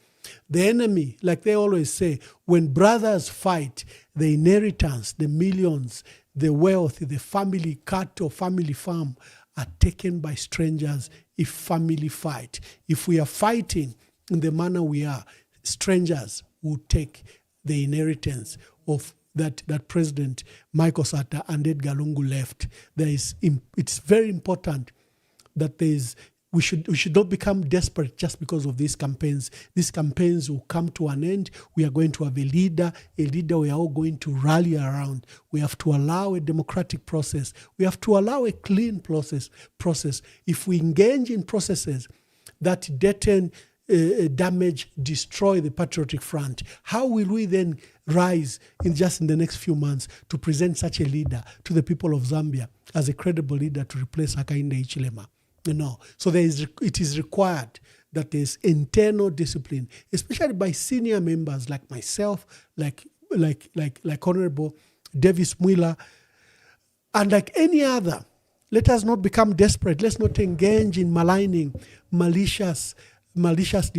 The enemy, like they always say, when brothers fight, the inheritance, the millions, the wealth, the family cut or family farm are taken by strangers if family fight. If we are fighting in the manner we are, strangers will take the inheritance of that President Michael Sata and Edgar Lungu left. It's very important that we should not become desperate just because of these campaigns. These campaigns will come to an end. We are going to have a leader we are all going to rally around. We have to allow a democratic process. We have to allow a clean process. If we engage in processes that detain, damage, destroy the patriotic front, how will we then rise in the next few months to present such a leader to the people of Zambia as a credible leader to replace Hakainde Hichilema? So it is required that there's internal discipline, especially by senior members like myself, like Honorable Davis Mwila, and like any other. Let us not become desperate. Let's not engage in maligning, maliciously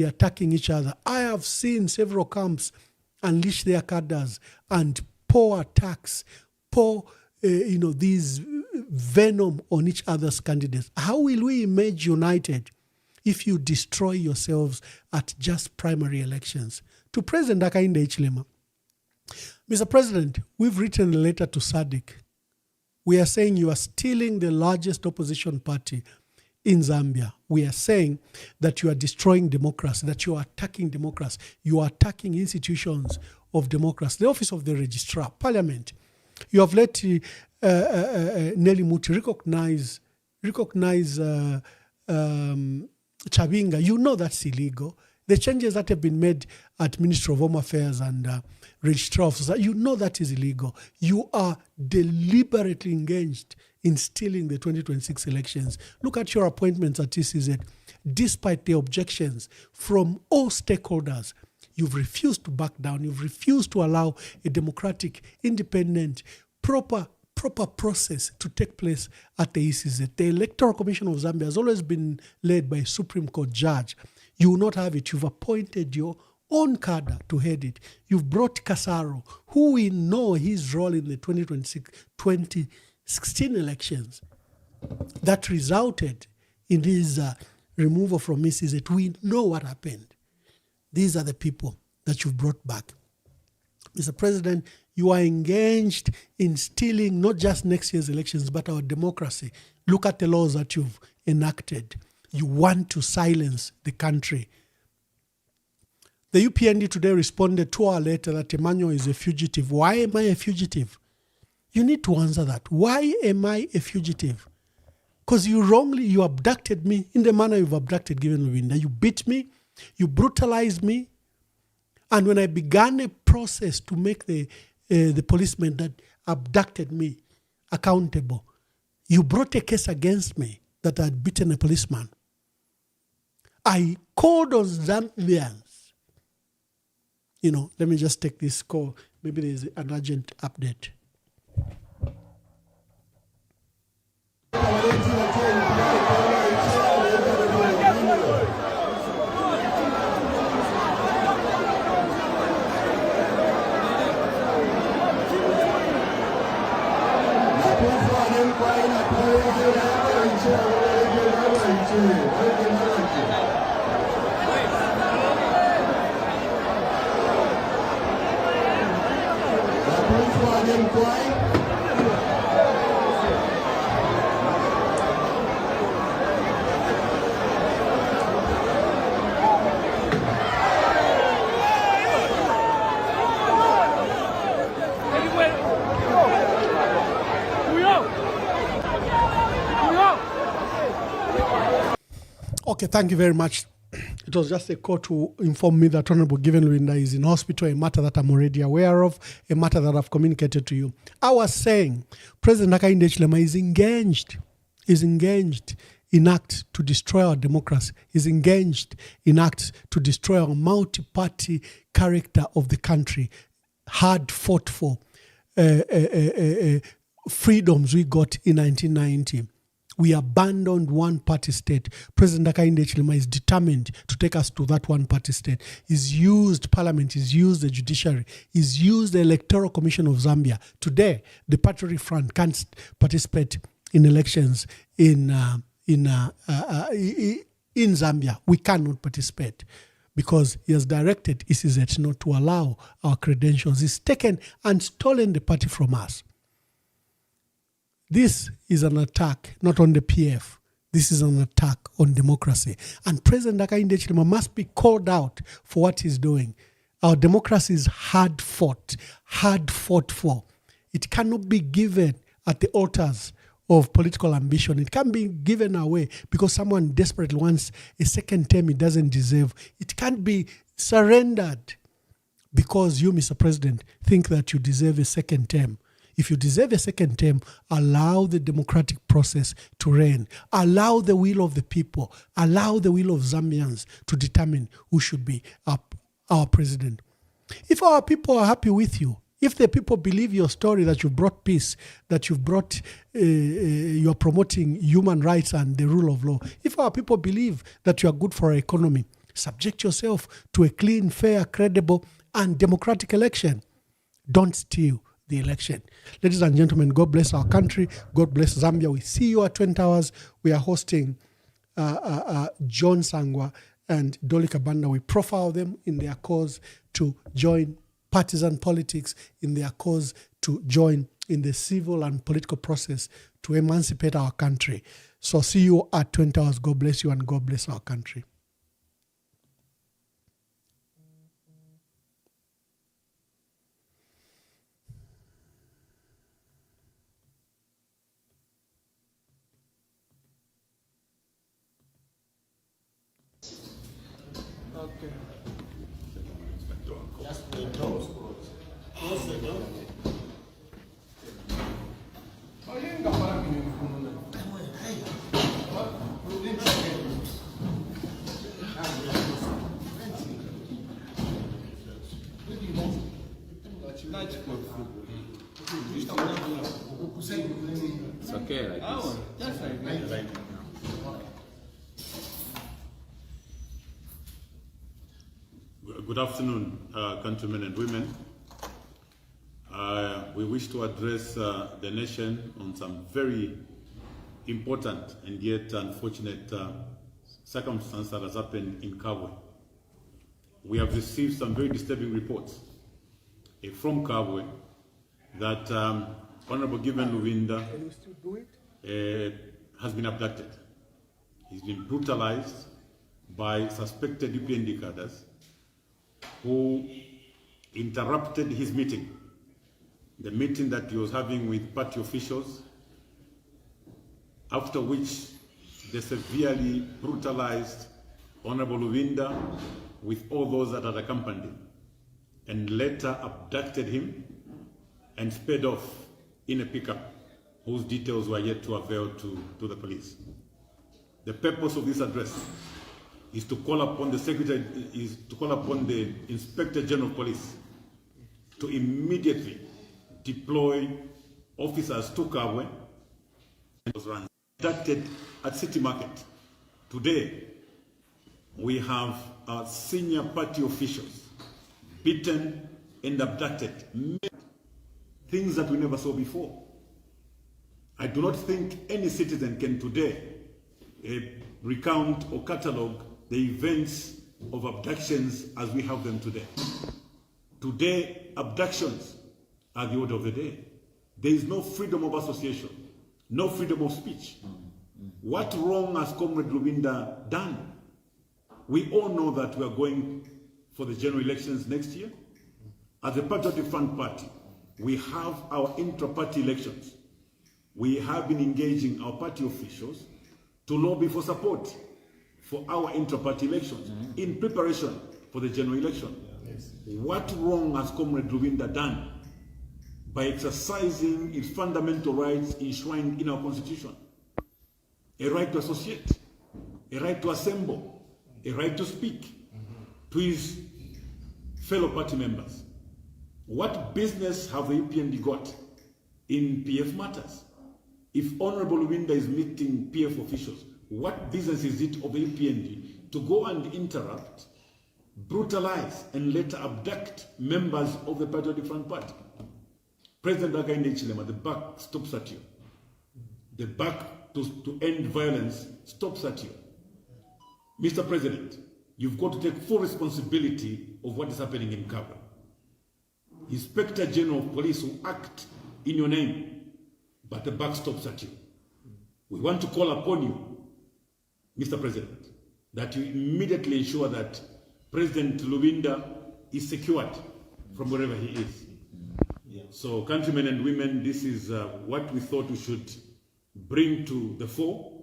attacking each other. I have seen several camps unleash their cadres and pour attacks, these venom on each other's candidates. How will we emerge united if you destroy yourselves at just primary elections? To President Hakainde Hichilema, Mr. President, we've written a letter to SADC. We are saying you are stealing the largest opposition party in Zambia. We are saying that you are destroying democracy, that you are attacking democracy, you are attacking institutions of democracy, the office of the registrar, parliament. You have let Nelly Muti recognize Chabinga. You know that's illegal. The changes that have been made at Ministry of Home Affairs and Registrar Officer, you know that is illegal. You are deliberately engaged in stealing the 2026 elections. Look at your appointments at TCZ. Despite the objections from all stakeholders, you've refused to back down. You've refused to allow a democratic, independent, proper process to take place at the ECZ. The Electoral Commission of Zambia has always been led by a Supreme Court judge. You will not have it. You've appointed your own cadre to head it. You've brought Kasaro, who we know his role in the 2016 elections that resulted in his removal from ECZ. We know what happened. These are the people that you've brought back. Mr. President, you are engaged in stealing not just next year's elections, but our democracy. Look at the laws that you've enacted. You want to silence the country. The UPND today responded to our letter that Emmanuel is a fugitive. Why am I a fugitive? You need to answer that. Why am I a fugitive? Because you abducted me in the manner you've abducted Given Lubinda. You beat me, you brutalized me, and when I began a process to make the policeman that abducted me accountable, you brought a case against me that I had beaten a policeman. I called on Zambians. Let me just take this call. Maybe there's an urgent update. Okay, thank you very much. It was just a call to inform me that Honorable Given Lubinda is in hospital, a matter that I'm already aware of, a matter that I've communicated to you. I was saying President Hakainde Hichilema is engaged in acts to destroy our democracy, is engaged in acts to destroy our multi-party character of the country, hard fought for freedoms we got in 1990. We abandoned one-party state. President Hakainde Hichilema is determined to take us to that one-party state. He's used parliament, he's used the judiciary, he's used the Electoral Commission of Zambia. Today, the Patriotic Front can't participate in elections in Zambia. We cannot participate because he has directed ECZ not to allow our credentials. He's taken and stolen the party from us. This is an attack not on the PF. This is an attack on democracy. And President Hakainde Hichilema must be called out for what he's doing. Our democracy is hard fought for. It cannot be given at the altars of political ambition. It can't be given away because someone desperately wants a second term he doesn't deserve. It can't be surrendered because you, Mr. President, think that you deserve a second term. If you deserve a second term, allow the democratic process to reign. Allow the will of the people. Allow the will of Zambians to determine who should be our president. If our people are happy with you, if the people believe your story that you've brought peace, that you've brought, you're promoting human rights and the rule of law, if our people believe that you are good for our economy, subject yourself to a clean, fair, credible, and democratic election. Don't steal the election. Ladies and gentlemen, God bless our country. God bless Zambia. We see you at 20 hours. We are hosting John Sangwa and Dolly Kabanda. We profile them in their cause to join partisan politics, in their cause to join in the civil and political process to emancipate our country. So see you at 20 hours. God bless you and God bless our country. Okay. Just the doors close. Close the door. It's okay like this. Just like that. Good afternoon, countrymen and women. We wish to address the nation on some very important and yet unfortunate circumstance that has happened in Kabwe. We have received some very disturbing reports from Kabwe that Honorable Given Luvinda has been abducted. He's been brutalized by suspected UPND cadres who interrupted his meeting, the meeting that he was having with party officials, after which they severely brutalized Honorable Luvinda with all those that had accompanied him, and later abducted him and sped off in a pickup whose details were yet to avail to the police. The purpose of this address is to call upon the Inspector General of Police to immediately deploy officers to Kabwe and was abducted at City Market. Today, we have our senior party officials beaten and abducted, things that we never saw before. I do not think any citizen can today recount or catalogue the events of abductions as we have them today. Today, abductions are the order of the day. There is no freedom of association, no freedom of speech. What wrong has Comrade Luvinda done? We all know that we are going for the general elections next year. As a Patriotic Front Party, we have our intra-party elections. We have been engaging our party officials to lobby for support for our intra-party elections in preparation for the general election. Yes. What wrong has Comrade Luvinda done by exercising its fundamental rights enshrined in our constitution? A right to associate, a right to assemble, a right to speak to his fellow party members. What business have the UPND got in PF matters? If Honorable Luvinda is meeting PF officials, what business is it of the UPND to go and interrupt, brutalize, and later abduct members of the Patriotic Front Party? President Hakainde Hichilema, the buck stops at you. The buck to end violence stops at you. Mr. President, you've got to take full responsibility of what is happening in Kabwe. Inspector General of Police will act in your name, but the buck stops at you. We want to call upon you, Mr. President, that you immediately ensure that President Luvinda is secured from wherever he is. So, countrymen and women, this is what we thought we should bring to the fore.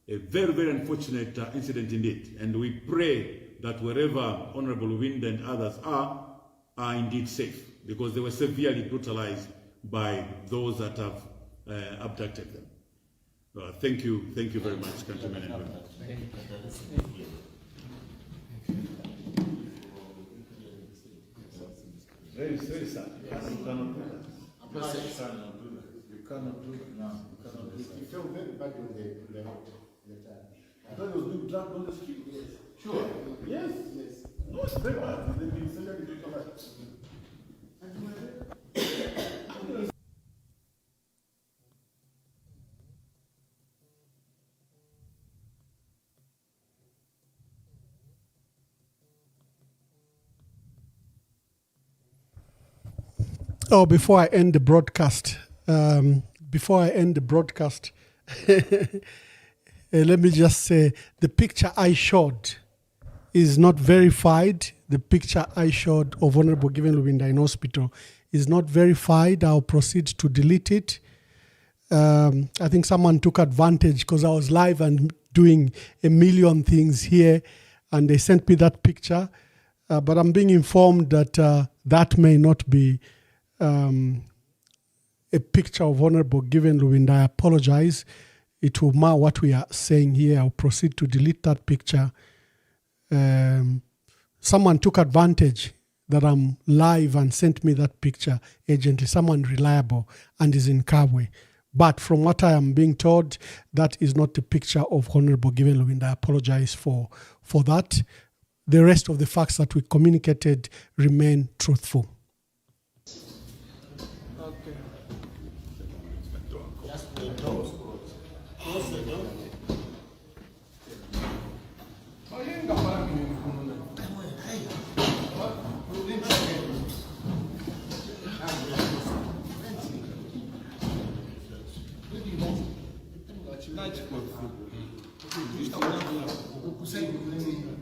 A very, very unfortunate incident indeed. And we pray that wherever Honorable Luvinda and others are indeed safe, because they were severely brutalized by those that have abducted them. Thank you very much, countrymen and women. Very sad. You cannot do that. You cannot do that. No, you cannot do that. You feel very bad with the time. I thought it was being dragged on the street. Yes. Sure. Yes. No, it's very bad. They've been severely brutalized. Oh, before I end the broadcast, let me just say the picture I showed is not verified. The picture I showed of Honorable Given Luvinda in hospital is not verified. I'll proceed to delete it. I think someone took advantage because I was live and doing a million things here, and they sent me that picture. But I'm being informed that that may not be a picture of Honorable Given Luvinda. I apologize. It will mar what we are saying here. I'll proceed to delete that picture. Someone took advantage that I'm live and sent me that picture urgently. Someone reliable and is in Kabwe. But from what I am being told, that is not the picture of Honorable Given Luvinda. I apologize for that. The rest of the facts that we communicated remain truthful.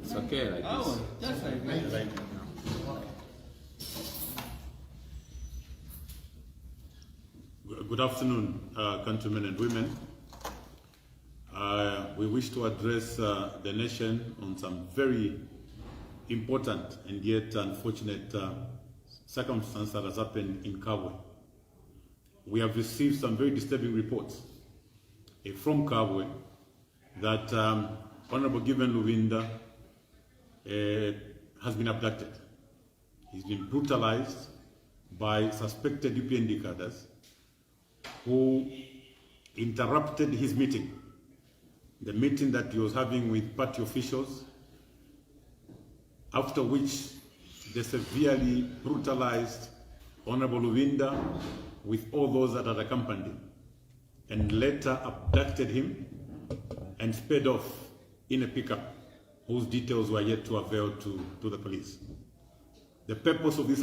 It's okay like this. Good afternoon, countrymen and women. We wish to address the nation on some very important and yet unfortunate circumstance that has happened in Kabwe. We have received some very disturbing reports from Kabwe that Honorable Given Luvinda has been abducted. He's been brutalized by suspected UPND cadres who interrupted his meeting, the meeting that he was having with party officials, after which they severely brutalized Honorable Luvinda with all those that had accompanied him, and later abducted him and sped off in a pickup whose details were yet to avail to the police. The purpose of this